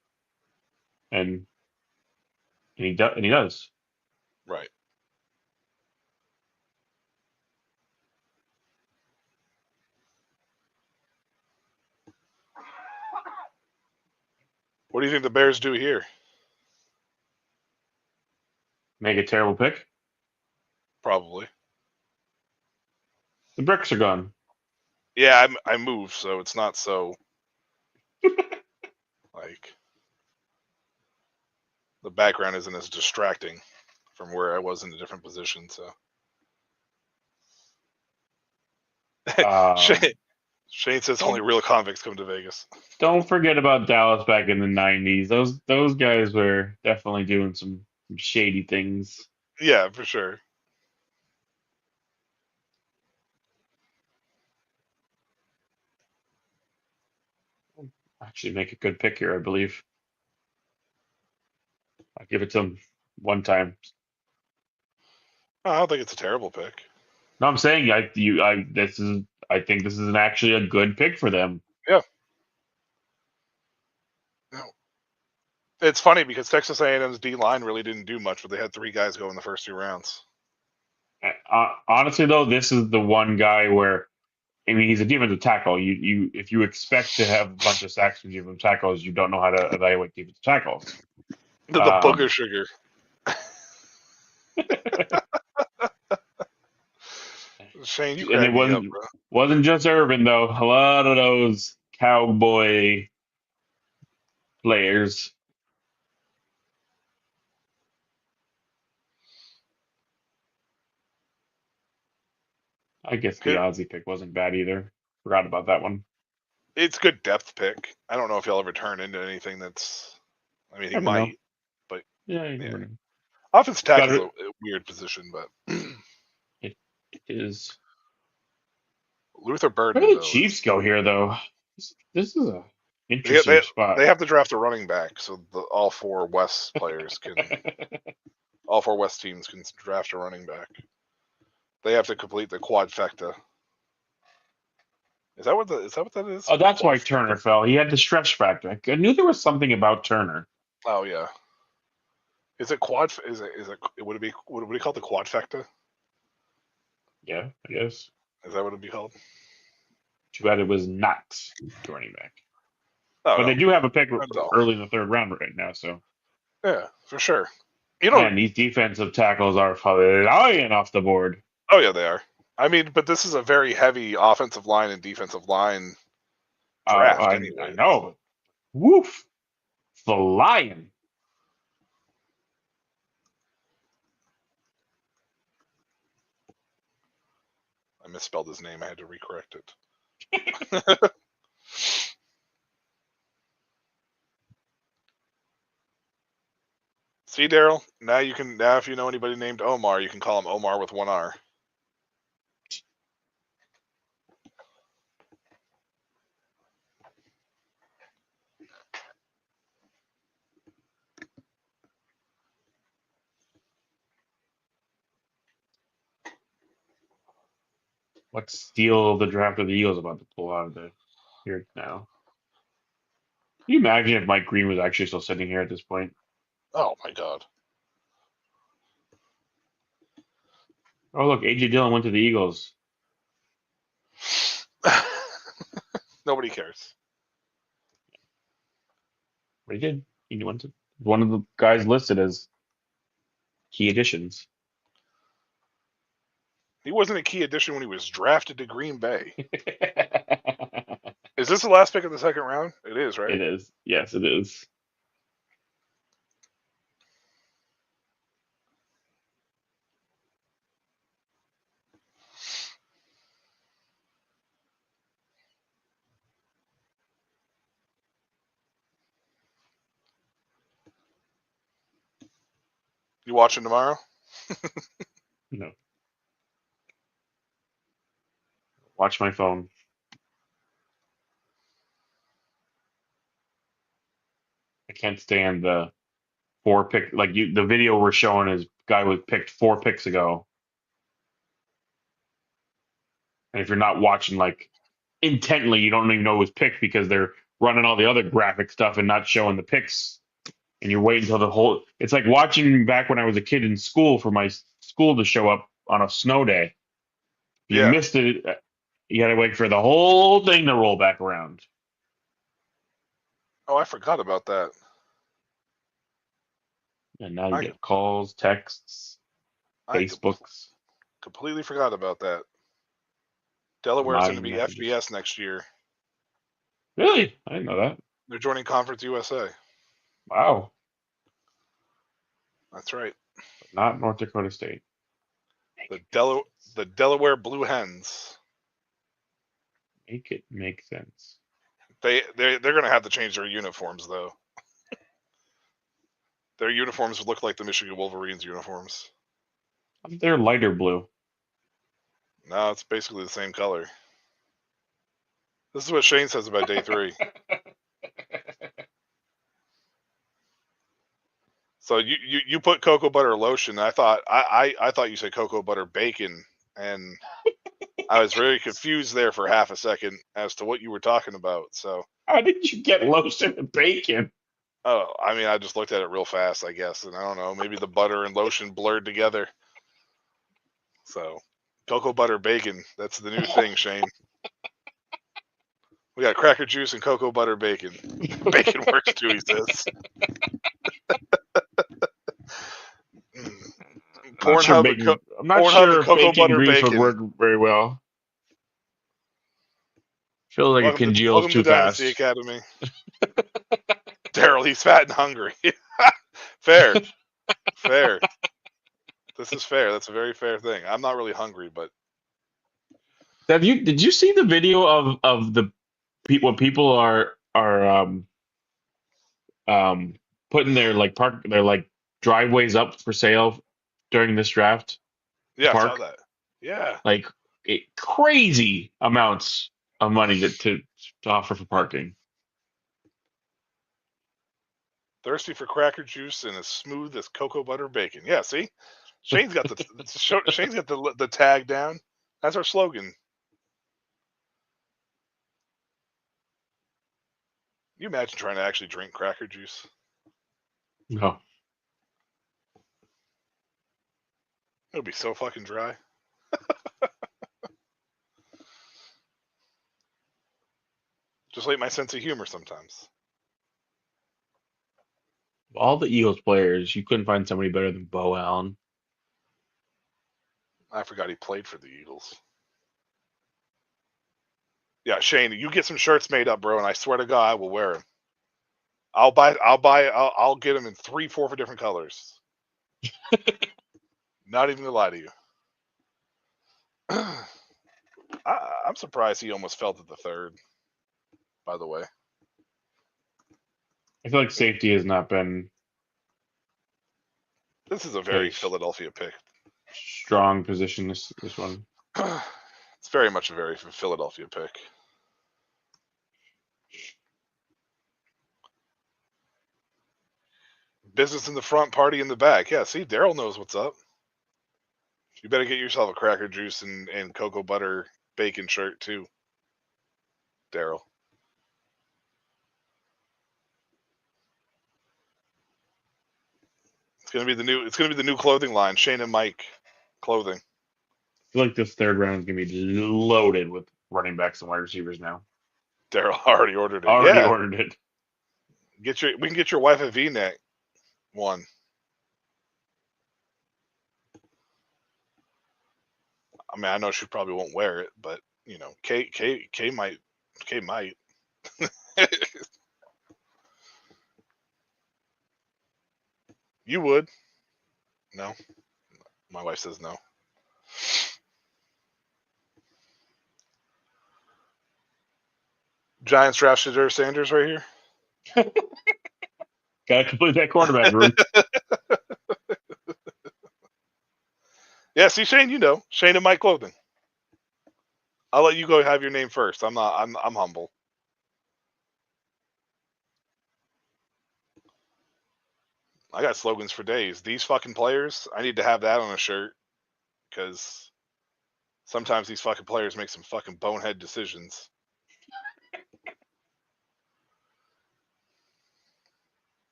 and he does. Right. What do you think the Bears do here? Make a terrible pick. Probably. The bricks are gone. Yeah, I moved, so it's not so like the background isn't as distracting from where I was in a different position. So Shane says only real convicts come to Vegas. Don't forget about Dallas back in the '90s. Those guys were definitely doing some shady things. Yeah, for sure. Actually, make a good pick here, I believe. I'll give it to him one time. I don't think it's a terrible pick. No, I'm saying I think this is actually a good pick for them. Yeah. No. It's funny because Texas A&M's D line really didn't do much, but they had 3 guys go in the first 2 rounds. Honestly, though, this is the one guy where I mean he's a defensive tackle. You if you expect to have a bunch of sacks from defensive tackles, you don't know how to evaluate defensive tackles. The booger sugar. Shane, you And crack it me up, bro. wasn't just Irvin though. A lot of those cowboy players. I guess the Aussie pick wasn't bad either. Forgot about that one. It's good depth pick. I don't know if he'll ever turn into anything that's. I mean, he Never know. might, but Yeah, you never know. offensive tackle is Gotta- a weird position, but It is. Luther Where Birdman did the though. Chiefs go here, though? This is a They, interesting spot. they have to draft a running back, so all four West players can. All four West teams can draft a running back. They have to complete the quadfecta. Is that what that is? Oh, that's why Turner fell. He had the stretch factor. I knew there was something about Turner. Oh yeah. Is it quad? Is it? Would it be? Would it call the quadfecta? Yeah, I guess. Is that what it'd be called? Too bad it was not the running back. Oh, But no. they do have a pick Not at all. early in the third round right now. So Yeah, for sure. You know, man, these defensive tackles are flying off the board. oh yeah, they are. I mean, but this is a very heavy offensive line and defensive line draft. I know. Woof, flying. I misspelled his name. I had to recorrect it. See, Daryl. Now if you know anybody named Omar, you can call him Omar with one R. What steal the draft of the Eagles about to pull out of the here now? Can you imagine if Mike Green was actually still sitting here at this point? Oh my God. Oh look, AJ Dillon went to the Eagles. Nobody cares. But he did. He went to one of the guys listed as key additions. He wasn't a key addition when he was drafted to Green Bay. Is this the last pick of the second round? It is, right? It is. Yes, it is. You watching tomorrow? No. Watch my phone. I can't stand the four pick the video we're showing is guy was picked 4 picks ago. And if you're not watching like intently, you don't even know it was picked because they're running all the other graphic stuff and not showing the picks. And you're waiting until the whole. It's like watching back when I was a kid in school for my school to show up on a snow day. If you missed it, you got to wait for the whole thing to roll back around. Oh, I forgot about that. And now you get calls, texts, Facebooks. Completely forgot about that. Delaware's going to be FBS next year. Really? I didn't know that. They're joining Conference USA. Wow. That's right. But not North Dakota State. The Delaware Blue Hens. Make it make sense. They're going to have to change their uniforms though. Their uniforms look like the Michigan Wolverines uniforms. They're lighter blue. No, it's basically the same color. This is what Shane says about day 3. So you put cocoa butter lotion. I thought you said cocoa butter bacon, and I was very confused there for half a second as to what you were talking about. So how did you get lotion and bacon? Oh, I mean, I just looked at it real fast, I guess, and I don't know, maybe the butter and lotion blurred together. So, cocoa butter bacon. That's the new thing, Shane. We got cracker juice and cocoa butter bacon. Bacon works too, he says. I'm not sure bacon grease would work very well. Feels like it congeals too to Dynasty fast. Academy. Daryl, he's fat and hungry. Fair. This is fair. That's a very fair thing. I'm not really hungry, but Did you see the video of the what people are putting their driveways up for sale during this draft? yeah, I saw Park that. Yeah. like crazy amounts of money to offer for parking. Thirsty for cracker juice and as smooth as cocoa butter bacon. Yeah, see? Shane's got the tag down. That's our slogan. You imagine trying to actually drink cracker juice? No. It would be so fucking dry. Just like my sense of humor sometimes. All the Eagles players, you couldn't find somebody better than Bo Allen. I forgot he played for the Eagles. Yeah, Shane, you get some shirts made up, bro, and I swear to God, I will wear them. I'll get them in 3-4 different colors. Not even to lie to you. I'm surprised he almost fell to the third, by the way. I feel like safety has not been This is a very Philadelphia pick. Strong position, this one. It's very much a very Philadelphia pick. Business in the front, party in the back. Yeah, see, Daryl knows what's up. You better get yourself a cracker juice and cocoa butter bacon shirt too, Daryl. It's gonna be the new clothing line, Shane and Mike clothing. I feel like this third round is gonna be loaded with running backs and wide receivers now. Daryl already ordered it. Ordered it. We can get your wife a V-neck one. I mean, I know she probably won't wear it, but you know, K might. You would? No. My wife says no. Giants draft Shadur Sanders right here. Gotta complete that quarterback room. Yeah, see, Shane, you know, Shane and Mike Clothing. I'll let you go have your name first. I'm humble. I got slogans for days. These fucking players, I need to have that on a shirt because sometimes these fucking players make some fucking bonehead decisions.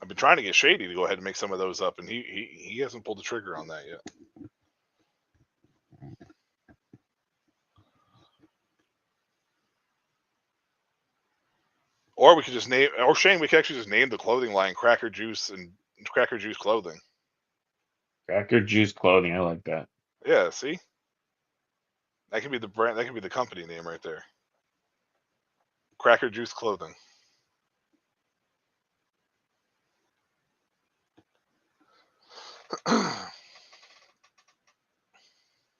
I've been trying to get Shady to go ahead and make some of those up, and he hasn't pulled the trigger on that yet. Or we could just name, or Shane, we could actually just name the clothing line Cracker Juice and Cracker Juice Clothing. Cracker Juice Clothing, I like that. Yeah, see? That could be the brand, that could be the company name right there. Cracker Juice Clothing.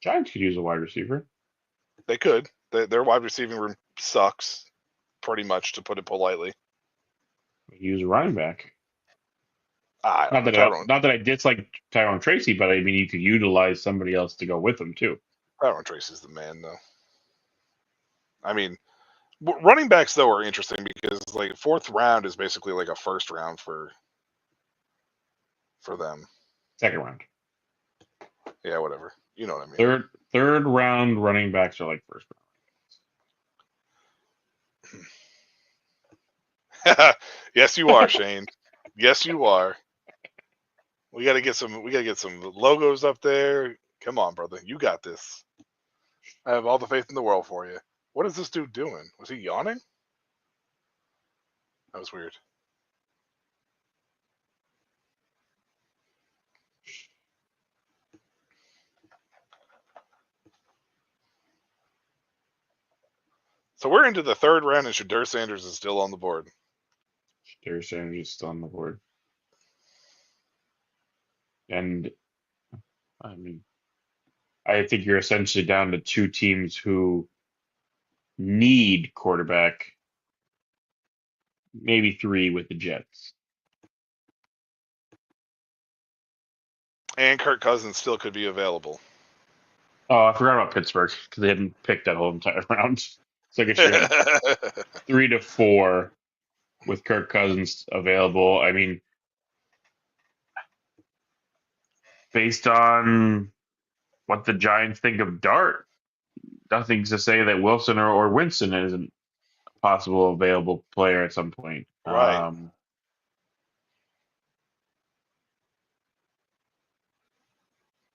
Giants could use a wide receiver. They could. Their wide receiving room sucks, pretty much, to put it politely. Use a running back. Not that I dislike Tyrone Tracy, but I mean you could utilize somebody else to go with him too. Tyrone Tracy's the man, though. I mean, running backs though are interesting because like fourth round is basically like a first round for them. Second round. Yeah, whatever. You know what I mean. Third round running backs are like first round. Yes, you are, Shane. Yes, you are. We gotta get some logos up there. Come on, brother. You got this. I have all the faith in the world for you. What is this dude doing? Was he yawning? That was weird. So we're into the third round, and Shadur Sanders is still on the board. Shadur Sanders is still on the board. And, I mean, I think you're essentially down to two teams who need quarterback, maybe three with the Jets. And Kirk Cousins still could be available. Oh, I forgot about Pittsburgh because they hadn't picked that whole entire round. So I guess you had 3 to 4 with Kirk Cousins available. I mean, based on what the Giants think of Dart, nothing's to say that Wilson or Winston isn't a possible available player at some point. Right.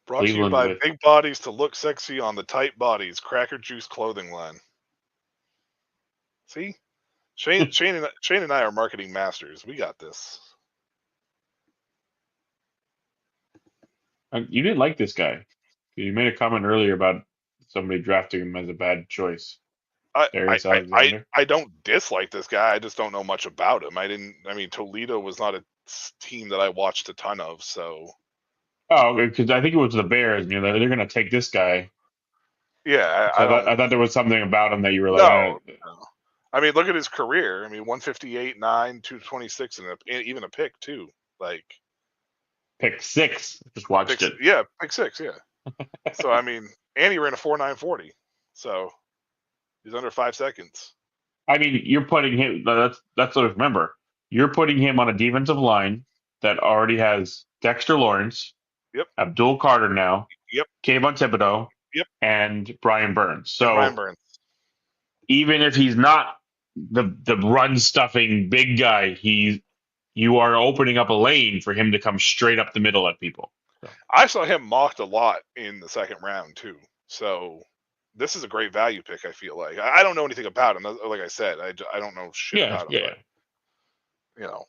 Brought to you Cleveland by with Big Bodies to look sexy on the tight bodies. Cracker Juice clothing line. See? Shane and I are marketing masters. We got this. you didn't like this guy. You made a comment earlier about somebody drafting him as a bad choice. Darius Alexander. I don't dislike this guy. I just don't know much about him. I mean, Toledo was not a team that I watched a ton of, so. Oh, because I think it was the Bears. And, they're going to take this guy. Yeah, So I thought there was something about him that you were like, no. I mean, look at his career. I mean, 158, 9, 226, and even a pick too. Like pick 6. Just watched it. Yeah, pick 6. Yeah. So I mean, and he ran a 4.940. So he's under 5 seconds. I mean, you're putting him. That's what I remember. You're putting him on a defensive line that already has Dexter Lawrence, Yep, Abdul Carter now, yep, Kayvon Thibodeau, yep, and Brian Burns. So Brian Burns. Even if he's not the run stuffing big guy, you are opening up a lane for him to come straight up the middle at people. So. I saw him mocked a lot in the second round too. So this is a great value pick. I feel like I don't know anything about him. Like I said, I don't know shit about him. But,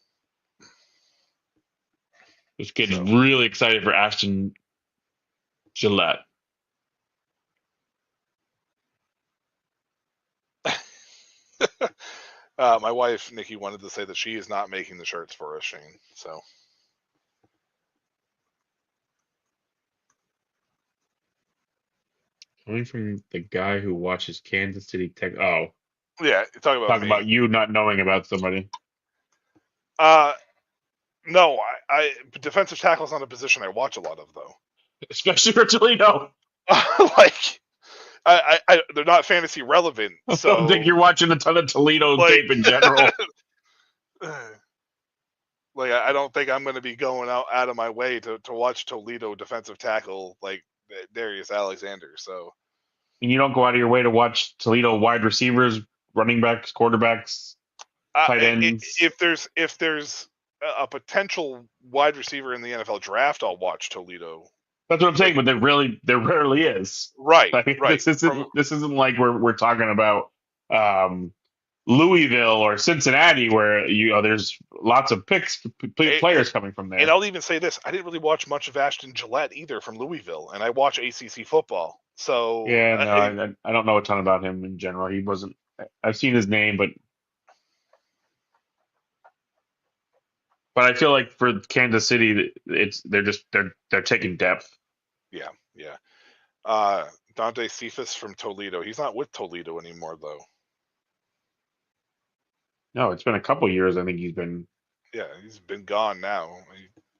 this kid's really excited for Ashton Gillette. My wife Nikki wanted to say that she is not making the shirts for us, Shane. So. Coming from the guy who watches Kansas City Tech. Oh, yeah, talking about you not knowing about somebody. No, I defensive tackle is not a position I watch a lot of though, especially for Toledo. Like, they're not fantasy relevant. So I don't think you're watching a ton of Toledo tape in general. Like, I don't think I'm going to be going out of my way to watch Toledo defensive tackle like Darius Alexander. So, and you don't go out of your way to watch Toledo wide receivers, running backs, quarterbacks, tight ends. If there's a potential wide receiver in the NFL draft, I'll watch Toledo. That's what I'm saying, but there rarely is. Right, like, right. This isn't like we're talking about Louisville or Cincinnati, where there's lots of players coming from there. And I'll even say this: I didn't really watch much of Ashton Gillette either from Louisville, and I watch ACC football. So yeah, no, I don't know a ton about him in general. He wasn't. I've seen his name, but I feel like for Kansas City, they're taking depth. Yeah. Dante Cephas from Toledo. He's not with Toledo anymore, though. No, it's been a couple years. I think he's been. Yeah, he's been gone now.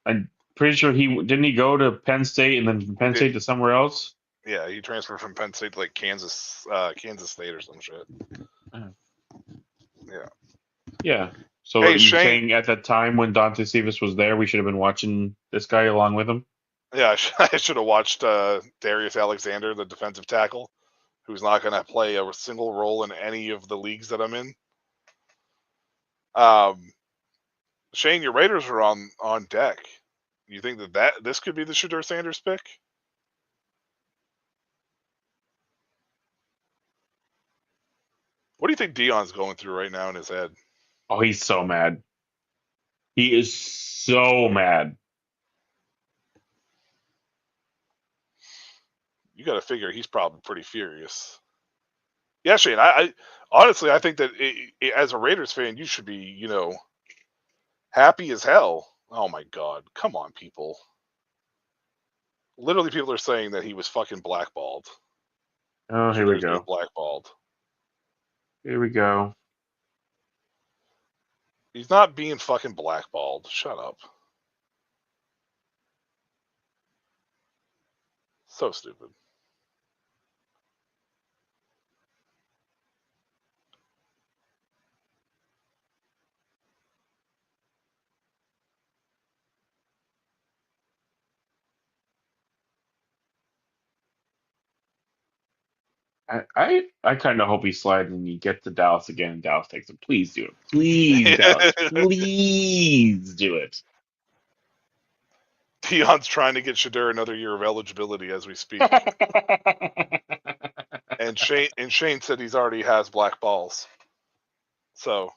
I'm pretty sure he go to Penn State and then from Penn State to somewhere else. Yeah, he transferred from Penn State to like Kansas State or some shit. Yeah. Yeah. So are you saying at that time when Dante Cephas was there, we should have been watching this guy along with him? Yeah, I should have watched Darius Alexander, the defensive tackle, who's not going to play a single role in any of the leagues that I'm in. Shane, your Raiders are on deck. You think that this could be the Shadur Sanders pick? What do you think Dion's going through right now in his head? Oh, he's so mad. He is so mad. You got to figure he's probably pretty furious. Yeah, Shane. I honestly, I think that as a Raiders fan, you should be, happy as hell. Oh my God, come on, people. Literally, people are saying that he was fucking blackballed. Oh, here we Shadur's been go. blackballed. Here we go. He's not being fucking blackballed. Shut up. So stupid. I kind of hope he slides and he gets to Dallas again and Dallas takes him. Please do it. Please, Dallas. Please do it. Dion's trying to get Shadur another year of eligibility as we speak. And Shane said he's already has black balls. So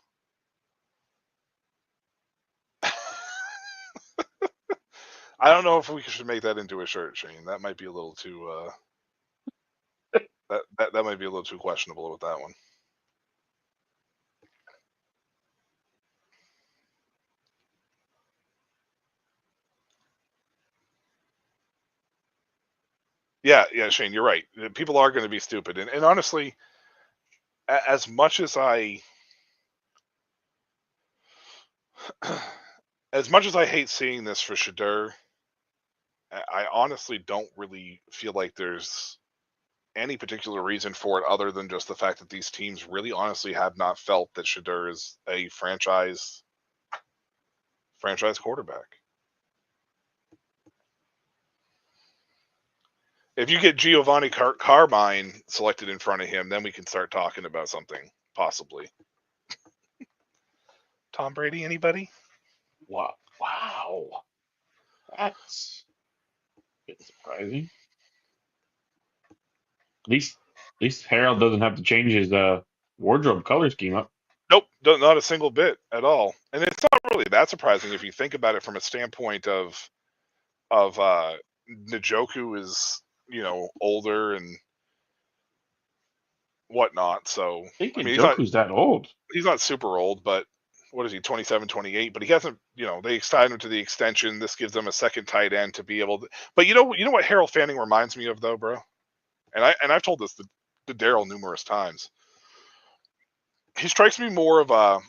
I don't know if we should make that into a shirt, Shane. That might be a little too that might be a little too questionable with that one. Yeah, Shane, you're right. People are going to be stupid, and honestly, as much as I hate seeing this for Shadur, I honestly don't really feel like there's any particular reason for it other than just the fact that these teams really honestly have not felt that Shadur is a franchise quarterback. If you get Giovanni Carbine selected in front of him, then we can start talking about something, possibly. Tom Brady, anybody? Wow. That's a bit surprising. At least Harold doesn't have to change his wardrobe color scheme up. Nope, not a single bit at all. And it's not really that surprising if you think about it from a standpoint of Njoku is, older and whatnot. So I think mean, Njoku's that old. he's not super old, but what is he, 27, 28? But he hasn't, they extended him to the extension. This gives them a second tight end to be able to. But you know what Harold Fanning reminds me of though, bro? And I've told this to Daryl numerous times. He strikes me more of a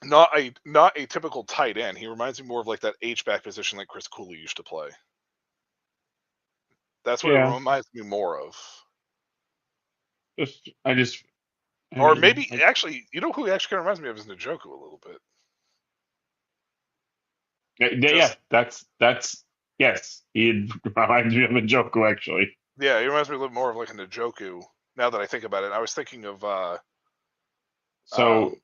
not a typical tight end. He reminds me more of like that H-back position like Chris Cooley used to play. That's what it reminds me more of. Or maybe actually, you know who he actually kind of reminds me of is Njoku a little bit. Yeah, that's yes. He reminds me of Njoku actually. Yeah, he reminds me a little more of like a Njoku. Now that I think about it, I was thinking of. So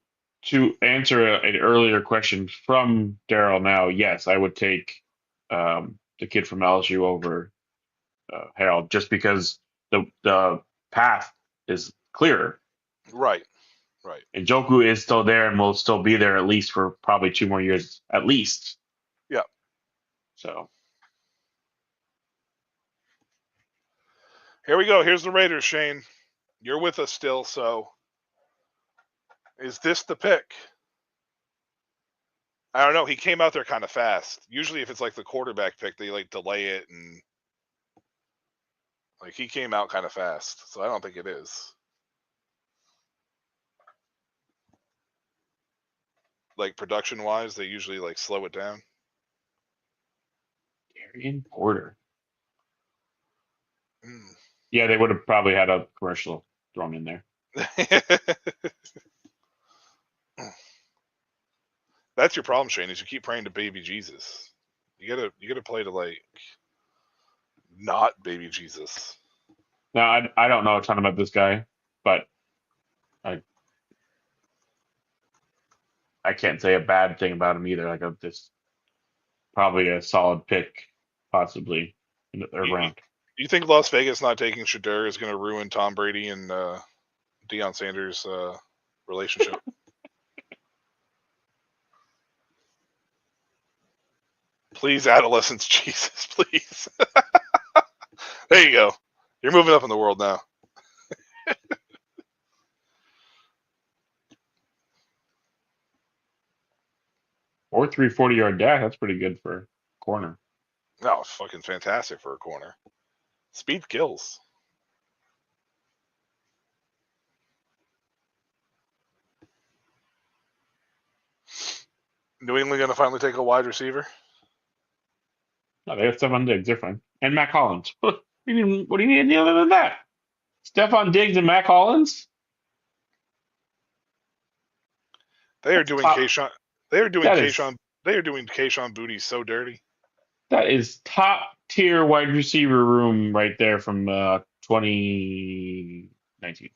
to answer an earlier question from Daryl, now yes, I would take the kid from LSU over Harold just because the path is clearer. Right. And Njoku is still there and will still be there at least for probably 2 more years at least. Yeah. So here we go. Here's the Raiders, Shane. You're with us still, so is this the pick? I don't know. He came out there kind of fast. Usually if it's like the quarterback pick, they like delay it and like he came out kind of fast. So I don't think it is. Like production wise, they usually like slow it down. Darian Porter. Yeah, they would have probably had a commercial thrown in there. That's your problem, Shane, is you keep praying to baby Jesus. You gotta play to like not baby Jesus. Now I don't know a ton about this guy, but I can't say a bad thing about him either. Like this probably a solid pick, possibly in the third round. You think Las Vegas not taking Shadur is going to ruin Tom Brady and Deion Sanders relationship. Please, adolescents, Jesus, please. There you go. You're moving up in the world now. Or 340-yard dash. That's pretty good for a corner. No, it's fucking fantastic for a corner. Speed kills. New England going to finally take a wide receiver? No, they have Stephon Diggs. They're fine. And Mac Hollins. What do you need any other than that? Stephon Diggs and Mac Hollins? They are doing top. Kayshawn. They are doing That Kayshawn. is They are doing Kayshawn Booty so dirty. that is top tier wide receiver room right there from 2019.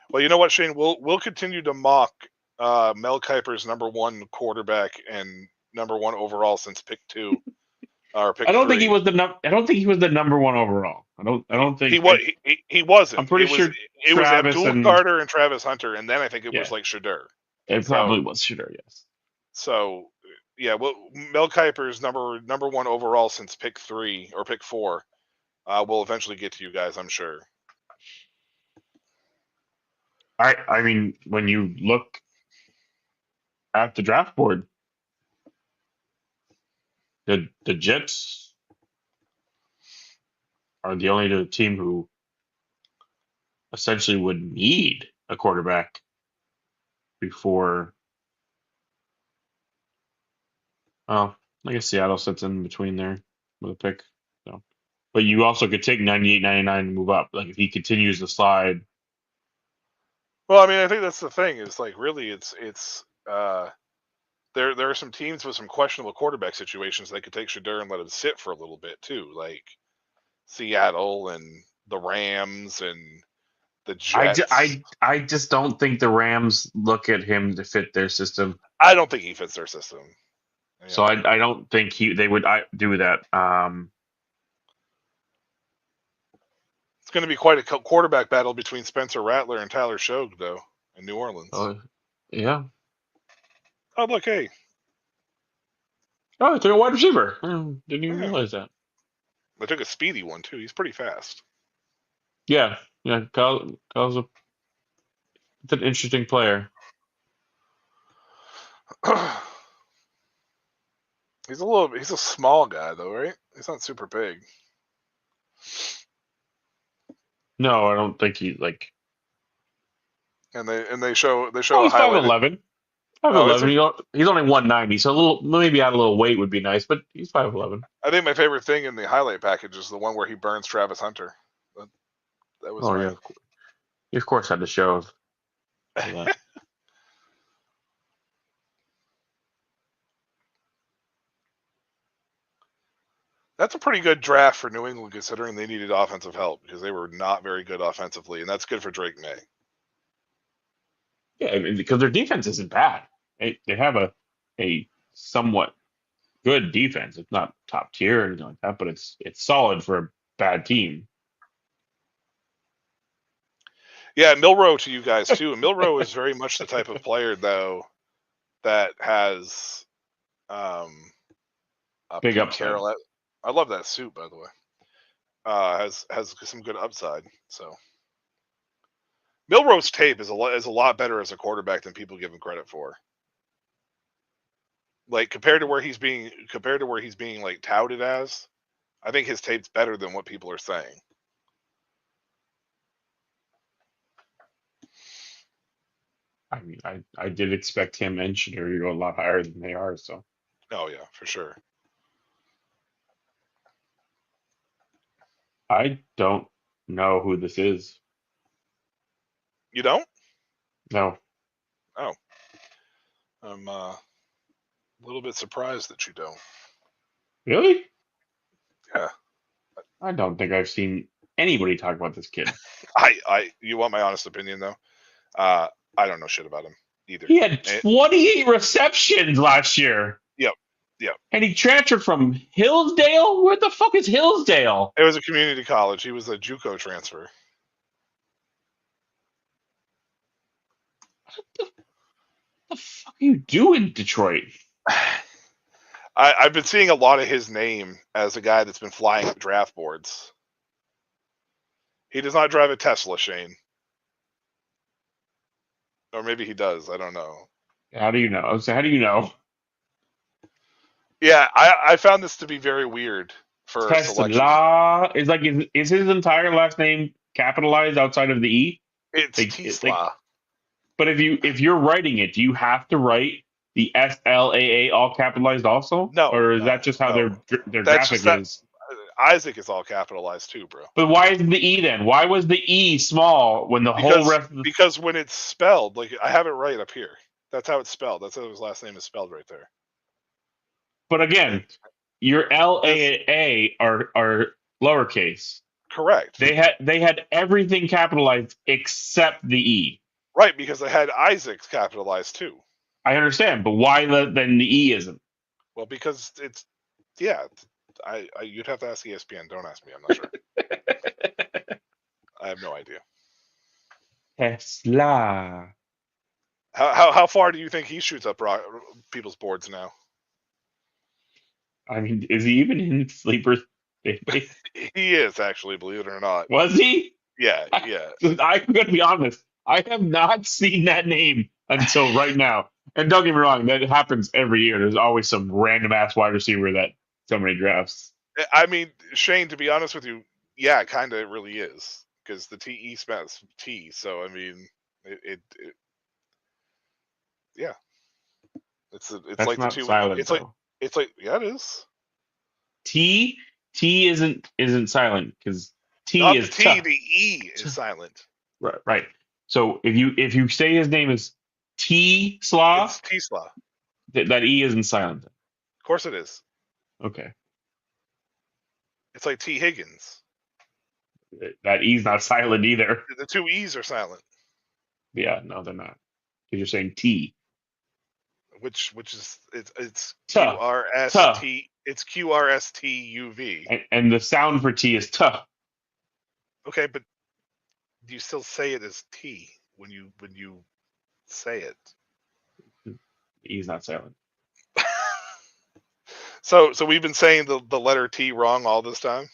Well, you know what, Shane? We'll continue to mock Mel Kiper's #1 quarterback and #1 overall since pick 2 or pick I don't 3. think he was I don't think he was the #1 overall. I don't think he was. He wasn't. I'm pretty sure it was Travis Abdul Carter and Travis Hunter, and then I think it was like Shadur. It probably was Shadur, yes. So yeah, well, Mel Kiper's number 1 overall since pick 3 or pick 4 will eventually get to you guys, I'm sure. I mean, when you look at the draft board, the Jets are the only team who essentially would need a quarterback before. Oh, I guess Seattle sits in between there with a pick. So, but you also could take 98, 99 and move up. Like if he continues to slide. Well, I mean, I think that's the thing. Is like really, it's there are some teams with some questionable quarterback situations that could take Shadur and let him sit for a little bit too, like Seattle and the Rams and the Jets. I just don't think the Rams look at him to fit their system. I don't think he fits their system. So I don't think they would do that. It's going to be quite a quarterback battle between Spencer Rattler and Tyler Shogue, though, in New Orleans. Yeah. Oh, look, hey. Oh, they took a wide receiver. Didn't even realize that. They took a speedy one, too. He's pretty fast. Yeah. Kyle's it's an interesting player. He's a small guy, though, right? He's not super big. No, I don't think he like. And they show Oh, he's a highlight. 5'11". 5'11". He's only 190, so maybe add a little weight would be nice, but he's 5'11". I think my favorite thing in the highlight package is the one where he burns Travis Hunter. That was yeah. He of course had to show that. That's a pretty good draft for New England, considering they needed offensive help because they were not very good offensively, and that's good for Drake May. Yeah, I mean, because their defense isn't bad. They have a somewhat good defense. It's not top tier or anything like that, but it's solid for a bad team. Yeah, Milroe to you guys too. Milroe is very much the type of player though that has big upside. I love that suit, by the way. Has some good upside. So Milroe's tape is a lot better as a quarterback than people give him credit for. Like compared to where he's being like touted as, I think his tape's better than what people are saying. I mean, I did expect him and Shadur to go a lot higher than they are. So. Oh yeah, for sure. I don't know who this is. You don't? No. Oh. I'm a little bit surprised that you don't. Really? Yeah. I don't think I've seen anybody talk about this kid. You want my honest opinion though? I don't know shit about him either. He had 28 receptions last year. Yep. And he transferred from Hillsdale? Where the fuck is Hillsdale? It was a community college. He was a JUCO transfer. the fuck are you doing, Detroit? I've been seeing a lot of his name as a guy that's been flying at draft boards. He does not drive a Tesla, Shane. Or maybe he does. I don't know. How do you know? So how do you know? Yeah, I found this to be very weird for selection. Tesla is like is his entire last name capitalized outside of the E? It's Like, Tesla. but if you're writing it, do you have to write the SLAA all capitalized also? No, or is no, that just how no. their That's graphic just that. is? Isaac is all capitalized too, bro. But why is the E then? Why was the E small when the whole rest of the... Because when it's spelled, like I have it right up here. That's how it's spelled. That's how his last name is spelled right there. But again, your LAA are lowercase. Correct. They had everything capitalized except the E. Right, because they had Isaac's capitalized too. I understand, but why then the E isn't? Well, because it's you'd have to ask ESPN. Don't ask me. I'm not sure. I have no idea. Tesla. How far do you think he shoots up people's boards now? I mean, is he even in sleepers? He is actually, believe it or not. Was he? Yeah. I'm going to be honest. I have not seen that name until right now. And don't get me wrong, that happens every year. There's always some random ass wide receiver that somebody drafts. I mean, Shane, to be honest with you, yeah, kind of it really is. Because the TE spells T, so I mean, it yeah. It's That's like not the two. silent, It's though. like yeah, it is. T isn't silent because T Not is the T, tough. the E is silent. Right. So if you say his name is T Slaw, It's T-Slaw. that E isn't silent. Of course it is. Okay. It's like T. Higgins. That E's not silent either. The two E's are silent. Yeah, no, they're not. Because you're saying T. Which is it's Tuh. QRST. It's QRSTUV. And the sound for T is tuh. Okay, but you still say it as T when you say it. E's not silent. So we've been saying the letter T wrong all this time?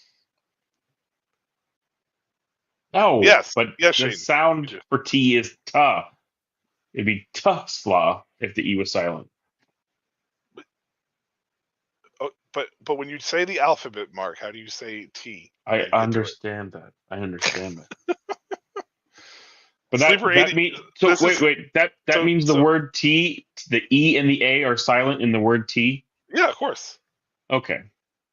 No. Yes. But yes, the Shane. sound for T is tuh. It'd be Tesla if the E was silent. But when you say the alphabet, Mark, how do you say T? I understand that. I understand that. But that means so. Wait. That means the word T, the E and the A are silent in the word T. Yeah, of course. Okay.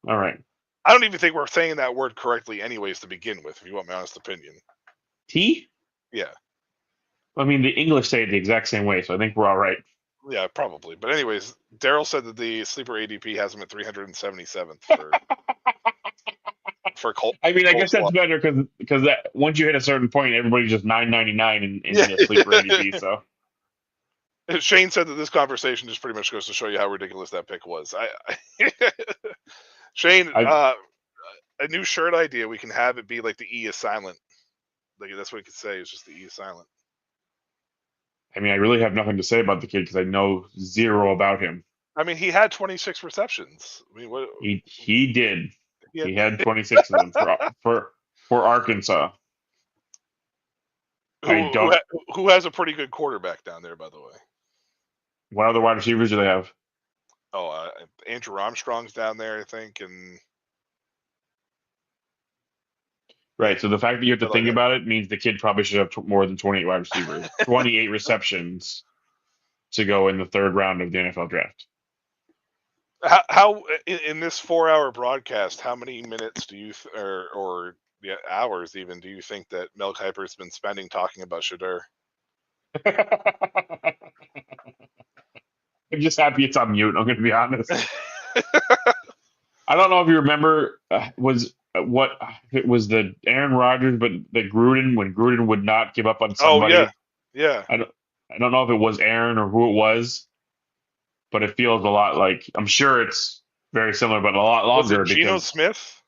All right. I don't even think we're saying that word correctly, anyways, to begin with. If you want my honest opinion. T. Yeah. I mean, the English say it the exact same way, so I think we're all right. Yeah, probably. But anyways, Daryl said that the sleeper ADP has him at 377th for Colt. I mean, I guess that's better because that once you hit a certain point, everybody's just $9.99 in the sleeper ADP. So Shane said that this conversation just pretty much goes to show you how ridiculous that pick was. Shane, a new shirt idea. We can have it be like the E is silent. Like that's what we could say. It's just the E is silent. I mean, I really have nothing to say about the kid because I know zero about him. I mean, he had 26 receptions. I mean, what he did. He had 26 of them for Arkansas. Who has a pretty good quarterback down there, by the way? What other wide receivers do they have? Oh, Andrew Armstrong's down there, I think, and right. So the fact that you have to think about it means the kid probably should have more than 28 wide receivers, 28 receptions to go in the third round of the NFL draft. How in this 4-hour broadcast, how many minutes do you or hours even do you think that Mel Kiper's been spending talking about Shedeur? I'm just happy it's on mute. I'm going to be honest. I don't know if you remember it was the Aaron Rodgers, but the Gruden when Gruden would not give up on somebody. Oh yeah. I don't know if it was Aaron or who it was, but it feels a lot like I'm sure it's very similar, but a lot longer. Was it Geno Smith?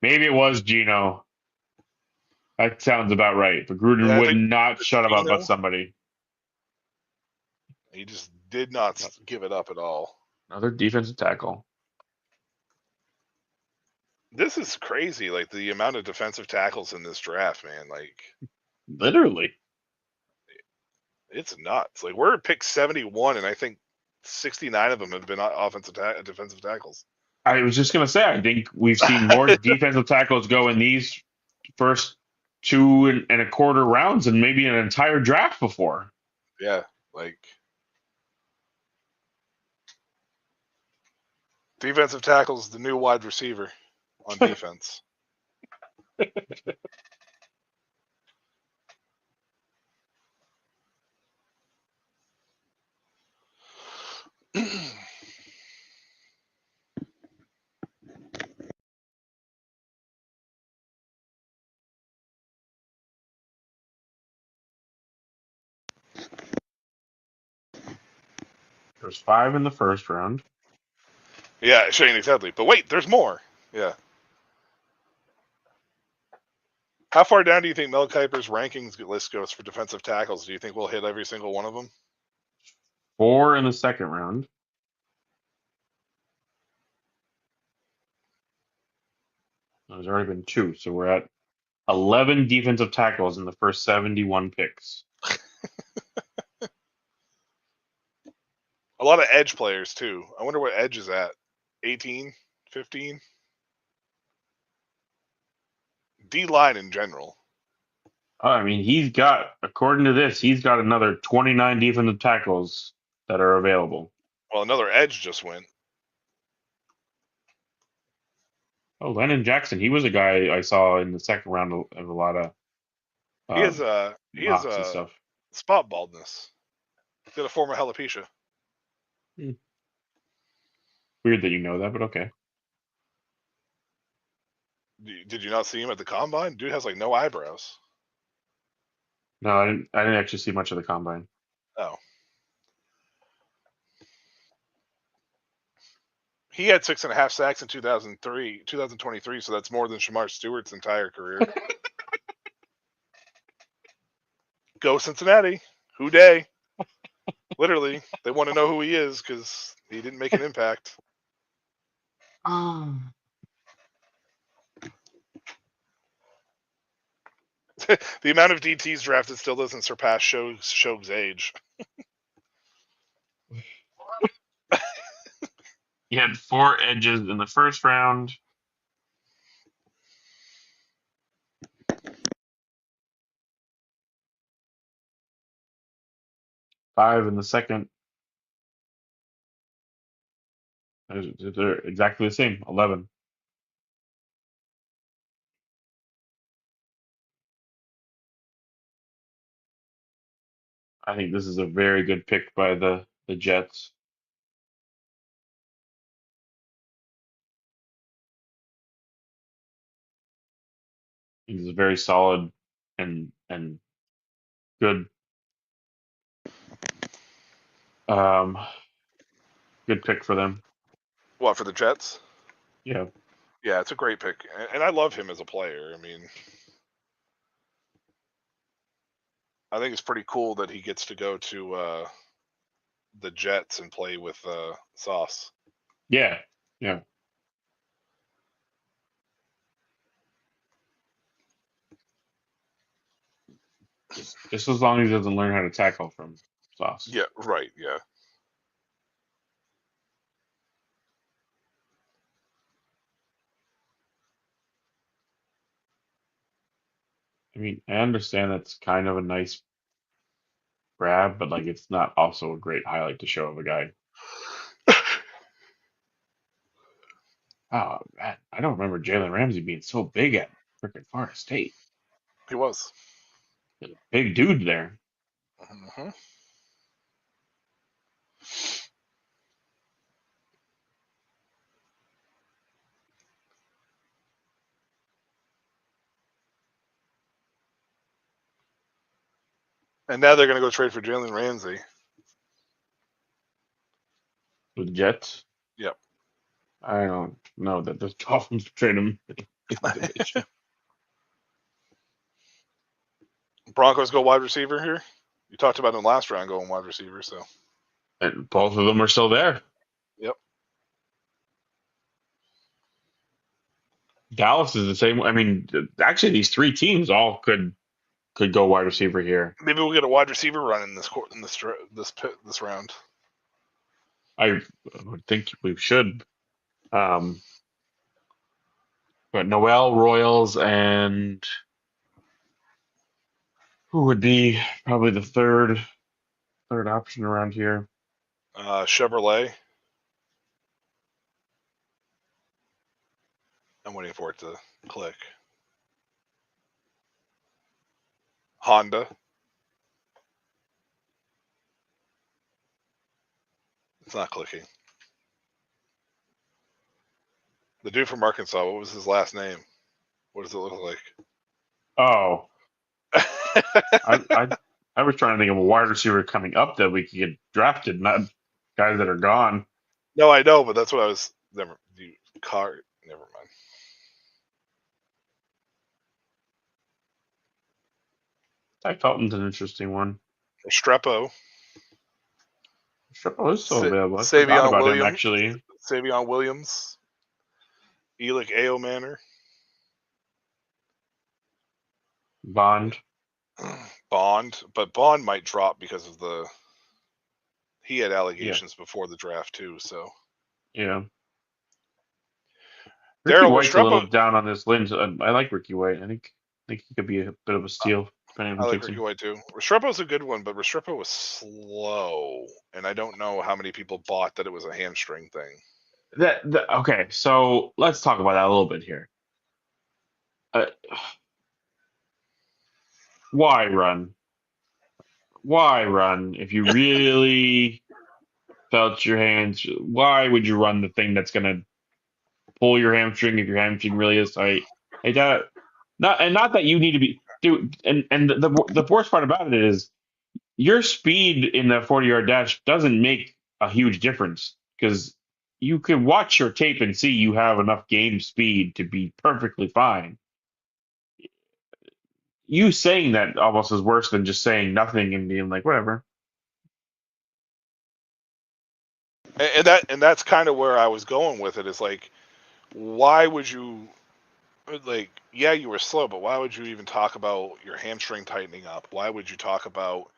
Maybe it was Geno. That sounds about right. But Gruden would not shut him up about somebody. He just did not give it up at all. Another defensive tackle. This is crazy, like the amount of defensive tackles in this draft, man. Like, Literally. it's nuts. Like, we're at pick 71, and I think 69 of them have been defensive tackles. I was just going to say, I think we've seen more defensive tackles go in these first 2.25 rounds than maybe an entire draft before. Yeah, like defensive tackles, the new wide receiver on defense. There's 5 in the first round. Yeah, Shane, exactly. But wait, there's more. Yeah. How far down do you think Mel Kiper's rankings list goes for defensive tackles? Do you think we'll hit every single one of them? 4 in the second round. There's already been 2, so we're at 11 defensive tackles in the first 71 picks. A lot of edge players, too. I wonder what edge is at. 18? 15? D-line in general. I mean, he's got, according to this, he's got another 29 defensive tackles that are available. Well, another edge just went. Oh, Lennon Jackson, he was a guy I saw in the second round of a lot of He has mocks and stuff. spot baldness. He's got a form of alopecia. Weird that you know that, but okay. Did you not see him at the combine? Dude has like no eyebrows. No, I didn't actually see much of the combine. Oh. He had 6.5 sacks in 2023, so that's more than Shamar Stewart's entire career. Go Cincinnati. Who day? Literally, they want to know who he is because he didn't make an impact. The amount of DTs drafted still doesn't surpass Shog's age. He had 4 edges in the first round. Five in the second. They're exactly the same. 11. I think this is a very good pick by the Jets. He's a very solid and good good pick for them. What, for the Jets? Yeah. Yeah, it's a great pick. And I love him as a player. I mean, I think it's pretty cool that he gets to go to the Jets and play with Sauce. Yeah. Yeah. Just as long as he doesn't learn how to tackle from Sauce. Yeah, right, yeah. I mean, I understand that's kind of a nice grab, but like it's not also a great highlight to show of a guy. Oh man, I don't remember Jalen Ramsey being so big at freaking Florida State. He was. He's a big dude there. Mm-hmm. And now they're going to go trade for Jalen Ramsey. With the Jets? Yep. I don't know that the Dolphins trade him. Broncos go wide receiver here. You talked about in the last round going wide receiver, so. And both of them are still there. Yep. Dallas is the same. I mean, actually, these three teams all could go wide receiver here. Maybe we'll get a wide receiver run in this round. I would think we should. Um, but Noel, Royals, and who would be probably the third option around here? Chevrolet. I'm waiting for it to click. Honda. It's not clicking. The dude from Arkansas, what was his last name? What does it look like? Oh, I was trying to think of a wide receiver coming up that we could get drafted, not guys that are gone. No, I know, but that's what I was. Never mind. Ty Felton's an interesting one. Strepo. Sure, is still available. I forgot about him actually. Savion Williams. Elick Aomanor. Bond. But Bond might drop because of he had allegations before the draft too, so. Yeah. Ricky Daryl White's a Restrepo. little down on this list. I like Ricky White. I think he could be a bit of a steal. I like Ricky White too. Restrepo's a good one, but Restrepo was slow, and I don't know how many people bought that it was a hamstring thing. Okay, so let's talk about that a little bit here. Why run? Why run if you really felt your hands? Why would you run the thing that's gonna pull your hamstring if your hamstring really is tight? Not that you need to be dude. And the worst part about it is your speed in the 40-yard dash doesn't make a huge difference because you can watch your tape and see you have enough game speed to be perfectly fine. You saying that almost is worse than just saying nothing and being like, whatever. And that's kind of where I was going with it. Is like, why would you, like, yeah, you were slow, but why would you even talk about your hamstring tightening up? Why would you talk about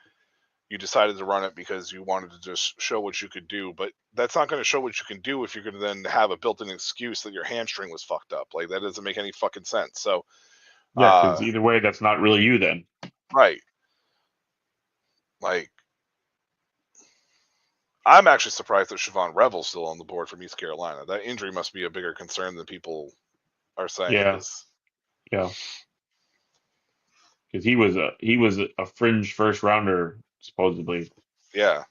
you decided to run it because you wanted to just show what you could do? But that's not going to show what you can do if you're going to then have a built-in excuse that your hamstring was fucked up. Like, that doesn't make any fucking sense. So, Yeah, because either way, that's not really you then. right. Like, I'm actually surprised that Siobhan Revel's still on the board from East Carolina. That injury must be a bigger concern than people are saying. Yeah. Because he was a fringe first rounder supposedly. Yeah.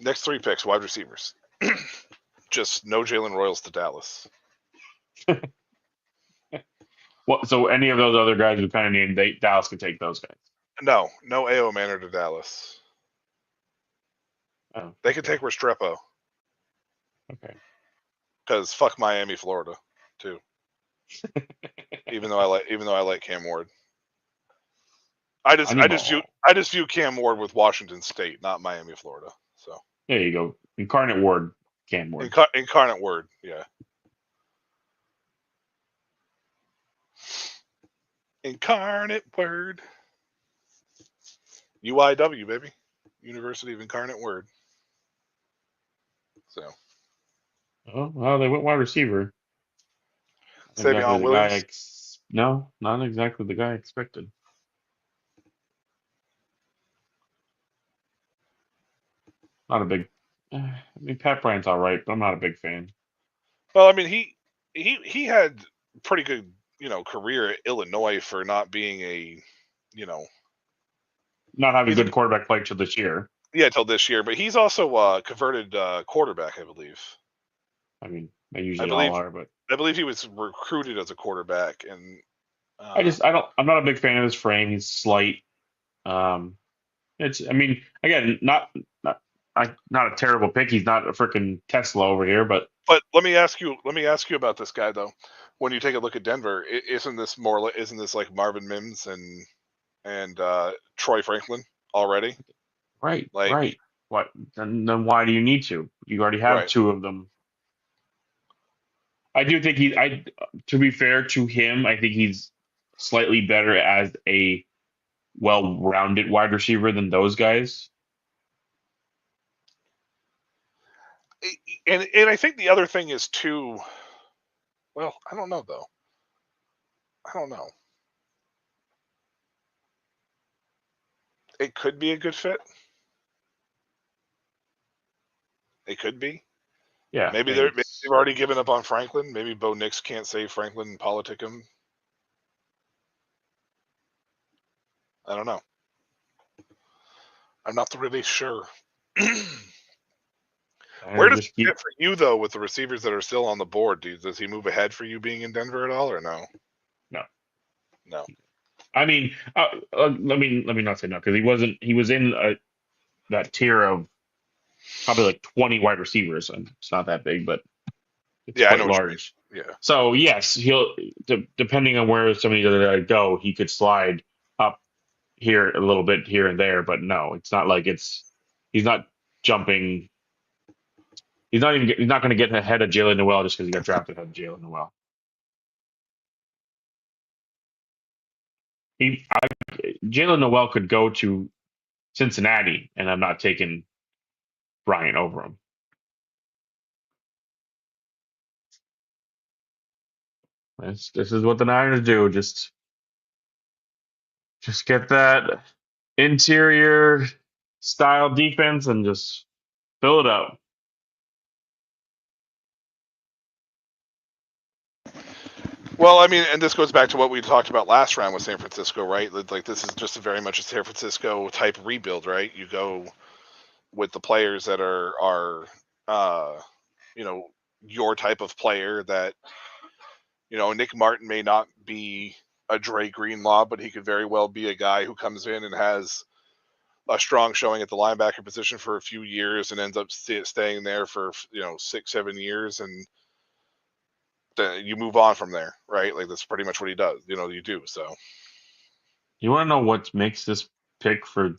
Next three picks, wide receivers. Just no Jalen Royals to Dallas. Well, so any of those other guys we kind of named, Dallas could take those guys. No A.O. Manor to Dallas. Oh, they could take Restrepo. Okay. Because fuck Miami, Florida, too. even though I like Cam Ward. I just view Cam Ward with Washington State, not Miami, Florida. So there you go. Incarnate Word, Cam Ward. Incarnate Word, yeah. Incarnate Word. UIW, baby. University of Incarnate Word. So. Oh, well, they went wide receiver. Savion Williams? No, not exactly the guy I expected. Not a big. I mean, Pat Bryant's all right, but I'm not a big fan. Well, I mean, he had pretty good, career at Illinois for not being a, not having good quarterback play till this year. Yeah, till this year, but he's also a converted quarterback, I believe. I mean, they usually all are, but I believe he was recruited as a quarterback, and I'm not a big fan of his frame. He's slight. I mean, again, not a terrible pick. He's not a freaking Tesla over here, but But let me ask you about this guy though. When you take a look at Denver, isn't this like Marvin Mims and Troy Franklin already? Right, Like, right. What? Then why do you need to? You already have right. two of them. I do think to be fair to him, I think he's slightly better as a well-rounded wide receiver than those guys. And I think the other thing is too. Well, I don't know though. I don't know. It could be a good fit. It could be. Yeah, Maybe and maybe they've already given up on Franklin. Maybe Bo Nix can't save Franklin and politic him. I don't know. I'm not really sure. Where does just it keep. fit for you though with the receivers that are still on the board? Does he move ahead for you being in Denver at all, or no? No. No. I mean, let me not say no because he was in that tier of probably like 20 wide receivers, and it's not that big, but it's Yeah, I know quite what you mean. large. Yeah. So yes, he'll depending on where somebody's going to go, he could slide up here a little bit here and there, but no, it's not like he's not jumping. He's not going to get ahead of Jalen Noel just because he got drafted ahead of Jalen Noel. Jalen Noel could go to Cincinnati, and I'm not taking Bryant over him. This is what the Niners do. Just get that interior style defense and just fill it up. Well, I mean, and this goes back to what we talked about last round with San Francisco, right? Like this is just very much a San Francisco type rebuild, right? You go with the players that are you know, your type of player that, you know, Nick Martin may not be a Dre Greenlaw, but he could very well be a guy who comes in and has a strong showing at the linebacker position for a few years and ends up staying there for, you know, 6-7 years, and then you move on from there, right? Like that's pretty much what he does. You know, you do. So You want to know what makes this pick for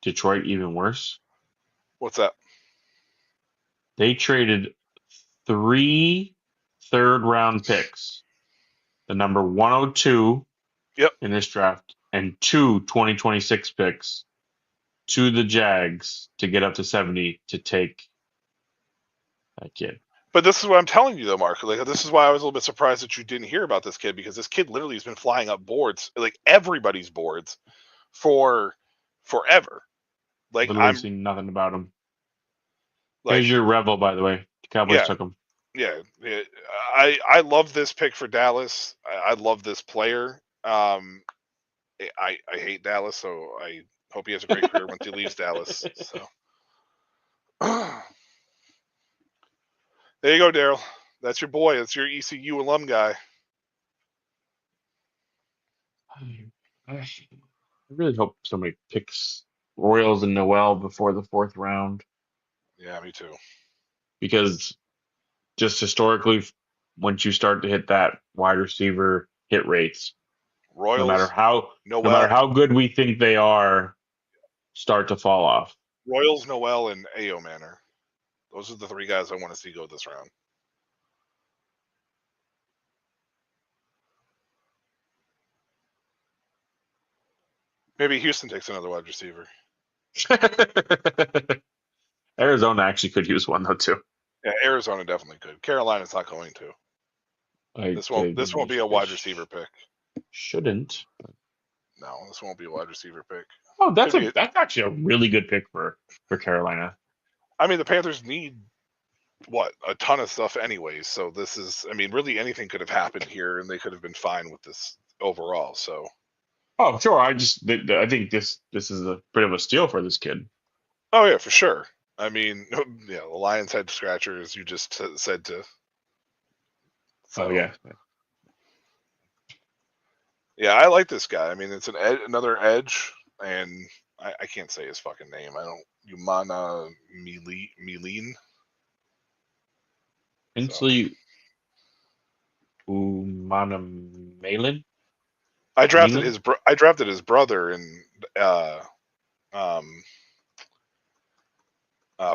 Detroit even worse? what's that? They traded 3 third-round picks, the number 102 Yep. in this draft, and 2 2026 picks to the Jags to get up to 70 to take that kid. But this is what I'm telling you, though, Mark. Like, this is why I was a little bit surprised that you didn't hear about this kid, because this kid literally has been flying up boards, like everybody's boards, for forever. Like Literally seen nothing about him. like, Here's your Revel, by the way. The Cowboys yeah, took him. yeah. I love this pick for Dallas. I love this player. I hate Dallas, so I hope he has a great career once he leaves Dallas. So there you go, Daryl. That's your boy. That's your ECU alum guy. I really hope somebody picks Royals and Noel before the 4th round, Yeah, me too. because just historically, once you start to hit that wide receiver hit rates, no matter Royals, Noel, how good we think they are, start to fall off. Royals, Noel, and Ao Manor. Those are the 3 guys I want to see go this round. Maybe Houston takes another wide receiver. Arizona actually could use one though too. Yeah, Arizona definitely could. Carolina's not going to. This won't be a wide receiver pick. Shouldn't. No, this won't be a wide receiver pick. Oh, that's actually a really good pick for Carolina. I mean, the Panthers need a ton of stuff anyways. So this is, I mean, really anything could have happened here, and they could have been fine with this overall. So. Oh, sure. I think this is a bit of a steal for this kid. Oh yeah, for sure. I mean, yeah, the Lions head scratcher, as you just said to. So, oh yeah. Yeah, I like this guy. I mean, it's another edge, and I can't say his fucking name. I don't. Umana Milene. Inslee Umanamalin? I drafted Milan? his brother in um,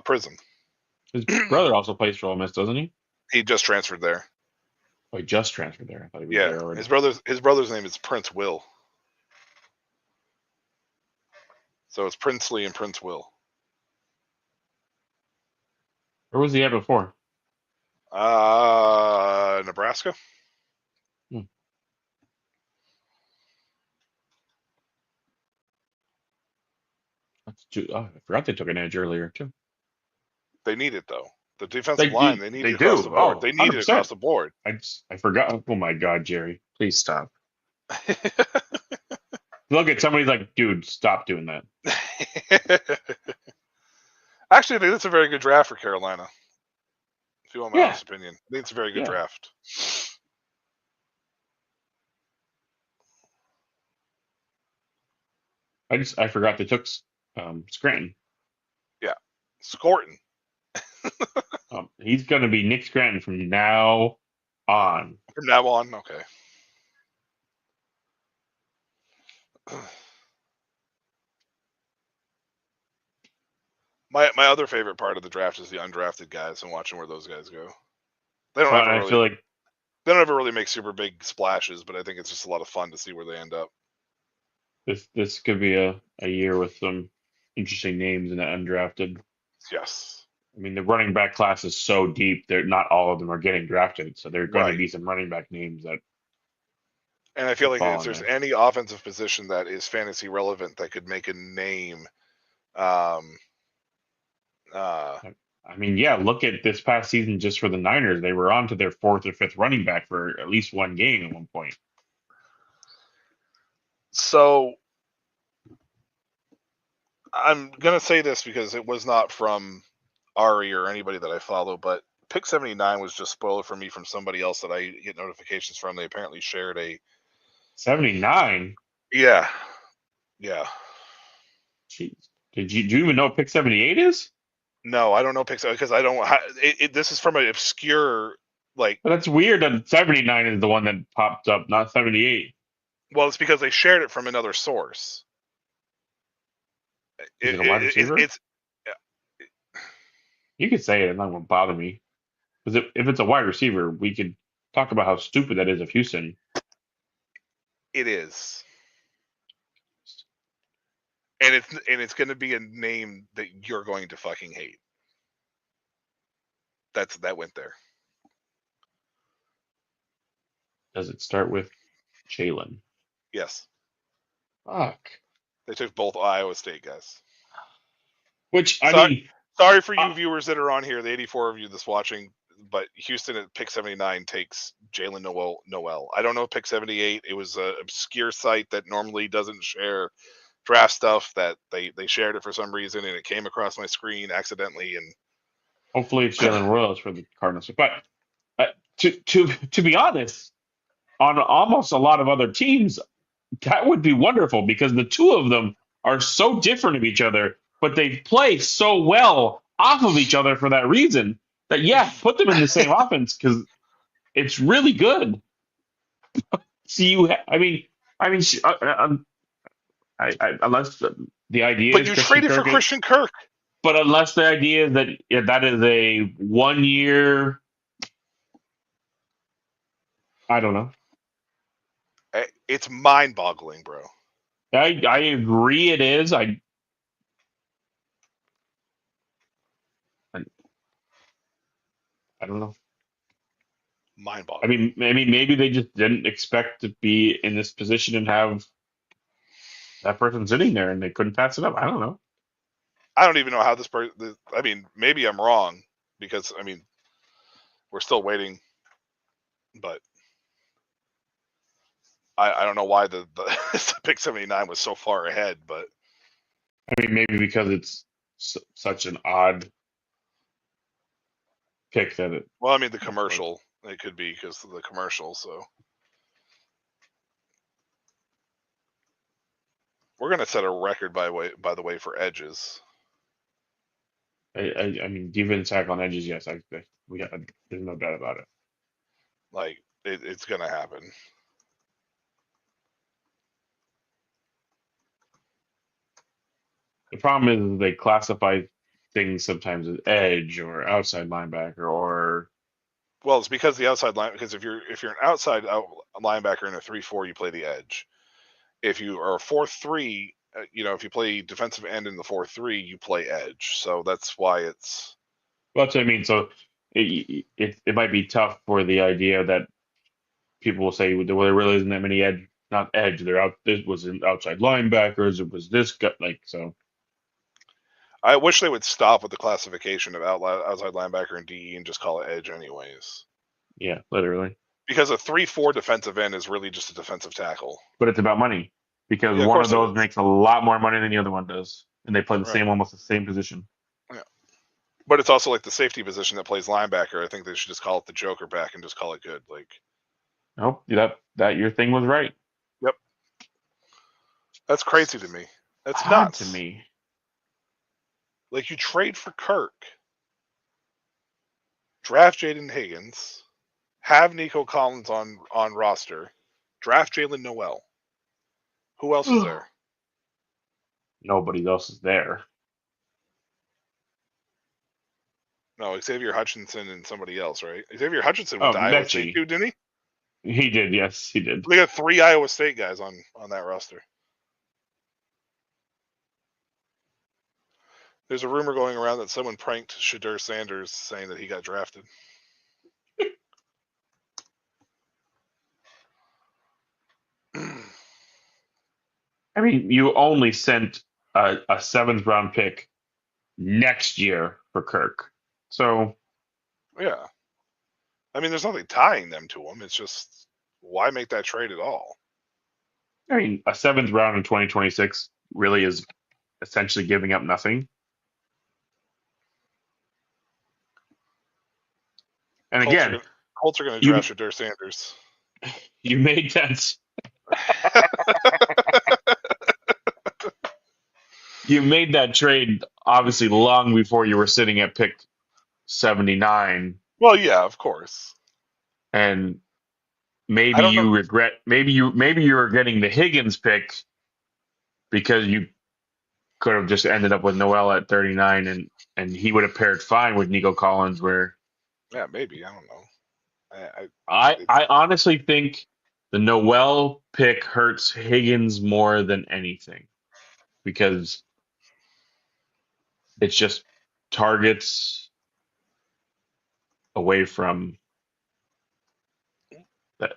prison. His brother also plays for Ole Miss, doesn't he? He just transferred there. Oh, he just transferred there. I thought he was Yeah, there already. his brother's name is Prince Will. So it's Princely and Prince Will. Where was he at before? Nebraska. Hmm. I forgot they took an edge earlier too. They need it though. The defensive line, they need They it across do. the board. Oh, They need it 100%. across the board. I forgot. Oh my God, Jerry, please stop. Look at somebody's like, dude, stop doing that. Actually, I think that's a very good draft for Carolina. If you want my Yeah, honest opinion, I think it's a very good yeah. draft. I forgot they took Scranton. Yeah, Scorton. He's going to be Nick Scranton from now on. From now on, okay. My other favorite part of the draft is the undrafted guys and watching where those guys go. They don't Well, ever I really feel like they don't ever really make super big splashes, but I think it's just a lot of fun to see where they end up. this could be a year with some interesting names in the undrafted. Yes. I mean, the running back class is so deep; they're not all of them are getting drafted. So there are going to Right. be some running back names that And I feel like fall if in there's there. any offensive position that is fantasy relevant that could make a name, um, I mean, yeah, look at this past season just for the Niners. They were on to their fourth or fifth running back for at least one game at one point. so I'm gonna say this because it was not from Ari or anybody that I follow, but Pick 79 was just spoiled for me from somebody else that I get notifications from. They apparently shared a 79. yeah. Jeez. Do you even know what pick 78 is? No, I don't know Pick because I don't. This is from an obscure like. But that's weird that 79 is the one that popped up, not 78. Well, it's because they shared it from another source. Is it a wide receiver? It's You could say it, and that won't bother me. Because if it's a wide receiver, we could talk about how stupid that is of Houston. it is. And it's going to be a name that you're going to fucking hate. That went there. Does it start with Jalen? Yes, Fuck. they took both Iowa State guys. Which, I Sorry, mean, sorry for you viewers that are on here, the 84 of you that's watching. But Houston at pick 79 takes Jalen Noel. I don't know pick 78. It was an obscure site that normally doesn't share draft stuff. That they shared it for some reason, and it came across my screen accidentally. And hopefully it's Jalen Royals for the Cardinals. But to be honest, on almost a lot of other teams, that would be wonderful because the two of them are so different of each other, but they play so well off of each other for that reason that, yeah, put them in the same offense because it's really good. See, unless the idea but is you Christian traded for Kirk, Christian Kirk. but unless the idea is that that is a 1 year, I don't know. It's mind-boggling, bro. I agree, it is. I don't know. Mind-boggling. Maybe they just didn't expect to be in this position and have that person sitting there, and they couldn't pass it up. I don't know. I don't even know how this person. I mean, maybe I'm wrong because we're still waiting, but I don't know why the pick 79 was so far ahead. But Maybe because it's such an odd pick that it. well, the commercial. It could be because of the commercial. So we're gonna set a record by the way for edges. I mean, defense tackle on edges, yes. There's no doubt about it. Like it's gonna happen. The problem is they classify things sometimes as edge or outside linebacker or Well, it's because the outside line. Because if you're an outside linebacker in a 3-4, you play the edge. If you are a 4-3, if you play defensive end in the 4-3, you play edge. So that's why it's. well, that's what I mean. So it might be tough for the idea that people will say, well, there really isn't that many edge, not edge. They're out. This was an outside linebackers. It was this guy, like so. I wish they would stop with the classification of outside linebacker and DE and just call it edge, anyways. Yeah, literally. Because a 3-4 defensive end is really just a defensive tackle. But it's about money because Yeah, of one course of it those is. makes a lot more money than the other one does, and they play the Right. same, almost the same position. Yeah. But it's also like the safety position that plays linebacker. I think they should just call it the Joker back and just call it good. Like, Nope, that your thing was right. yep. That's crazy to me. That's Odd nuts to me. Like, you trade for Kirk, draft Jaden Higgins, have Nico Collins on roster, draft Jalen Noel. Who else is there? Nobody else is there. No, Xavier Hutchinson and somebody else, right? Xavier Hutchinson went to Iowa State Mechie. too, didn't he? He did, yes, he did. They got 3 Iowa State guys on that roster. There's a rumor going around that someone pranked Shadur Sanders saying that he got drafted. I mean, you only sent a 7th round pick next year for Kirk. So Yeah. I mean, there's nothing tying them to him. It's just, why make that trade at all? I mean, a 7th round in 2026 really is essentially giving up nothing. And again, Colts are going to draft Shadur Sanders. You made that. You made that trade obviously long before you were sitting at pick 79. Well, yeah, of course. And maybe you regret. Maybe you were getting the Higgins pick because you could have just ended up with Noel at 39, and he would have paired fine with Nico Collins. Where yeah, maybe, I don't know. I honestly think the Noel pick hurts Higgins more than anything because it's just targets away from that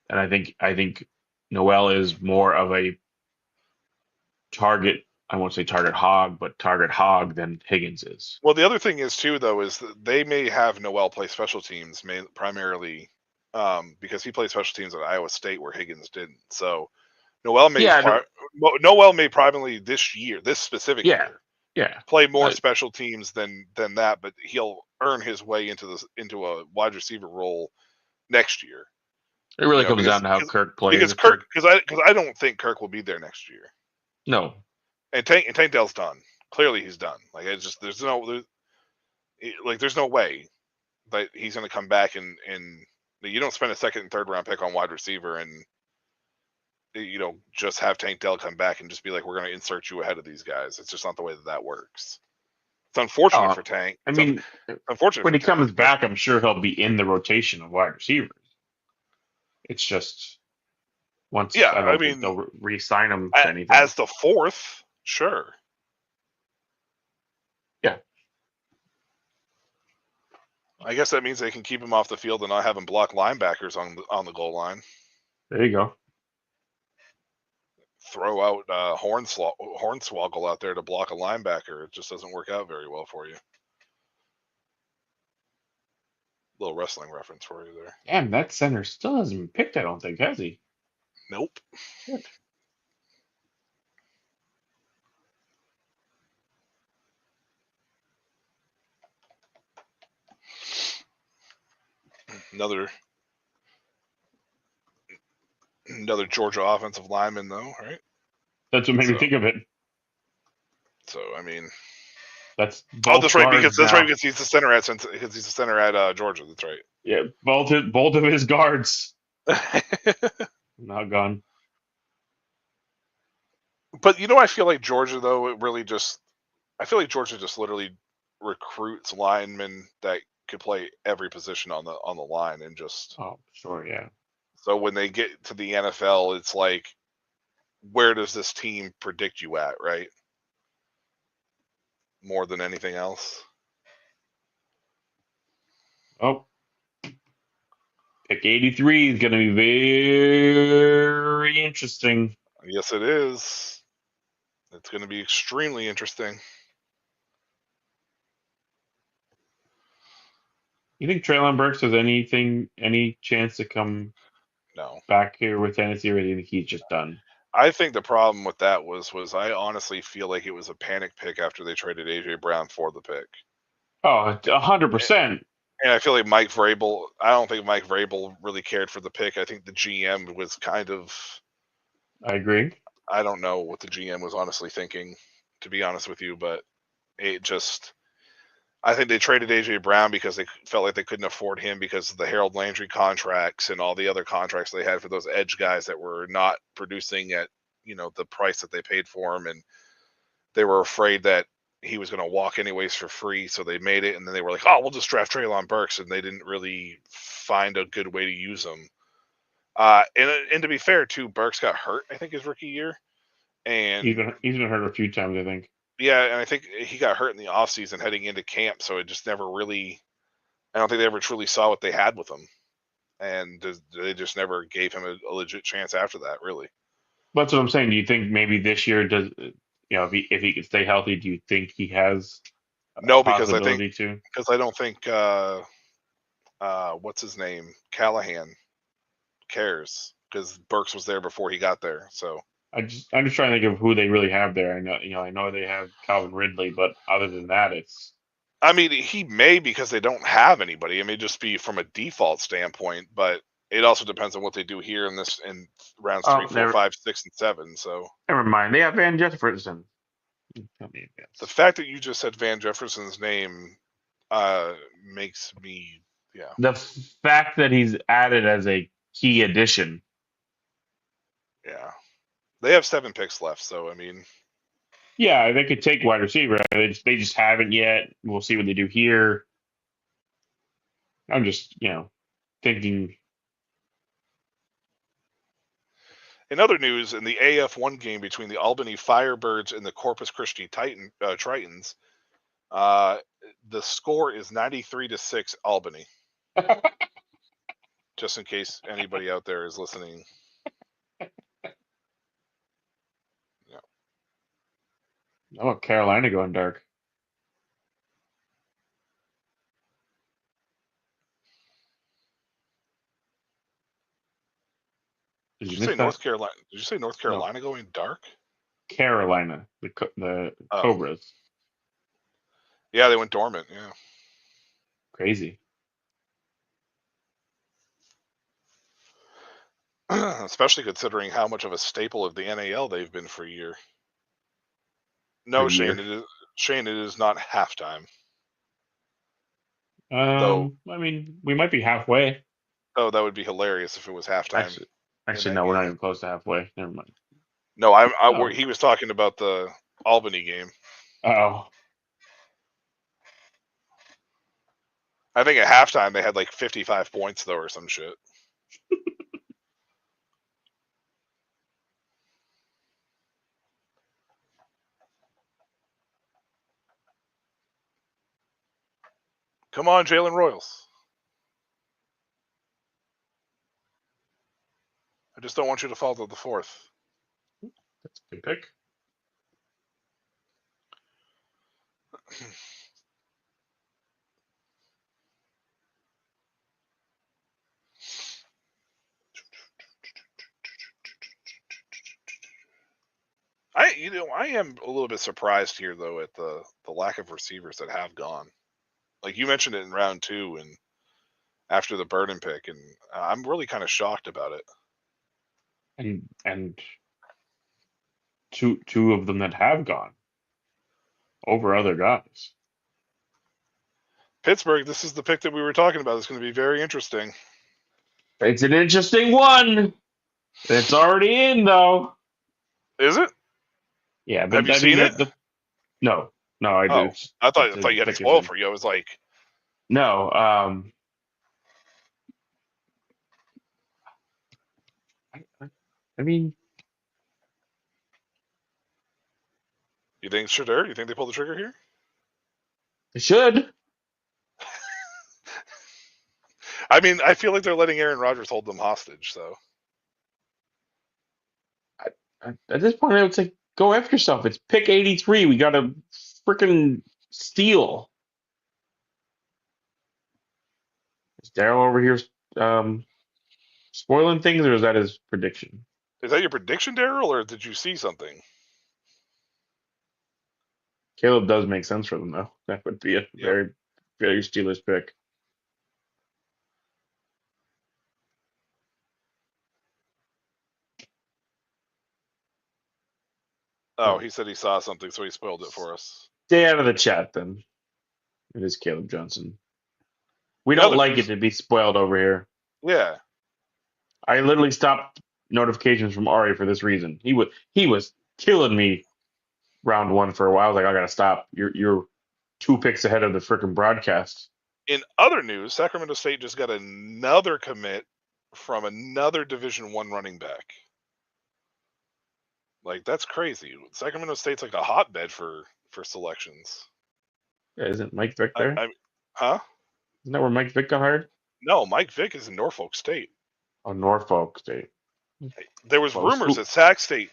and I think Noel is more of a target. I won't say target hog, but target hog than Higgins is. Well, the other thing is too, though, is that they may have Noel play special teams primarily because he played special teams at Iowa State where Higgins didn't. So Noel may primarily this specific year, play more special teams than that, but he'll earn his way into a wide receiver role next year. It really comes down to how Kirk plays. Because I don't think Kirk will be there next year. No. And Tank Dell's done. Clearly, he's done. Like, it's just there's no way that he's going to come back and you don't spend a 2nd and 3rd round pick on wide receiver and just have Tank Dell come back and just be like, we're going to insert you ahead of these guys. It's just not the way that works. It's unfortunate for Tank. Unfortunate when he comes back, I'm sure he'll be in the rotation of wide receivers. It's just once they'll re-sign him to anything as the 4th. Sure. Yeah. I guess that means they can keep him off the field and not have him block linebackers on the goal line. There you go. Throw out Hornswoggle out there to block a linebacker. It just doesn't work out very well for you. Little wrestling reference for you there. Damn, that center still hasn't been picked, I don't think, has he? Nope. Shit. Another Georgia offensive lineman, though, right? That's what made me think of it. So, I mean, That's Oh, both that's right. guards Because now. he's the center at Georgia. That's right. Yeah, both of his guards now gone. But I feel like Georgia though. I feel like Georgia just literally recruits linemen that could play every position on the line, and just Oh, sure, yeah. so when they get to the NFL, it's like, where does this team predict you at, right? More than anything else. Oh, pick 83 is going to be very interesting. Yes, it is. It's going to be extremely interesting. You think Traylon Burks has any chance to come No. back here with Tennessee, or do you think he's just done? I think the problem with that was I honestly feel like it was a panic pick after they traded AJ Brown for the pick. Oh, 100%. And I feel like I don't think Mike Vrabel really cared for the pick. I think the GM was kind of, I agree. I don't know what the GM was honestly thinking, to be honest with you, but I think they traded AJ Brown because they felt like they couldn't afford him because of the Harold Landry contracts and all the other contracts they had for those edge guys that were not producing at, the price that they paid for him. And they were afraid that he was going to walk anyways for free. So they made it. And then they were like, oh, we'll just draft Treylon Burks. And they didn't really find a good way to use him. And to be fair too, Burks got hurt, I think, his rookie year. And He's been hurt a few times, I think. yeah, and I think he got hurt in the offseason heading into camp, so it just never really – I don't think they ever truly saw what they had with him. And they just never gave him a legit chance after that, really. That's what I'm saying. Do you think maybe this year if he can stay healthy, do you think he has No, a possibility to? because I don't think what's his name? Callahan cares, because Burks was there before he got there, so – I'm just trying to think of who they really have there. I know they have Calvin Ridley, but other than that, it's. I mean, he may, because they don't have anybody. It may just be from a default standpoint, but it also depends on what they do here in rounds 3, 4, 5, 6, and 7. So Never mind. They have Van Jefferson. the fact that you just said Van Jefferson's name makes me, yeah. The fact that he's added as a key addition. Yeah. They have 7 picks left, so I mean. Yeah, they could take wide receiver. They just haven't yet. We'll see what they do here. I'm just, thinking. In other news, in the AF1 game between the Albany Firebirds and the Corpus Christi Tritons, the score is 93-6 Albany. Just in case anybody out there is listening. How about Carolina going dark? Did you say North Carolina? Did you say North Carolina going dark? Carolina, the Cobras. Yeah, they went dormant. Yeah, crazy. Especially considering how much of a staple of the NAL they've been for a year. No, Shane, it is not halftime. I mean, we might be halfway. Oh, that would be hilarious if it was halftime. Actually, no, we're not even close to halfway. Never mind. No, he was talking about the Albany game. Oh. I think at halftime they had like 55 points though, or some shit. Come on, Jalen Royals. I just don't want you to fall to the 4th. That's a good pick. I am a little bit surprised here though at the lack of receivers that have gone. Like you mentioned it in round 2 and after the Burden pick, and I'm really kind of shocked about it. And two of them that have gone. over other guys. Pittsburgh, this is the pick that we were talking about. It's going to be very interesting. It's an interesting one. It's already in though. Is it? Yeah, but Have you I mean seen it? no, I do. Oh, I thought you had it spoiled for you. I was like, no. I mean, you think Shadur? You think they pull the trigger here? they should. I mean, I feel like they're letting Aaron Rodgers hold them hostage. So At this point, I would say go F yourself. It's pick 83. We got a freaking steal. Is Daryl over here spoiling things, or is that his prediction? is that your prediction, Daryl, or did you see something? Caleb does make sense for them, though. That would be a very, very Steelers pick. Oh, he said he saw something, so he spoiled it for us. Stay out of the chat, then. It is Caleb Johnson. We don't like it to be spoiled over here. Yeah. I literally stopped notifications from Ari for this reason. He was killing me round one for a while. I was like, I gotta stop. You're 2 picks ahead of the freaking broadcast. In other news, Sacramento State just got another commit from another Division I running back. Like, that's crazy. Sacramento State's like a hotbed for selections. Yeah, isn't Mike Vick there? Huh? Isn't that where Mike Vick got hired? No, Mike Vick is in Norfolk State. Oh, Norfolk State. There was rumors that Sac State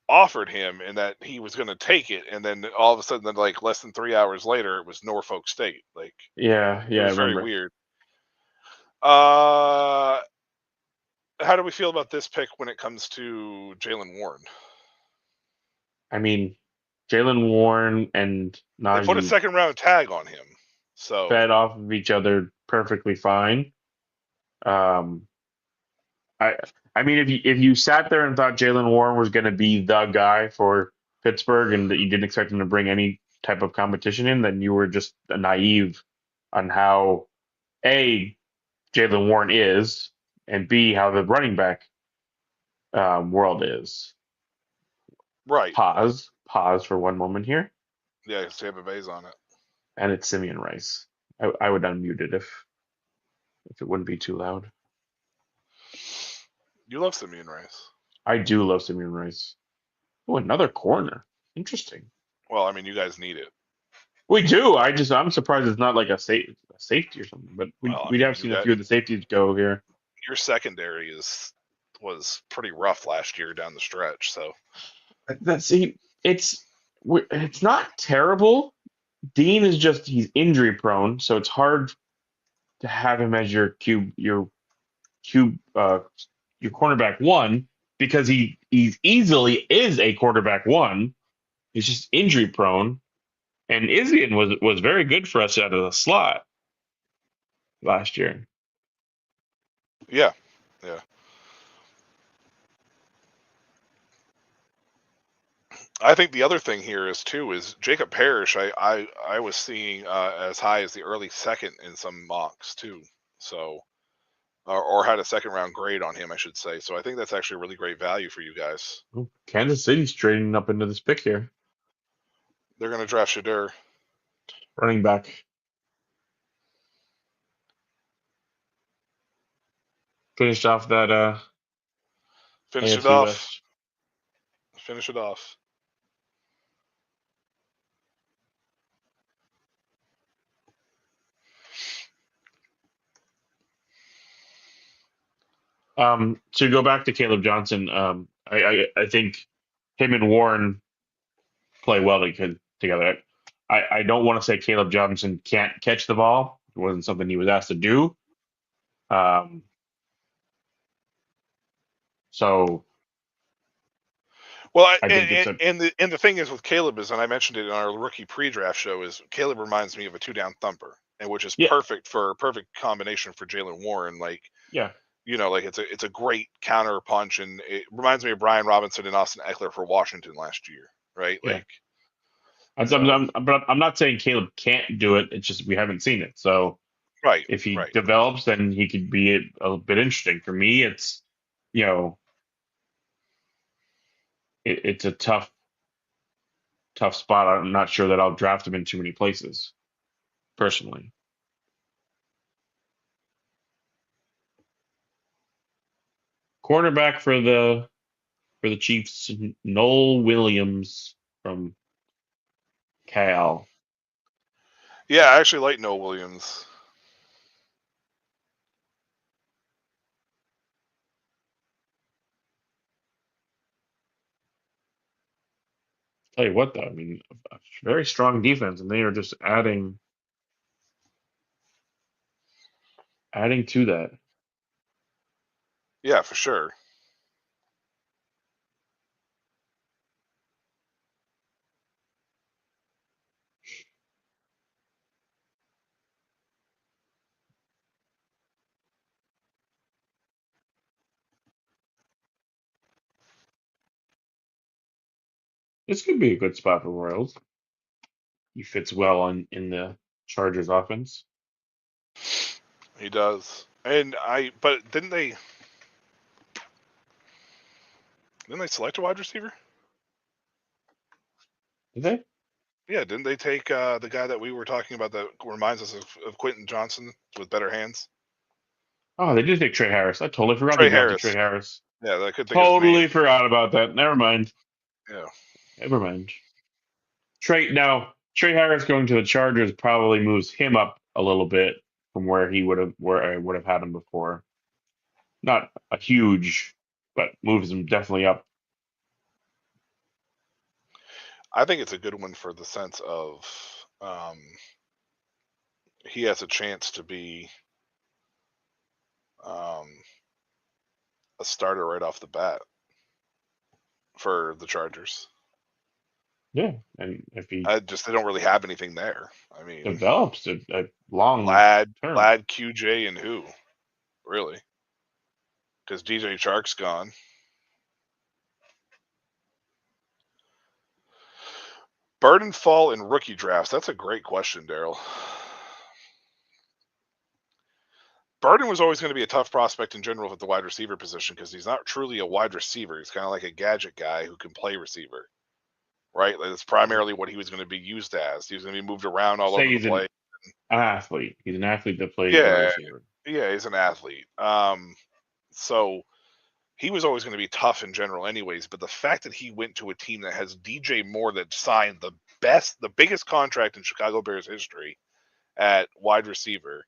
offered him and that he was going to take it, and then all of a sudden, like less than 3 hours later, it was Norfolk State. Like, yeah, it was very weird. How do we feel about this pick when it comes to Jaylen Warren? I mean, Jaylen Warren and Najee, they put a second round tag on him, so fed off of each other perfectly fine. I mean, if you sat there and thought Jaylen Warren was going to be the guy for Pittsburgh and that you didn't expect him to bring any type of competition in, then you were just naive on how A, Jaylen Warren is, and B, how the running back world is. Right. Pause for one moment here. Yeah, Tampa Bay's on it. And it's Simeon Rice. I would unmute it if it wouldn't be too loud. You love Simeon Rice. I do love Simeon Rice. Oh, another corner. Interesting. Well, I mean, you guys need it. We do. I'm surprised it's not like a safety or something. But we have seen a few of the safeties go here. Your secondary was pretty rough last year down the stretch. So it's not terrible. Dean is just he's injury prone, so it's hard to have him as your cornerback one because he easily is a quarterback one. He's just injury prone. And Isian was very good for us out of the slot last year. Yeah. I think the other thing here is Jacob Parrish. I was seeing as high as the early second in some mocks too. So, or had a second round grade on him, I should say. So I think that's actually a really great value for you guys. Ooh, Kansas City's trading up into this pick here. They're going to draft Shadur. Running back. Finished off that Finish AFC it off. West. Finish it off. To go back to Caleb Johnson, I think him and Warren play well together. I don't want to say Caleb Johnson can't catch the ball. It wasn't something he was asked to do. So, well, and the thing is with Caleb is, and I mentioned it in our rookie pre-draft show, is Caleb reminds me of a 2-down thumper, and which is perfect combination for Jaylen Warren. Like, like it's a great counter punch, and it reminds me of Brian Robinson and Austin Eckler for Washington last year, right? Yeah. Like, But I'm not saying Caleb can't do it. It's just we haven't seen it. So Right, if he right. develops, then he could be a bit interesting. For me, it's you know it's a tough spot. I'm not sure that I'll draft him in too many places personally. Quarterback for the Chiefs, Noel Williams from Cal. Yeah, I actually like Noah Williams. Tell you what, though, I mean, a very strong defense, and they are just adding to that. Yeah, for sure. This could be a good spot for Royals. He fits well in the Chargers offense. He does. But didn't they select a wide receiver? Did they? Yeah, didn't they take the guy that we were talking about that reminds us of Quentin Johnson with better hands? Oh, they did take Trey Harris. I totally forgot they Trey drafted Trey Harris. Harris. Yeah, I couldn't think of his Totally name. forgot about that. Never mind. Yeah. Never mind. Trey Harris going to the Chargers probably moves him up a little bit from where I would have had him before. Not a huge, but moves him definitely up. I think it's a good one for the sense of he has a chance to be a starter right off the bat for the Chargers. Yeah, and if he They don't really have anything there. I mean, develops a long Lad, term, QJ, and who really? Because DJ Chark's gone. Burden fall in rookie drafts. That's a great question, Daryl. Burden was always going to be a tough prospect in general at the wide receiver position because he's not truly a wide receiver. He's kind of like a gadget guy who can play receiver, right? Like that's primarily what he was going to be used as. He was going to be moved around all over the place. An athlete. He's an athlete that plays wide receiver. Yeah, he's an athlete. So he was always going to be tough in general anyways, but the fact that he went to a team that has DJ Moore that signed the biggest contract in Chicago Bears history at wide receiver,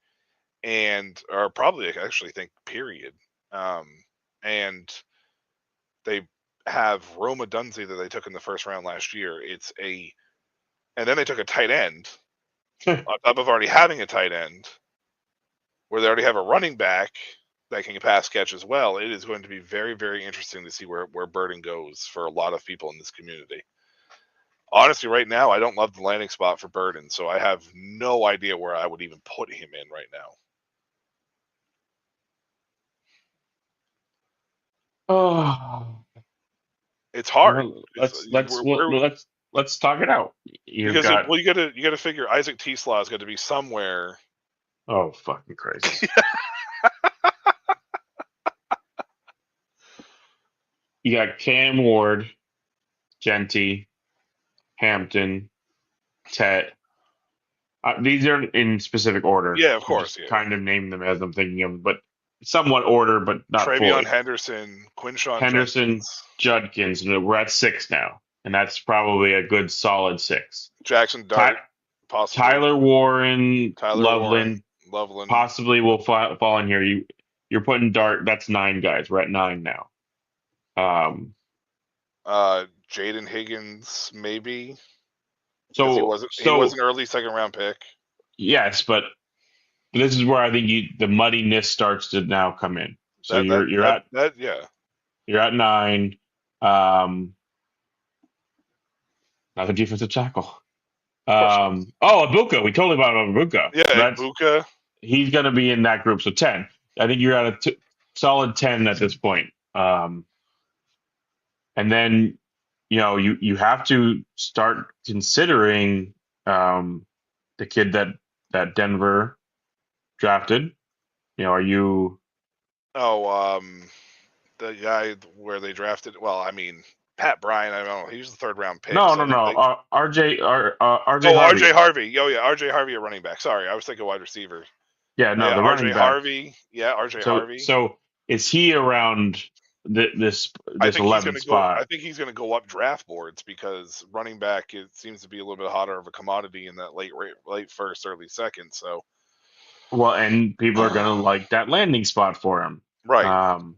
or probably I actually think period. And they have Roma Dunze that they took in the first round last year. And then they took a tight end on top of already having a tight end where they already have a running back that can pass catch as well. It is going to be very, very interesting to see where Burden goes for a lot of people in this community. Honestly, right now, I don't love the landing spot for Burden, so I have no idea where I would even put him in right now. Oh, it's hard. Let's talk it out. You gotta figure Isaac T-Slaw is going to be somewhere. Oh, fucking crazy! You got Cam Ward, Genty, Hampton, Tet. These are in specific order. Yeah, of course. Yeah. Kind of name them as I'm thinking of, but somewhat order, but not Travion fully. Henderson, Quinshawn Henderson, Judkins, and we're at 6 now, and that's probably a good solid 6. Jackson Dart, possibly. Tyler Warren, Loveland, possibly will fall in here. You're putting Dart. That's 9 guys. We're at 9 now. Jaden Higgins, maybe. So he was an early second round pick. Yes, but this is where I think the muddiness starts to now come in. So you're at 9. Another defensive tackle. Ibuka. We totally bought Ibuka. Yeah, Ibuka. He's going to be in that group. So 10. I think you're at a solid 10 at this point. And then you have to start considering the kid that Denver drafted. Are you? Oh, the guy where they drafted. Well, I mean, Pat Bryant. I don't know. He was the third round pick. No, So no, I think no. they. RJ Oh, Harvey. R.J. Harvey. Oh yeah, R.J. Harvey, a running back. Sorry, I was thinking wide receiver. Yeah, no, Yeah, the R.J. running back. Harvey. Yeah, R.J. So Harvey. so is he around this I this think he's 11th going to go. I spot? think he's going to go up draft boards because running back it seems to be a little bit hotter of a commodity in that late first, early second. So Well, and people are going to like that landing spot for him. right, Um,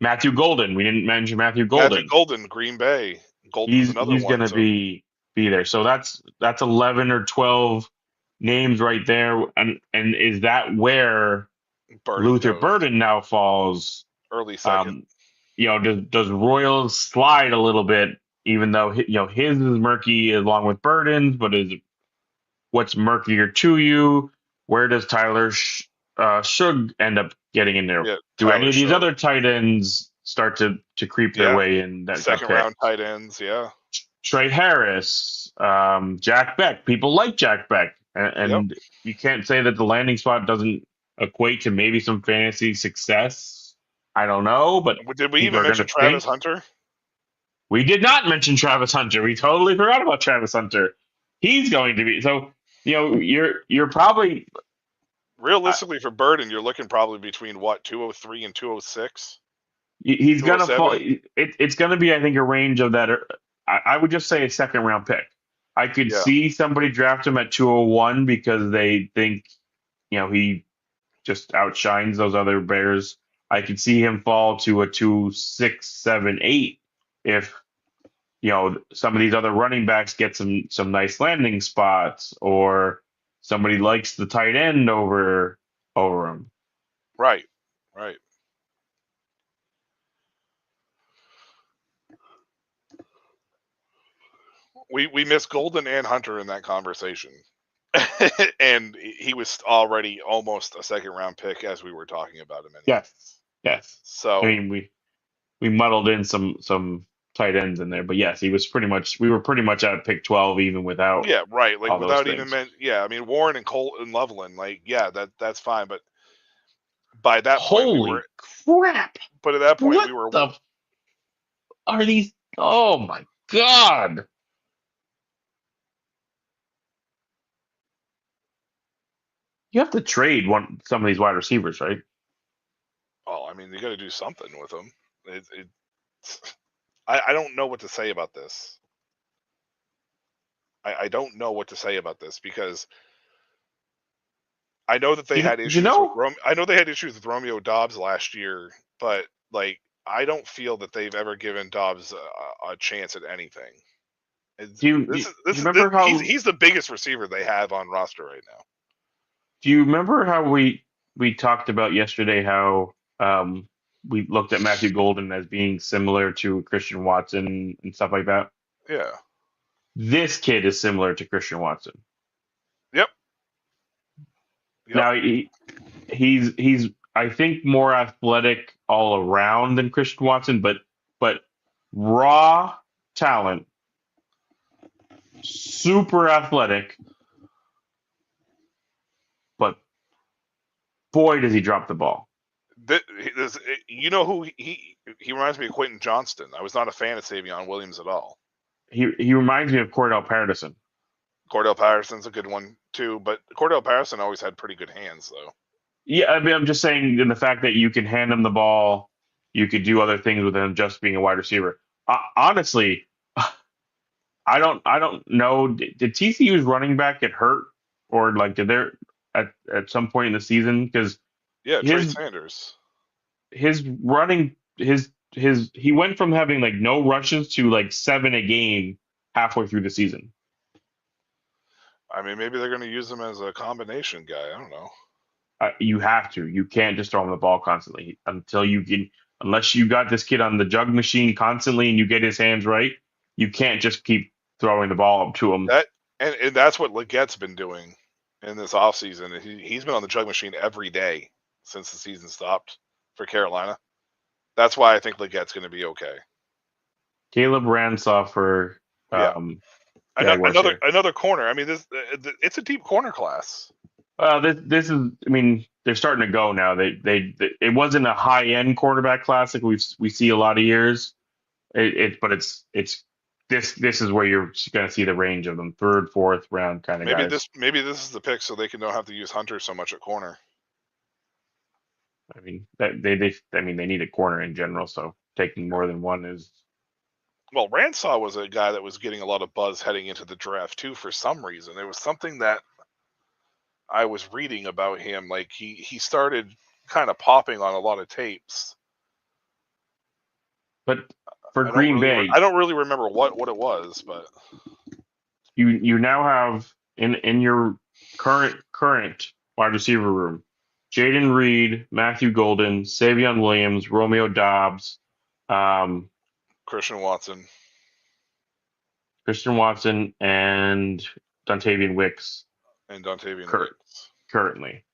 Matthew Golden. We didn't mention Matthew Matthew Golden. Golden, Green Bay. Golden's another He's going one. to So be there. So that's 11 or 12 names right there. And is that where Burden Luther goes Burden now falls? early second. Um, does Royals slide a little bit, even though his is murky along with Burden's, but is what's murkier to you? Where does Tyler Shug end up getting in there? Yeah, Do any Tyler of these Show. other tight ends start to creep their Yeah, way in that got second picked? round tight ends. Yeah. Trey Harris, Jack Beck. People like Jack Beck, Yep. and you can't say that the landing spot doesn't equate to maybe some fantasy success. I don't know, but Did we people even are going mention to Travis think. Hunter? We did not mention Travis Hunter. We totally forgot about Travis Hunter. He's going to be so. You're probably Realistically, for Burden, you're looking probably between what 203 and 206. he's going to fall. 207. It's going to be, I think, a range of that. I would just say a second round pick. I could Yeah. see somebody draft him at 201 because they think he just outshines those other Bears. I could see him fall to a 2, 6, 7, 8 if some of these other running backs get some nice landing spots, or somebody likes the tight end over him. Right. Right. We missed Golden and Hunter in that conversation. And he was already almost a second round pick as we were talking about him anyway. Yes. So I mean, we muddled in some tight ends in there, but yes, we were pretty much at pick 12 even without yeah, right. Like all those without even things. I mean Warren and Colt and Loveland, like that's fine. But by that point Holy crap! But at that point What we were the are these? Oh my god! You have to trade some of these wide receivers, right? Oh, I mean, you got to do something with them. I don't know what to say about this. I don't know what to say about this because I know that they had issues I know they had issues with Romeo Dobbs last year, but like I don't feel that they've ever given Dobbs a chance at anything. Do you remember how he's the biggest receiver they have on roster right now? Do you remember how we talked about yesterday how we looked at Matthew Golden as being similar to Christian Watson and stuff like that? Yeah. This kid is similar to Christian Watson. Yep. Now he's I think more athletic all around than Christian Watson, but raw talent, super athletic, but boy does he drop the ball. You know who he reminds me of Quentin Johnston. I was not a fan of Savion Williams at all. He reminds me of Cordell Patterson. Cordell Patterson's a good one too, but Cordell Patterson always had pretty good hands though. Yeah, I mean, I'm just saying in the fact that you can hand him the ball, you could do other things with him just being a wide receiver. Honestly, I don't know. Did TCU's running back get hurt, or like did there at some point in the season? Because Trey Sanders, his running he went from having like no rushes to like 7 a game halfway through the season. I mean, maybe they're going to use him as a combination guy. I don't know. You have to. You can't just throw him the ball constantly unless you got this kid on the jug machine constantly and you get his hands right. You can't just keep throwing the ball up to him. And that's what Leggette's been doing in this offseason. He's been on the jug machine every day since the season stopped for Carolina. That's why I think Leggette's going to be okay. Caleb Ransaw for Yeah. Jaguars here. Another corner. I mean, it's a deep corner class. This is. I mean, they're starting to go now. It wasn't a high end quarterback class like we see a lot of years. But it's this is where you're going to see the range of them, third, fourth round kind of guys. Maybe this is the pick so they can don't have to use Hunter so much at corner. I mean, they need a corner in general, so taking more than one is. Well, Ransaw was a guy that was getting a lot of buzz heading into the draft too. For some reason, there was something that I was reading about him. Like he started kind of popping on a lot of tapes. But for Green Bay, I don't really remember what it was, but you now have in your current wide receiver room, Jaden Reed, Matthew Golden, Savion Williams, Romeo Dobbs, Christian Watson, and Dontavian Wicks. And Dontavian Wicks. Currently.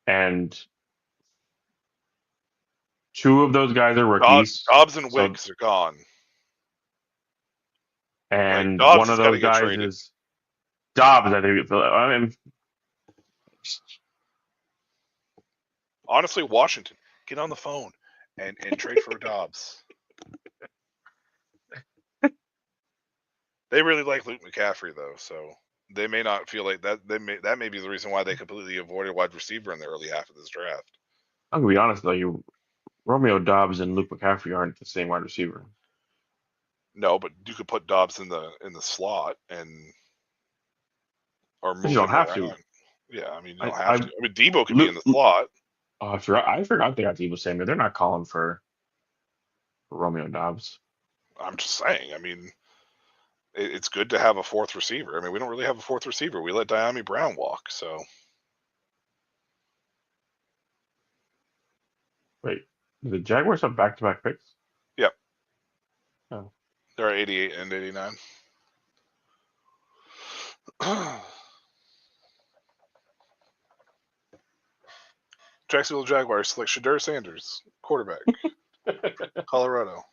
And two of those guys are rookies. Dobbs and Wicks are gone. And one of those guys is Dobbs, I think. I mean, honestly, Washington, get on the phone and trade for Dobbs. They really like Luke McCaffrey, though, so they may not feel like that. That may be the reason why they completely avoided wide receiver in the early half of this draft. I'm gonna be honest though, Romeo Dobbs and Luke McCaffrey aren't the same wide receiver. No, but you could put Dobbs in the slot or move. You don't have to. Yeah, I mean you don't have to. I mean Debo could be in the slot. Oh, I forgot they got Debo Samuel. They're not calling for Romeo Dobbs. I'm just saying. I mean, it's good to have a fourth receiver. I mean, we don't really have a fourth receiver. We let Diami Brown walk, so. Wait, do the Jaguars have back-to-back picks? Yep. Oh. They're at 88 and 89. Jacksonville Jaguars select Shedeur Sanders, quarterback, Colorado.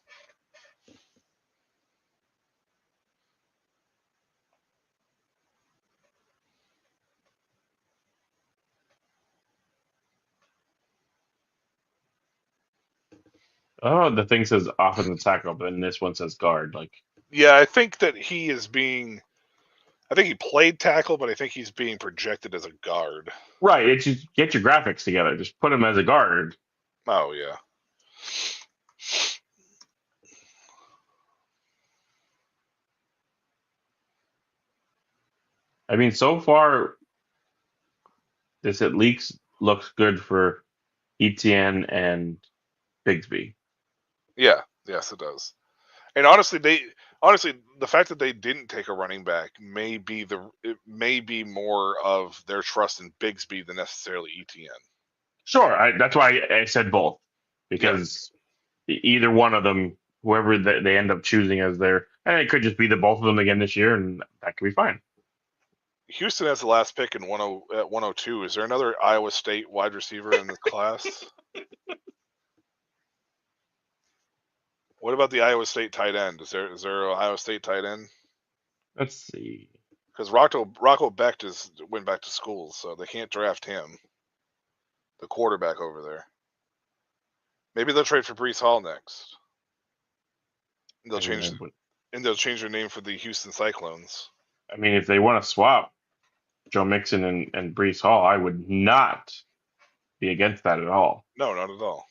Oh, the thing says offensive tackle, but then this one says guard. Like, yeah, I think that he is being. I think he played tackle, but I think he's being projected as a guard. Right. It's just get your graphics together. Just put him as a guard. Oh yeah. I mean, so far, this at least looks good for ETN and Bigsby. Yeah. Yes, it does. And honestly, the fact that they didn't take a running back may be more of their trust in Bigsby than necessarily ETN. Sure, that's why I said both, because either one of them, whoever they end up choosing as their, and it could just be the both of them again this year, and that could be fine. Houston has the last pick in 102. Is there another Iowa State wide receiver in this class? What about the Iowa State tight end? Is there an Iowa State tight end? Let's see. Because Rocco Becht went back to school, so they can't draft him. The quarterback over there. Maybe they'll trade for Breece Hall next. They'll change their name for the Houston Cyclones. I mean, if they want to swap Joe Mixon and Breece Hall, I would not be against that at all. No, not at all.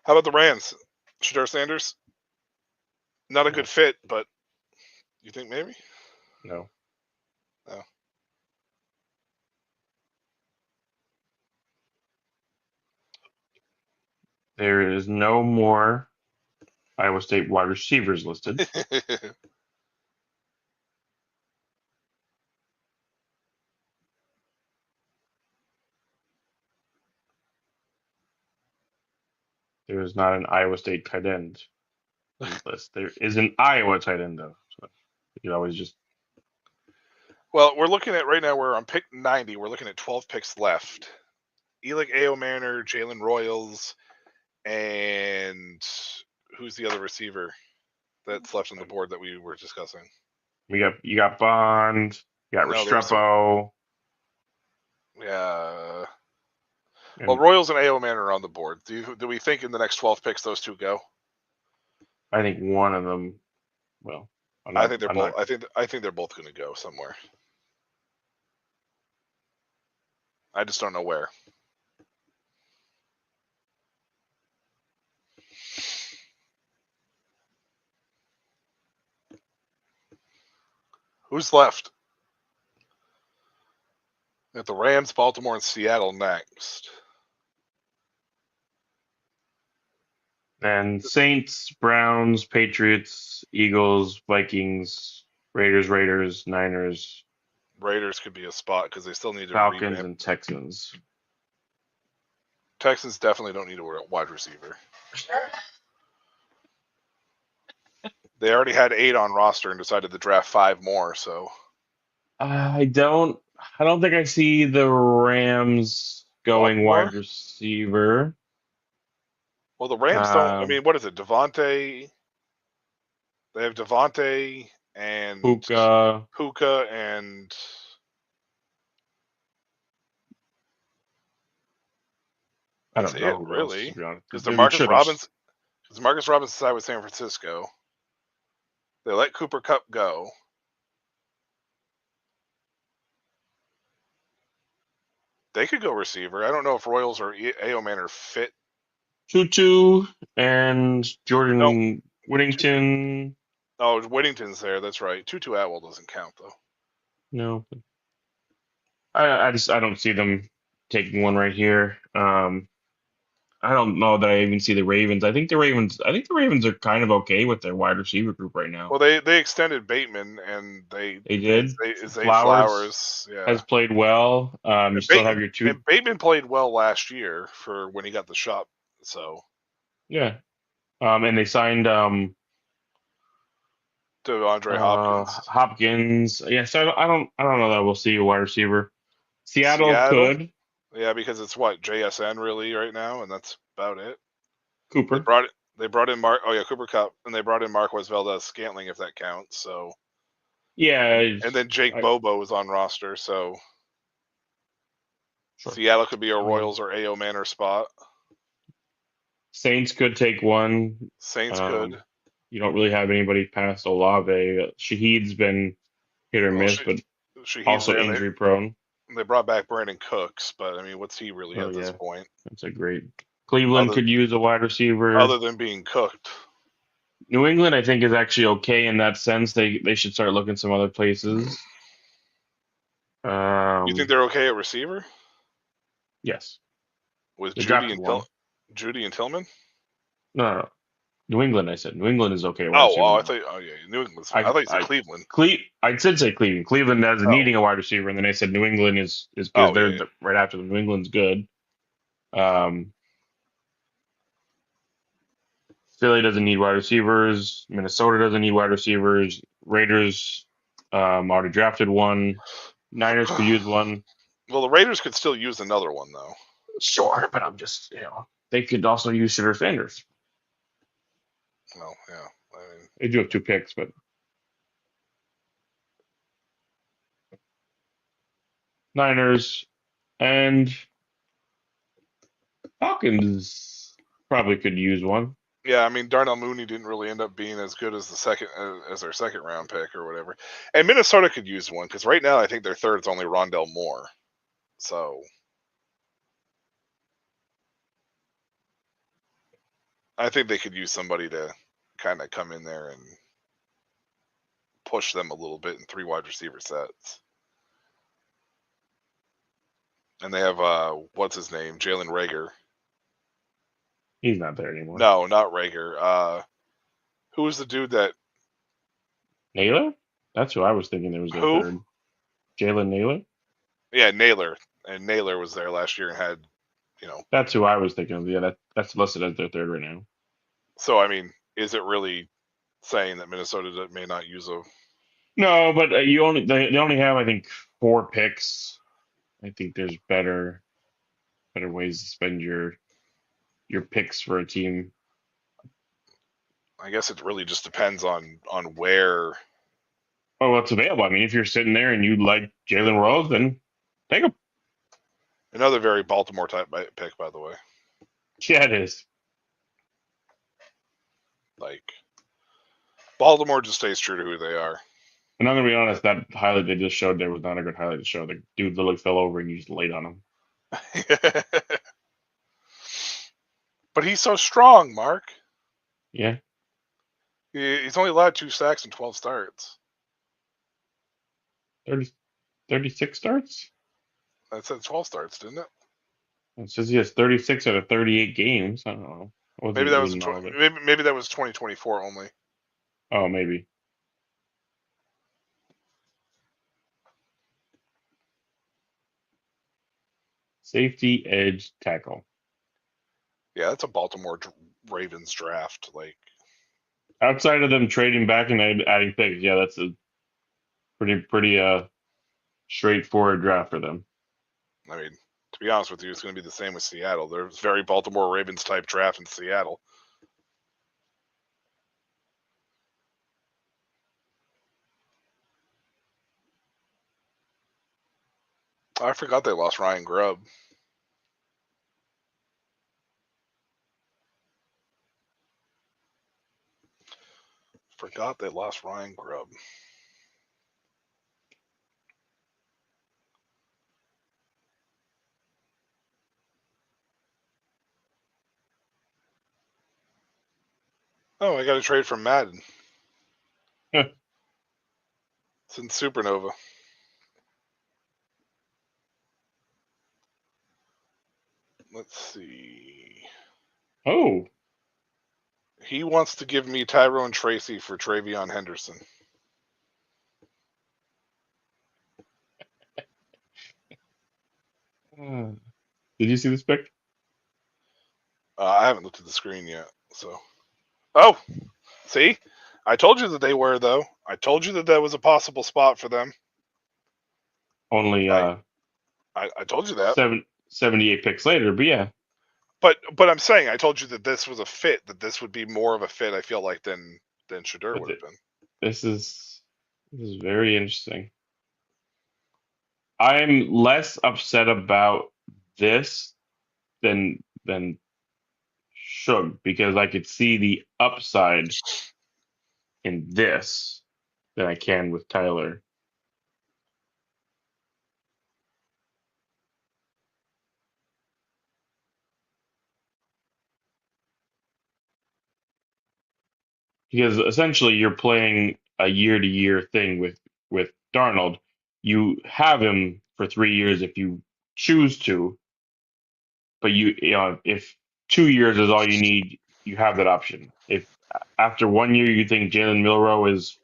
How about the Rams? Shedeur Sanders? Not a good fit, but you think maybe? No. No. There is no more Iowa State wide receivers listed. There is not an Iowa State tight end list. There is an Iowa tight end, though. So you could always just. Well, we're looking at right now, we're on pick 90. We're looking at 12 picks left. Elick Aomanor, Jalen Royals, And who's the other receiver that's left on the board that we were discussing? You got Bond, you got No, there was some. Restrepo, Yeah. Well, and Royals and Aoman are on the board. Do we think in the next 12 picks those two go? I think one of them. Well, I think they're I'm both. not. I think they're both going to go somewhere. I just don't know where. Who's left? At the Rams, Baltimore, and Seattle next. And Saints, Browns, Patriots, Eagles, Vikings, Raiders, Niners, Raiders could be a spot because they still need to Falcons, revamp. and Texans. Texans definitely don't need a wide receiver. They already had 8 on roster and decided to draft 5 more. So I don't think I see the Rams going Baltimore. wide receiver. Well, the Rams don't. I mean, what is it? Devontae. They have Devontae and Puka, and I that's don't know it, who else, really. to be honest. Because I'm Marcus sure there's- Robinson side with San Francisco. They let Cooper Kupp go. They could go receiver. I don't know if Royals or Aoman are fit. Tutu and Jordan Whittington. Oh, Whittington's there. That's right. Tutu Atwell doesn't count though. No, I don't see them taking one right here. I don't know that I even see the Ravens. I think the Ravens are kind of okay with their wide receiver group right now. Well, they extended Bateman and they did. Zay Flowers Flowers. Yeah. has played well. You still have your two. And Bateman played well last year for when he got the shot. So Yeah. And they signed DeAndre Hopkins. Hopkins. Yeah, so I don't know that we'll see a wide receiver. Seattle could. Yeah, because it's what JSN really right now, and that's about it. Cooper. They brought in Cooper Kupp, and they brought in Marquez Valdez-Scantling if that counts. So yeah, and then Jake Bobo is on roster, so sure. Seattle could be a Royals or AO Manor spot. Saints could take one. Saints could. You don't really have anybody past Olave. Shahid's been hit or miss, but also injury prone. They brought back Brandon Cooks, but I mean, what's he really at this point? That's a great. Cleveland could use a wide receiver. Other than being cooked. New England, I think, is actually okay in that sense. They should start looking some other places. You think they're okay at receiver? Yes. With Judy and Tillman? No. New England, I said. New England is okay. I thought. Oh yeah, New England. I thought you said Cleveland. I did say Cleveland. Cleveland has needing a wide receiver, and then I said New England is good. They're right after them. New England's good. Philly doesn't need wide receivers. Minnesota doesn't need wide receivers. Raiders already drafted one. Niners could use one. Well, the Raiders could still use another one, though. Sure, but I'm just, they could also use Shedeur Sanders. Well, yeah. I mean, they do have 2 picks, but Niners and Falcons probably could use one. Yeah, I mean Darnell Mooney didn't really end up being as good as their second round pick or whatever. And Minnesota could use one because right now I think their third is only Rondell Moore. So I think they could use somebody to kind of come in there and push them a little bit in 3 wide receiver sets. And they have what's his name, Jalen Rager. He's not there anymore. No, not Rager. Who was the dude that? Naylor? That's who I was thinking there was a third. Jalen Naylor? Yeah, Naylor. And Naylor was there last year and had, That's who I was thinking of. Yeah, that's listed as their third right now. So, I mean, is it really saying that Minnesota may not use a? No, but they only have, I think, 4 picks. I think there's better ways to spend your your picks for a team. I guess it really just depends on where. Oh, what's available? I mean, if you're sitting there and you like Jalen Rose, then take him. Another very Baltimore type pick, by the way. Yeah, it is. Like, Baltimore just stays true to who they are. And I'm gonna be honest, that highlight they just showed there was not a good highlight to show. The dude literally fell over and you just laid on him. But he's so strong, Mark. Yeah. He's only allowed 2 sacks in 12 starts. 36 starts? That said 12 starts, didn't it? It says he has 36 out of 38 games. I don't know. I wasn't Maybe that was reading all of it. maybe that was 2024 only. Oh, maybe. Safety, edge, tackle. Yeah, that's a Baltimore Ravens draft. Like, Outside of them trading back and adding picks, yeah, that's a pretty straightforward draft for them. I mean, to be honest with you, it's going to be the same with Seattle. There's very Baltimore Ravens type draft in Seattle. I forgot they lost Ryan Grubb. Forgot they lost Ryan Grubb. Oh, I got a trade from Madden. It's in Supernova. Let's see. Oh, He wants to give me Tyrone Tracy for Travion Henderson. did you see this pick? I haven't looked at the screen yet. So, oh, see, I told you that they were though. I told you that that was a possible spot for them. Only I told you that. 78 picks later, but yeah. But I'm saying I told you that this was a fit. That this would be more of a fit. I feel like than Shedeur would have been. This is very interesting. I'm less upset about this than Shug because I could see the upside in this than I can with Tyler. Because essentially you're playing a year to year thing with Darnold. You have him for 3 years if you choose to, but you know if 2 years is all you need, you have that option. If after 1 year you think Jalen Milroe is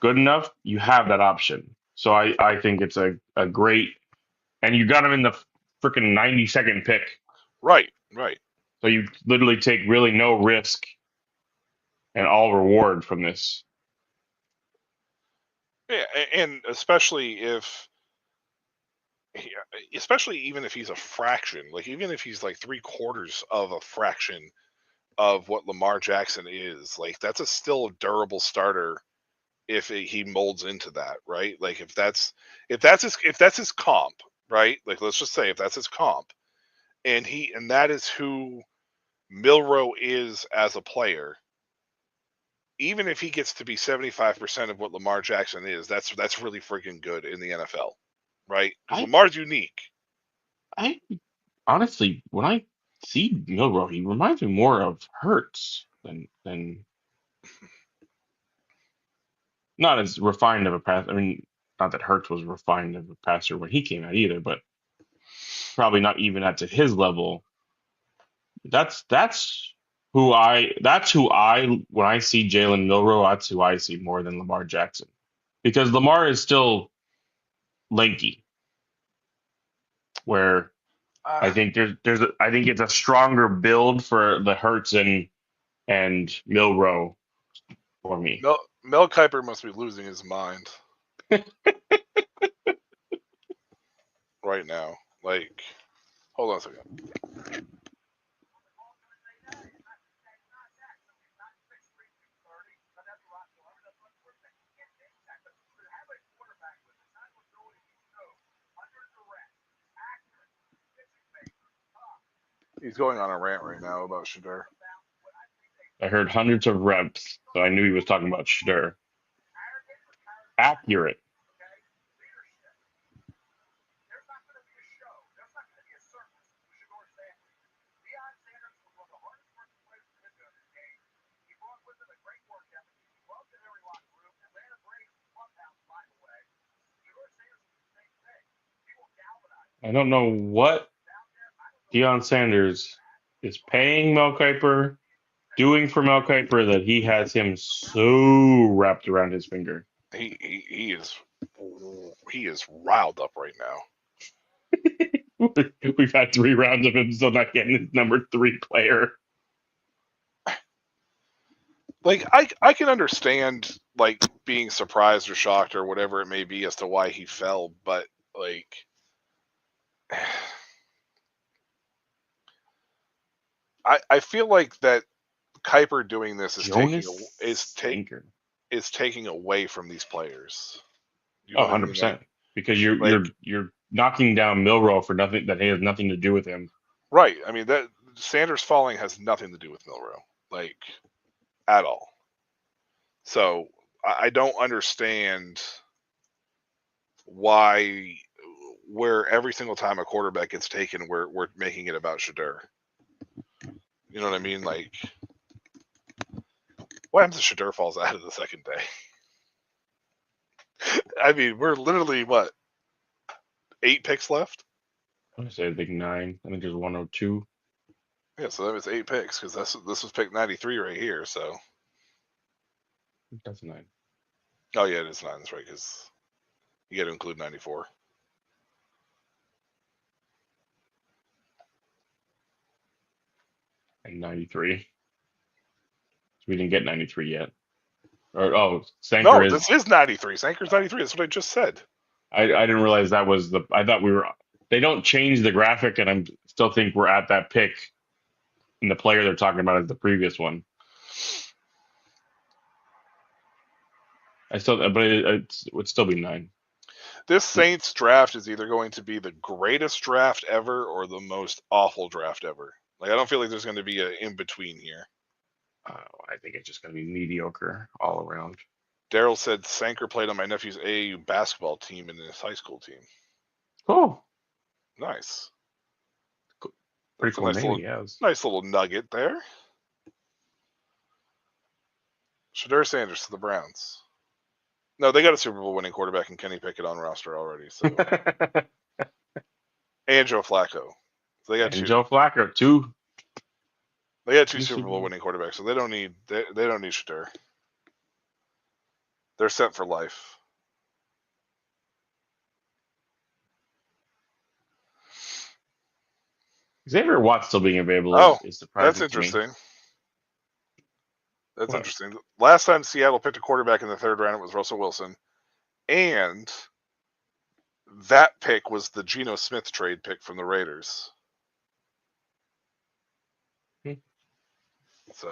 good enough, you have that option. So I think it's a great, and you got him in the freaking 92nd pick. Right. So you literally take really no risk and all reward from this. Yeah, and especially even if he's a fraction, like even if he's like 3/4 of a fraction of what Lamar Jackson is, like that's still a durable starter if he molds into that, right? Like if that's his comp, right? Like let's just say if that's his comp, and that is who Milroe is as a player. Even if he gets to be 75% of what Lamar Jackson is, that's really freaking good in the NFL, right? Because Lamar's unique. I honestly, when I see Milroe, he reminds me more of Hurts than not as refined of a pass. I mean, not that Hurts was refined of a passer when he came out either, but probably not even at to his level. That's who I when I see Jalen Milroe, that's who I see more than Lamar Jackson. Because Lamar is still lanky. Where I think I think it's a stronger build for the Hurts and Milroe for me. Mel Kiper must be losing his mind right now. Like, hold on a second. He's going on a rant right now about Shedeur. I heard hundreds of reps, so I knew he was talking about Schder. Accurate. I don't know what Deion Sanders is paying Mel Kiper, doing for Mel Kiper that he has him so wrapped around his finger. He is riled up right now. We've had 3 rounds of him still not getting his number 3 player. Like I can understand like being surprised or shocked or whatever it may be as to why he fell, but like I feel like that Kuiper doing this is taking away from these players. You know 100%. I mean? Because you're knocking down Milrow for nothing that has nothing to do with him. Right. I mean that Sanders falling has nothing to do with Milrow, like at all. So I don't understand why where every single time a quarterback gets taken, we're making it about Shedeur. You know what I mean? Like, what happens if Shedeur falls out of the second day? I mean, we're literally, 8 picks left? I say I think 9. I think there's 102. Yeah, so that was 8 picks because this was pick 93 right here. So that's 9. Oh yeah, it is 9. That's right because you got to include 94. And 93. So we didn't get 93 yet. Or Sanker No, this is 93. Sanker's 93. That's what I just said. I didn't realize that was I thought we were. They don't change the graphic, and I still think we're at that pick. And the player they're talking about is the previous one. But it would still be 9. This Saints draft is either going to be the greatest draft ever or the most awful draft ever. Like I don't feel like there's going to be an in between here. I think it's just going to be mediocre all around. Daryl said Sanker played on my nephew's AAU basketball team and his high school team. Cool. Nice. Cool. Pretty cool name he has. Nice little nugget there. Shedeur Sanders to the Browns. No, they got a Super Bowl winning quarterback and Kenny Pickett on roster already. So and Joe Flacco. So they got 2. Joe Flacco, 2. They got 2 Super Bowl winning quarterbacks, so they don't need Shedeur. They're set for life. Xavier Watt still being available is surprising. That's interesting. That's interesting. Last time Seattle picked a quarterback in the 3rd round, it was Russell Wilson. And that pick was the Geno Smith trade pick from the Raiders. So.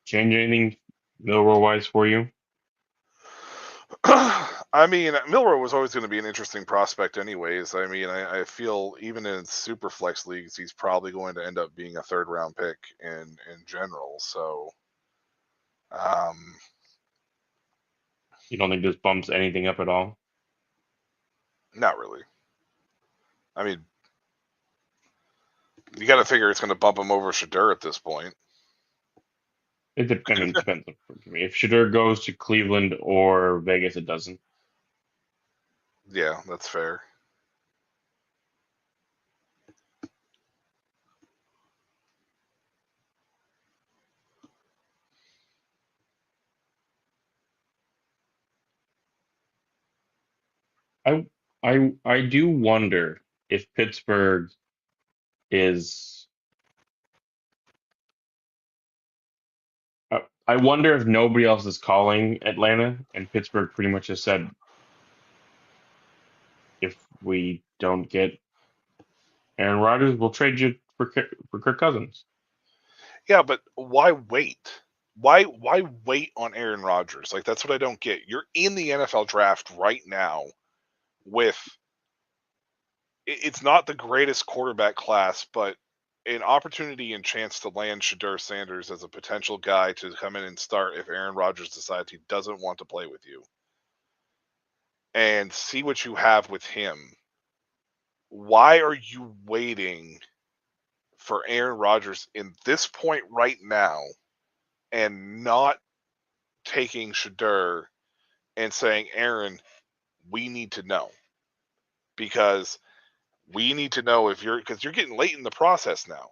Change anything Milrow-wise for you? I mean, Milrow was always going to be an interesting prospect anyways. I mean, I feel even in super flex leagues, he's probably going to end up being a 3rd round pick in general. So, you don't think this bumps anything up at all? Not really. I mean, you got to figure it's going to bump him over Shedeur at this point. It depends for me. If Shedeur goes to Cleveland or Vegas, it doesn't. Yeah, that's fair. I do wonder if Pittsburgh is. I wonder if nobody else is calling Atlanta, and Pittsburgh pretty much has said, if we don't get Aaron Rodgers, we'll trade you for Kirk Cousins. Yeah, but why wait? Why wait on Aaron Rodgers? Like, that's what I don't get. You're in the NFL draft right now with it's not the greatest quarterback class, but an opportunity and chance to land Shedeur Sanders as a potential guy to come in and start if Aaron Rodgers decides he doesn't want to play with you. And see what you have with him. Why are you waiting for Aaron Rodgers in this point right now and not taking Shedeur and saying, Aaron, we need to know? Because we need to know if because you're getting late in the process now.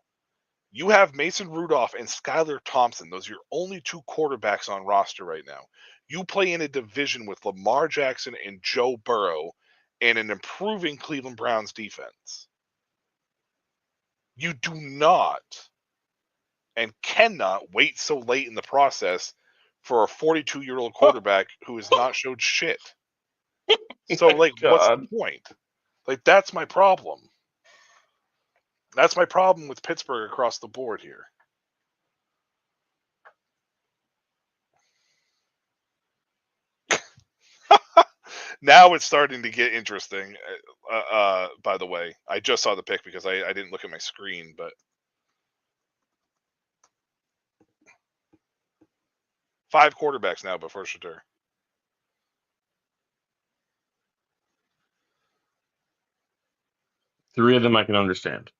You have Mason Rudolph and Skylar Thompson. Those are your only two quarterbacks on roster right now. You play in a division with Lamar Jackson and Joe Burrow and an improving Cleveland Browns defense. You do not and cannot wait so late in the process for a 42-year-old quarterback who has not showed shit. So, like, what's the point? Like, that's my problem. That's my problem with Pittsburgh across the board here. Now it's starting to get interesting. By the way, I just saw the pick because I didn't look at my screen, but 5 quarterbacks now before Shedeur. Three of them I can understand.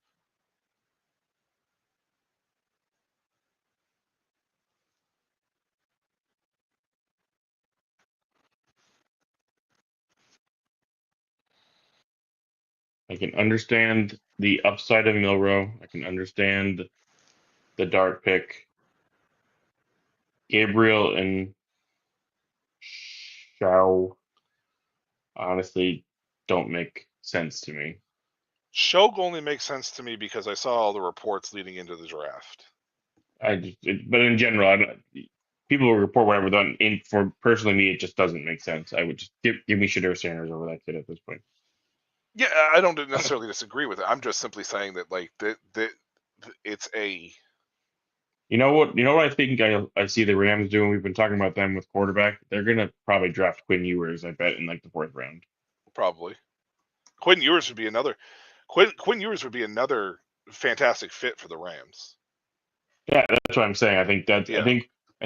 I can understand the upside of Milrow. I can understand the Dart pick. Gabriel and Shao honestly don't make sense to me. Shog only makes sense to me because I saw all the reports leading into the draft. But in general, people will report whatever. For personally me, it just doesn't make sense. I would just give me Shedeur Sanders over that kid at this point. Yeah, I don't necessarily disagree with it. I'm just simply saying that, like, that it's a. You know what? I think I see the Rams doing. We've been talking about them with quarterback. They're gonna probably draft Quinn Ewers, I bet, in like the 4th round. Probably. Quinn Ewers would be another. Quinn Ewers would be another fantastic fit for the Rams. Yeah, that's what I'm saying. I think that Yeah. I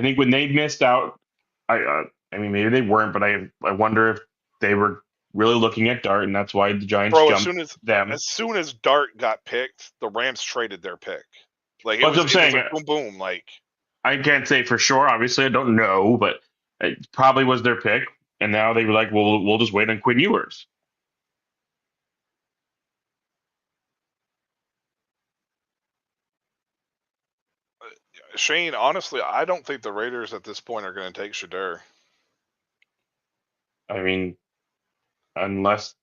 think when they missed out, I mean maybe they weren't, but I wonder if they were really looking at Dart, and that's why the Giants jumped them. As soon as Dart got picked, the Rams traded their pick. Like, That's what I'm saying. Like boom, boom. Like, I can't say for sure. Obviously, I don't know, but it probably was their pick, and now they were like, "Well, we'll just wait on Quinn Ewers." Shane, honestly, I don't think the Raiders at this point are going to take Shedeur. I mean, unless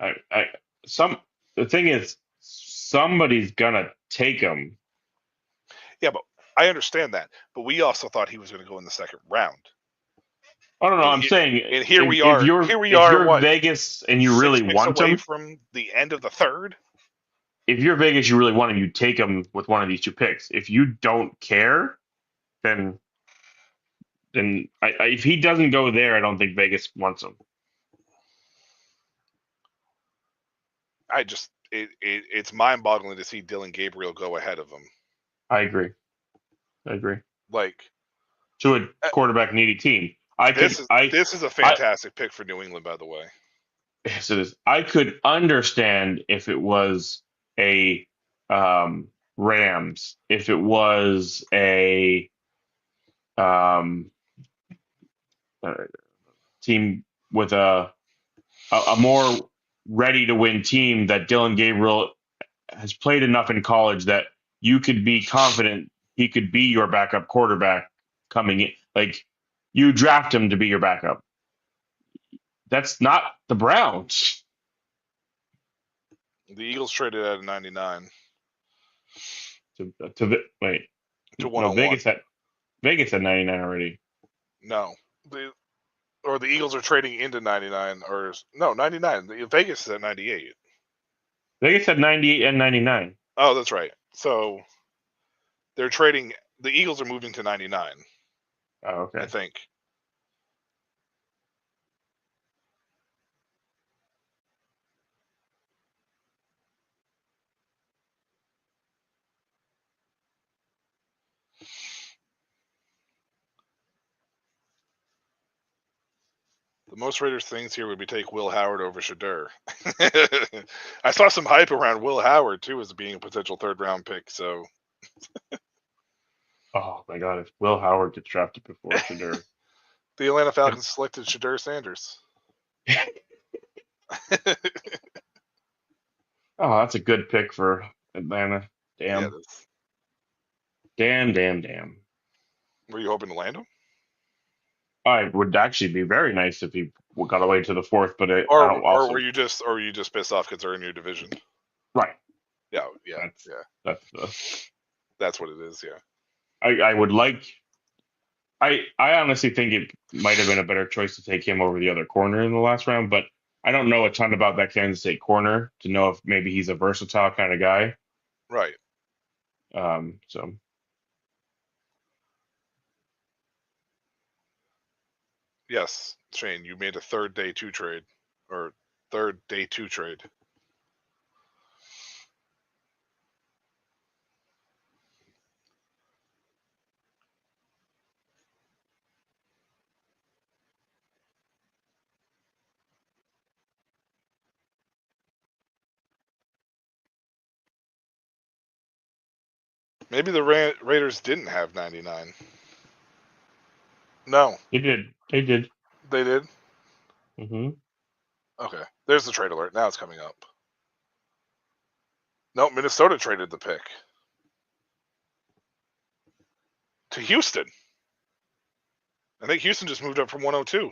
the thing is, somebody's gonna take him. Yeah, but I understand that. But we also thought he was going to go in the 2nd round. I don't know. I'm saying, and here we are. Here we are. If you're Vegas and you really want him from the end of the 3rd. If you're Vegas, you really want him, you take him with one of these 2 picks. If you don't care, then if he doesn't go there, I don't think Vegas wants him. It's mind-boggling to see Dylan Gabriel go ahead of him. I agree. Like, to a quarterback needy team. This is a fantastic pick for New England, by the way. So I could understand if it was a Rams, if it was a team with a more ready to win team, that Dylan Gabriel has played enough in college that you could be confident he could be your backup quarterback coming in. Like, you draft him to be your backup. That's not the Browns. The Eagles traded at a 99. To 101. No, Vegas had 99 already. No, the Eagles are trading into 99, or no, 99. Vegas is at 98. Vegas had 98 and 99. Oh, that's right. So They're trading. The Eagles are moving to 99. Oh, okay. I think. The most Raiders things here would be take Will Howard over Shadur. I saw some hype around Will Howard too as being a potential 3rd-round pick. So Oh my God! If Will Howard gets drafted before Shadur, the Atlanta Falcons selected Shadur Sanders. oh, that's a good pick for Atlanta. Yeah, Damn, damn. were you hoping to land him, I would actually be very nice if he got away to the 4th, but I or don't also were you just pissed off because they're in your division? right. Yeah. That's That's what it is. Yeah. I would like. I honestly think it might have been a better choice to take him over the other corner in the last round, but I don't know a ton about that Kansas State corner to know if maybe he's a versatile kind of guy. Right. So Yes, Shane, you made a third day 2 trade. Maybe the Raiders didn't have 99. No, they did. They did. they did. Hmm. Okay, there's the trade alert. Now it's coming up. No, Minnesota traded the pick to Houston. I think Houston just moved up from 102.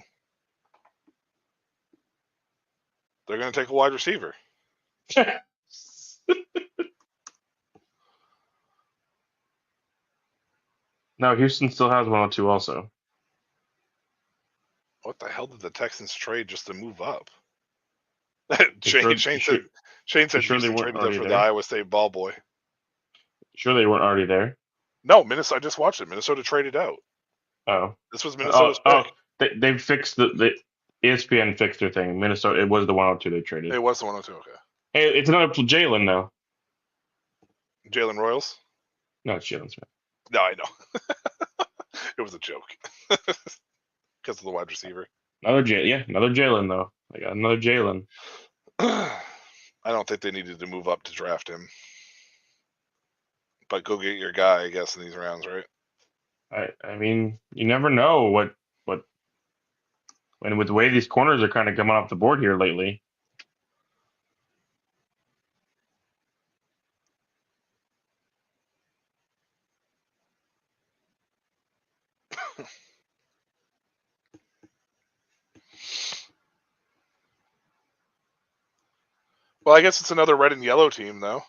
They're going to take a wide receiver. No, Houston still has 102 also. What the hell did the Texans trade just to move up? You Shane sure, said sure they Houston weren't traded up already for the there? Iowa State ball boy. Sure they weren't already there? No, Minnesota. I just watched it. Minnesota traded out. Oh. This was Minnesota's Oh, pick. they fixed the ESPN fixed their thing. Minnesota, it was the 102 they traded. It was the 102. Okay. Hey, it's another Jalen though. Jalen Royals? No, it's Jalen Smith. No, I know. It was a joke because of the wide receiver. Another Jalen though. I got another Jalen. I don't think they needed to move up to draft him, but go get your guy, I guess, in these rounds, right? I mean, you never know what and with the way these corners are kind of coming off the board here lately. Well, I guess it's another red and yellow team, though.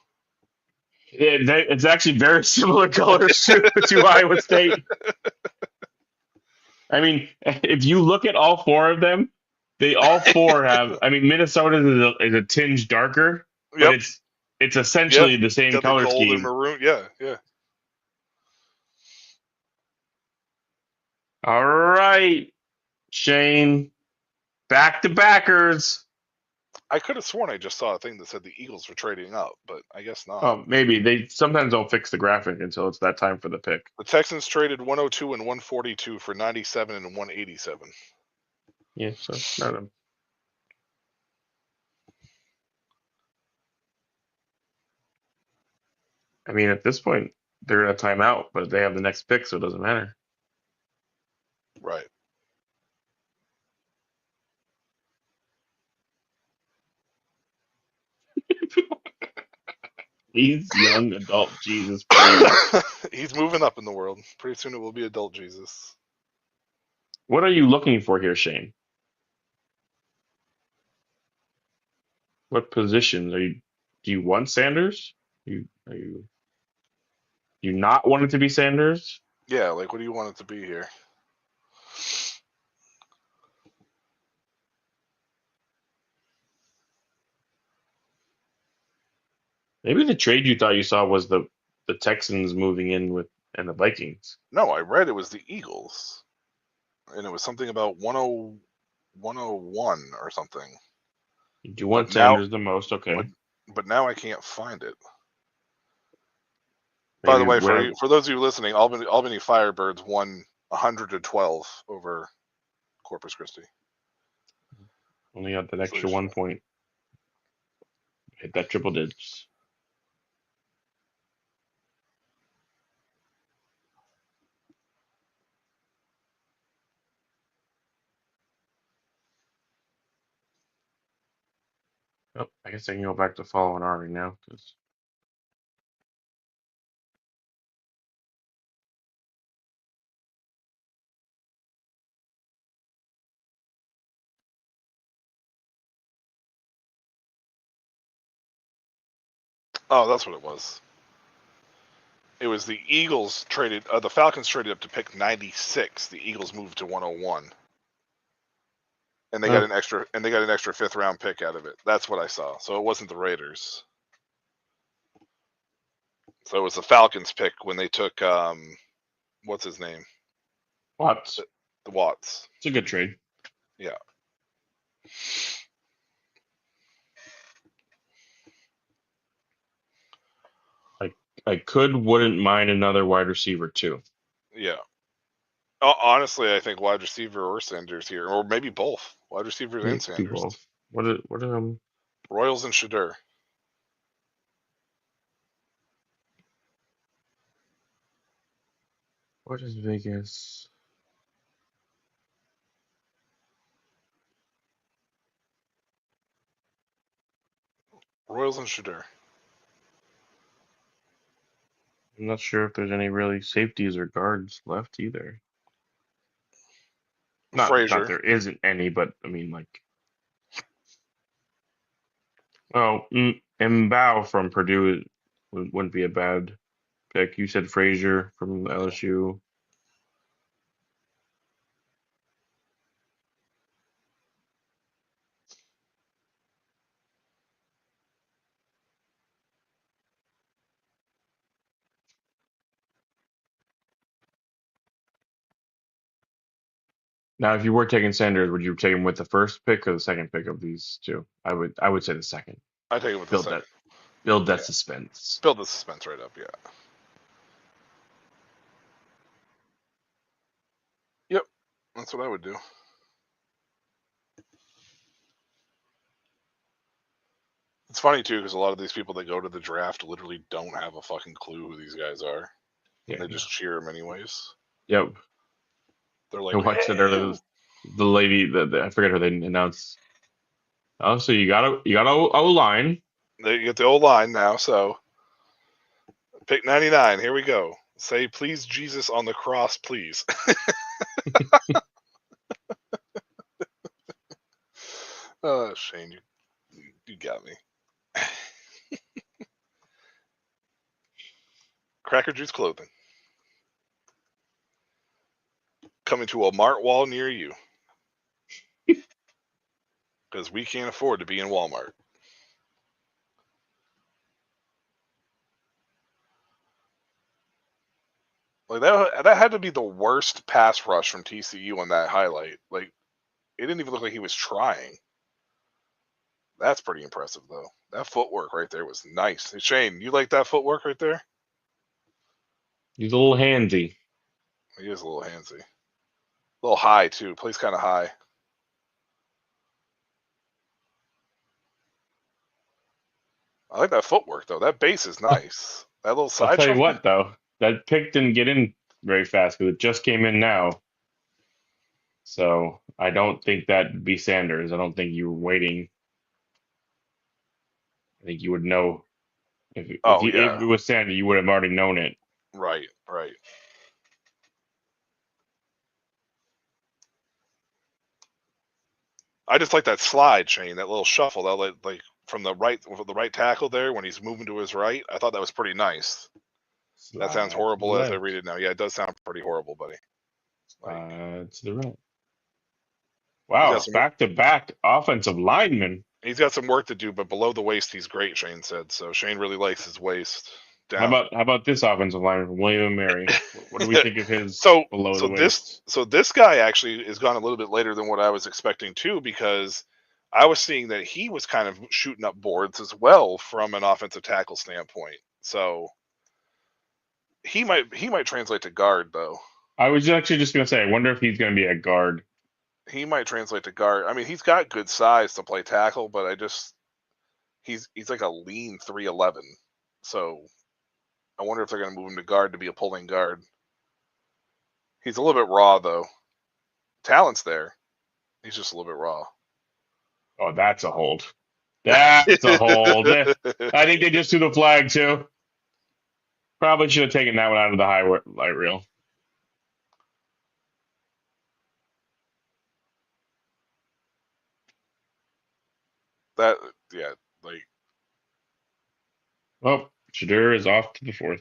It's actually very similar colors to Iowa State. I mean, if you look at all 4 of them, they all 4 have. I mean, Minnesota is a tinge darker, but Yep. it's essentially the same Got color the gold and scheme. maroon. Yeah. All right, Shane, back to backers. I could have sworn I just saw a thing that said the Eagles were trading up, but I guess not. Oh, maybe they sometimes don't fix the graphic until it's that time for the pick. The Texans traded 102 and 142 for 97 and 187. Yeah, so not a. I mean, at this point, they're in a timeout, but they have the next pick, so it doesn't matter. Right. He's young adult Jesus, please. He's moving up in the world. Pretty soon it will be adult Jesus. What are you looking for here, Shane? What positions are you? Do you want Sanders? You not want it to be Sanders? Yeah, like what do you want it to be here? Maybe the trade you thought you saw was the the Texans moving in with and the Vikings. No, I read it was the Eagles, and it was something about 101 or something. You want But now- Sanders the most, okay? But now I can't find it. By the way, for those of you listening, Albany Firebirds won 100-12 over Corpus Christi. only got that extra 1 point. Hit that triple digits. Oh, I guess I can go back to following Ari now because. Oh, that's what it was. It was the Eagles traded. The Falcons traded up to pick 96. The Eagles moved to 101, and they got an extra. And they got an extra 5th round pick out of it. That's what I saw. So it wasn't the Raiders. So it was the Falcons pick when they took what's his name? Watts. The Watts. It's a good trade. Yeah. I wouldn't mind another wide receiver too. Yeah. Honestly, I think wide receiver or Sanders here, or maybe both. Wide receivers and Sanders. Both. What are Royals and Shadur. What is Vegas? Royals and Shadur. I'm not sure if there's any really safeties or guards left either. Not there isn't any, but I mean, like, Mbao from Purdue wouldn't be a bad pick. You said Frazier from LSU. Now, if you were taking Sanders, would you take him with the first pick or the second pick of these two? I would say the second. I take it with the second. Build that suspense. Build the suspense right up, yeah. Yep, that's what I would do. It's funny too because a lot of these people that go to the draft literally don't have a fucking clue who these guys are. Yeah, they just cheer them anyways. Yep. They're like, I watched it earlier. The lady that I forget her. They announced. Oh, so you got a line. They get the old line now. So pick 99. Here we go. Say, please, Jesus on the cross, please. Oh, Shane, you got me. Cracker Juice Clothing. Coming to a Mart wall near you. Because we can't afford to be in Walmart. Like that had to be the worst pass rush from TCU on that highlight. Like, it didn't even look like he was trying. That's pretty impressive, though. That footwork right there was nice. Hey, Shane, you like that footwork right there? He's a little handsy. He is a little handsy. A little high, too. Plays kind of high. I like that footwork, though. That base is nice. That little side I'll tell you shuffle. what, though. That pick didn't get in very fast because it just came in now. So I don't think that'd be Sanders. I don't think you were waiting. I think you would know. If it was Sanders, you would have already known it. Right. I just like that slide, Shane, that little shuffle, that like from the right tackle there when he's moving to his right. I thought that was pretty nice. That sounds horrible as I read it now. Yeah, it does sound pretty horrible, buddy. To the right. Wow, back-to-back offensive linemen. He's got some work to do, but below the waist, he's great, Shane said. So Shane really likes his waist. down. How about this offensive lineman from William and Mary? What do we think of his so below so the this waist? this guy actually is gone a little bit later than what I was expecting too, because I was seeing that he was kind of shooting up boards as well from an offensive tackle standpoint. So he might translate to guard though. I was actually just gonna say, I wonder if he's gonna be a guard. He might translate to guard. I mean, he's got good size to play tackle, but he's like a lean 311. So I wonder if they're going to move him to guard to be a pulling guard. He's a little bit raw though. Talent's there. He's just a little bit raw. Oh, that's a hold. That's a hold. I think they just threw the flag too. Probably should have taken that one out of the highlight reel. That yeah, like Oh, Shadur is off to the fourth.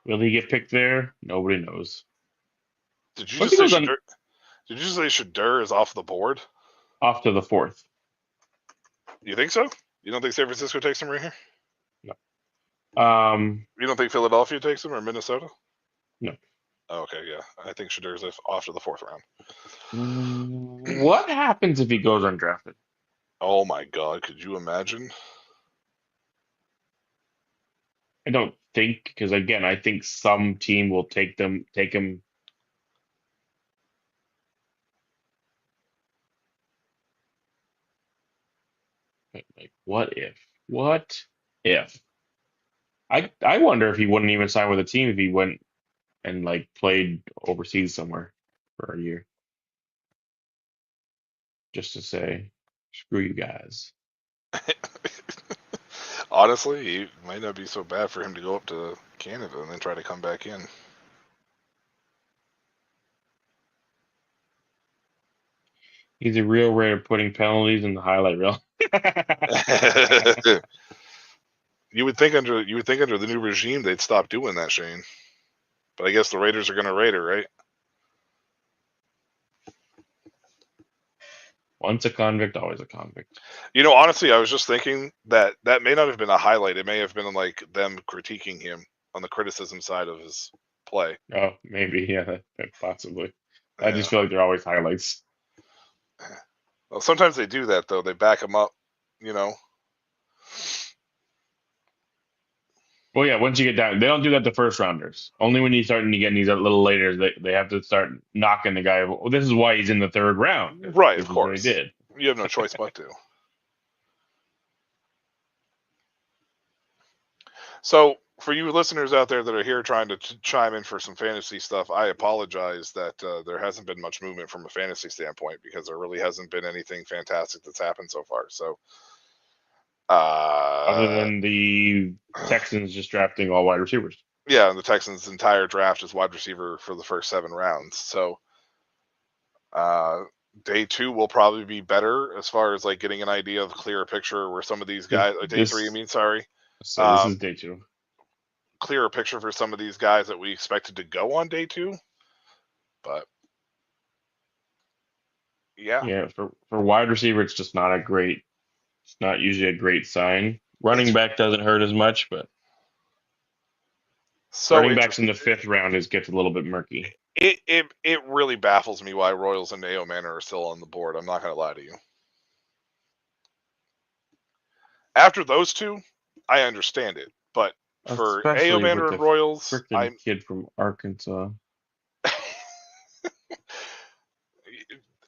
Will he get picked there? Nobody knows. did you Once just he say goes on Shadur? Did you just say Shadur is off the board? off to the fourth. You think so? You don't think San Francisco takes him right here? No. You don't think Philadelphia takes him or Minnesota? No. Oh, okay, yeah. I think Shadur's off to the fourth round. What happens if he goes undrafted? Oh my God, could you imagine? I don't think, because again, I think some team will take him. Like, what if? What if? I wonder if he wouldn't even sign with a team if he went and like played overseas somewhere for a year, just to say, screw you guys. Honestly, it might not be so bad for him to go up to Canada and then try to come back in. He's a real rare putting penalties in the highlight reel. You would think under the new regime they'd stop doing that, Shane. But I guess the Raiders are going to Raider, right? Once a convict, always a convict. You know, honestly, I was just thinking that may not have been a highlight. It may have been like them critiquing him on the criticism side of his play. Oh, maybe, yeah, possibly. I Yeah. just feel like they're always highlights. Well, sometimes they do that though. They back him up, you know. Well, yeah, once you get down, they don't do that to first rounders. Only when you start to get these a little later, they have to start knocking the guy. Well, this is why he's in the third round. Right, This of is what course. he did. You have no choice but to. So, for you listeners out there that are here trying to chime in for some fantasy stuff, I apologize that there hasn't been much movement from a fantasy standpoint because there really hasn't been anything fantastic that's happened so far. So, Other than the Texans just drafting all wide receivers. yeah, the Texans' entire draft is wide receiver for the first 7 rounds. So, day 2 will probably be better as far as like getting an idea of clearer picture where some of these guys. Day 3, I mean, sorry. So this is day 2. Clearer picture for some of these guys that we expected to go on day 2, but Yeah, for wide receiver, it's just not a great. It's not usually a great sign. Running back doesn't hurt as much, but so running backs in the 5th round gets a little bit murky. It really baffles me why Royals and Ao Manor are still on the board. I'm not going to lie to you. After those two, I understand it, but for Especially Ao Manor with and the Royals, freaking kid from Arkansas.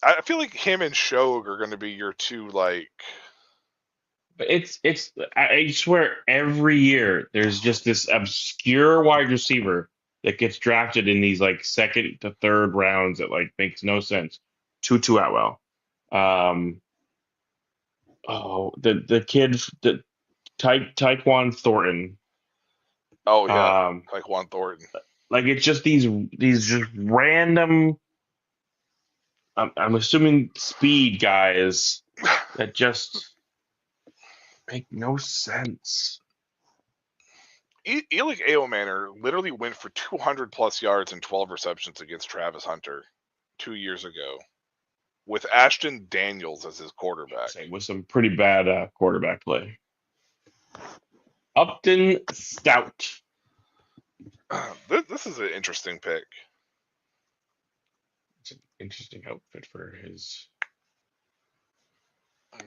I feel like him and Shog are going to be your two, like. But I swear every year there's just this obscure wide receiver that gets drafted in these like 2nd to 3rd rounds that like makes no sense. Tutu Atwell. The kid, the Tyquan Thornton. Oh yeah, Tyquan Thornton. Like it's just these just random. I'm assuming speed guys that just make no sense. Elick Ao Manor literally went for 200 plus yards and 12 receptions against Travis Hunter 2 years ago with Ashton Daniels as his quarterback. With some pretty bad quarterback play. Upton Stout. This is an interesting pick. It's an interesting outfit for his.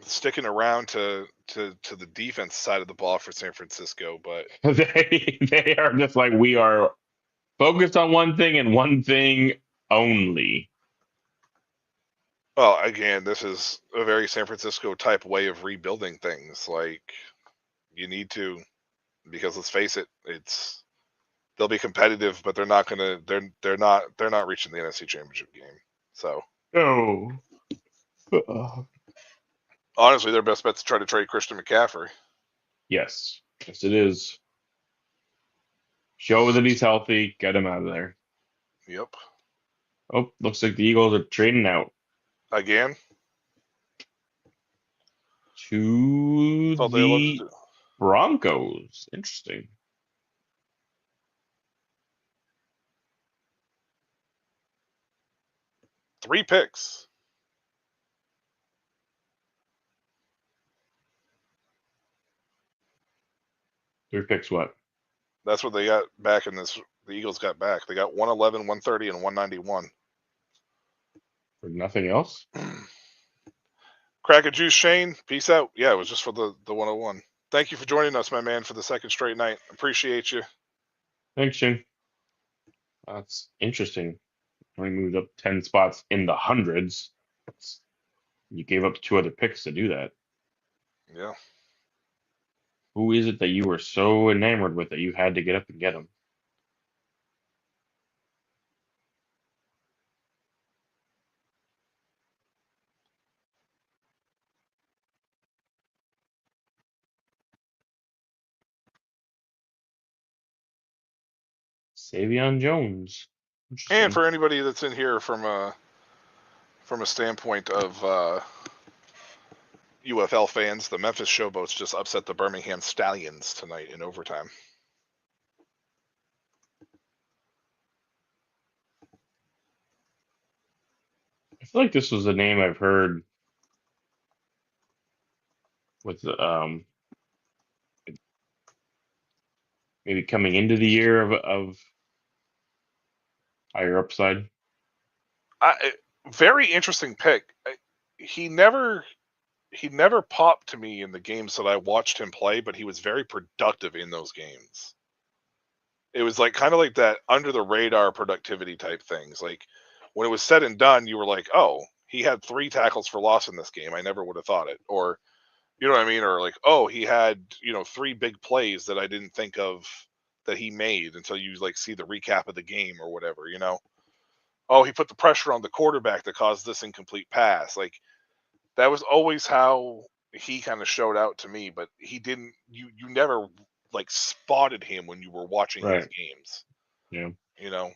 Sticking around to the defense side of the ball for San Francisco, but They are just like we are focused on one thing and one thing only. well, again, this is a very San Francisco type way of rebuilding things. Like you need to, because let's face it, they'll be competitive, but they're not gonna they're not reaching the NFC Championship game. So No. Uh, honestly, their best bet to try to trade Christian McCaffrey. yes. Yes, it is. Show that he's healthy. Get him out of there. Yep. Oh, looks like the Eagles are trading out Again, to that's all they love to the do. Broncos. Interesting. Three picks. Three picks what? That's what they got back in this. The Eagles got back. They got 111, 130, and 191. For nothing else? Crack a juice, Shane. Peace out. Yeah, it was just for the 101. Thank you for joining us, my man, for the second straight night. Appreciate you. Thanks, Shane. That's interesting. Only moved up 10 spots in the hundreds. You gave up two other picks to do that. Yeah. Who is it that you were so enamored with that you had to get up and get him? Savion Jones. And Interesting. for anybody that's in here from a standpoint of UFL fans, the Memphis Showboats just upset the Birmingham Stallions tonight in overtime. I feel like this was a name I've heard with maybe coming into the year of higher upside. Very interesting pick. He never popped to me in the games that I watched him play, but he was very productive in those games. It was like kind of like that under the radar productivity type things. Like when it was said and done, you were like, "Oh, he had 3 tackles for loss in this game. I never would have thought it." Or you know what I mean? Or like, "Oh, he had, 3 big plays that I didn't think of that he made until you like see the recap of the game or whatever, Oh, he put the pressure on the quarterback that caused this incomplete pass." Like that was always how he kind of showed out to me, but he didn't you never like spotted him when you were watching his Right. games. Yeah. You know.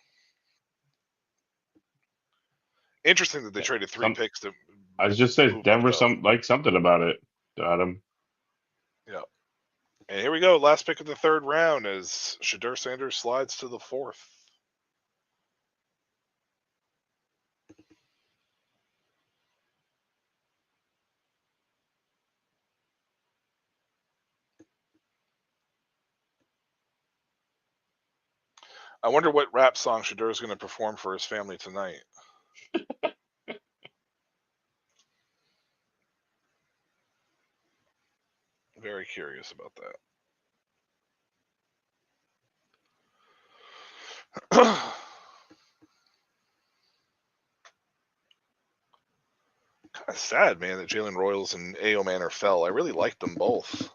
Interesting that they traded 3 Some picks to I was just saying move up Denver though. something about it, Adam. Yeah. And here we go. Last pick of the 3rd round as Shadur Sanders slides to the 4th. I wonder what rap song Shadur is going to perform for his family tonight. Very curious about that. Kind of sad, man, that Jalen Royals and A.O. Manor fell. I really liked them both.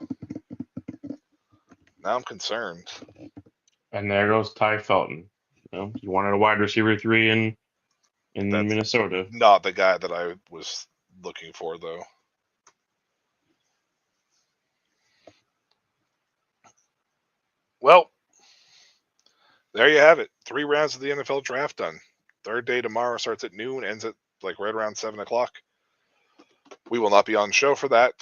Now I'm concerned. And there goes Ty Felton. You wanted a wide receiver 3 in That's Minnesota. not the guy that I was looking for, though. Well, there you have it. 3 rounds of the NFL draft done. 3rd day tomorrow starts at noon, ends at like right around 7 o'clock. We will not be on the show for that.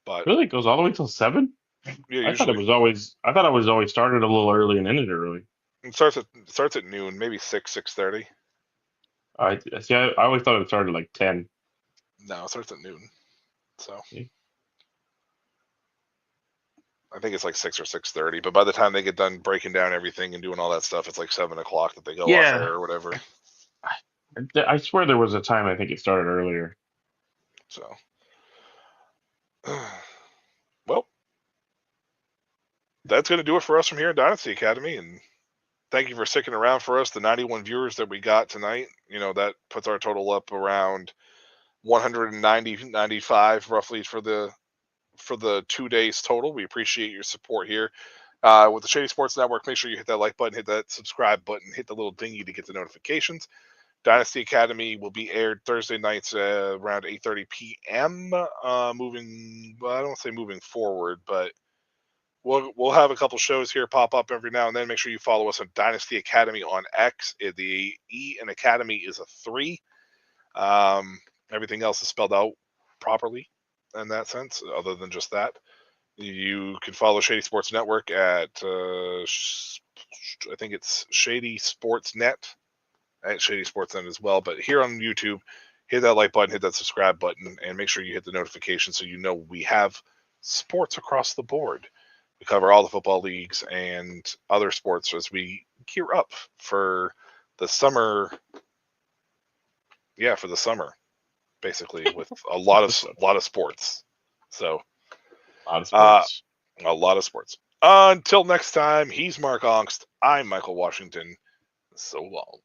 But Really? It goes all the way till 7? yeah, I thought it usually was always started a little early and ended early. it starts at noon, maybe 6:30. I see. I always thought it started like 10. No, it starts at noon. So See? I think it's like 6 or 6:30. But by the time they get done breaking down everything and doing all that stuff, it's like 7 o'clock that they go off air or whatever. I swear there was a time I think it started earlier. So, well, that's going to do it for us from here at Dynasty Academy. And thank you for sticking around for us. The 91 viewers that we got tonight, that puts our total up around 190, 95 roughly for the 2 days total. We appreciate your support here. With the Shady Sports Network, make sure you hit that like button, hit that subscribe button, hit the little dingy to get the notifications. Dynasty Academy will be aired Thursday nights around 8:30 p.m. I don't want to say moving forward, but we'll have a couple shows here pop up every now and then. Make sure you follow us on Dynasty Academy on X. The E in Academy is a 3. Everything else is spelled out properly in that sense, other than just that. You can follow Shady Sports Network at, I think it's Shady Sports Net, at Shady Sports Net as well. But here on YouTube, hit that like button, hit that subscribe button, and make sure you hit the notification so you know we have sports across the board. We cover all the football leagues and other sports as we gear up for the summer. Yeah, for the summer, basically, with a lot of sports. So, A lot of sports. A lot of sports. Until next time, he's Mark Ongst. I'm Michael Washington. So long.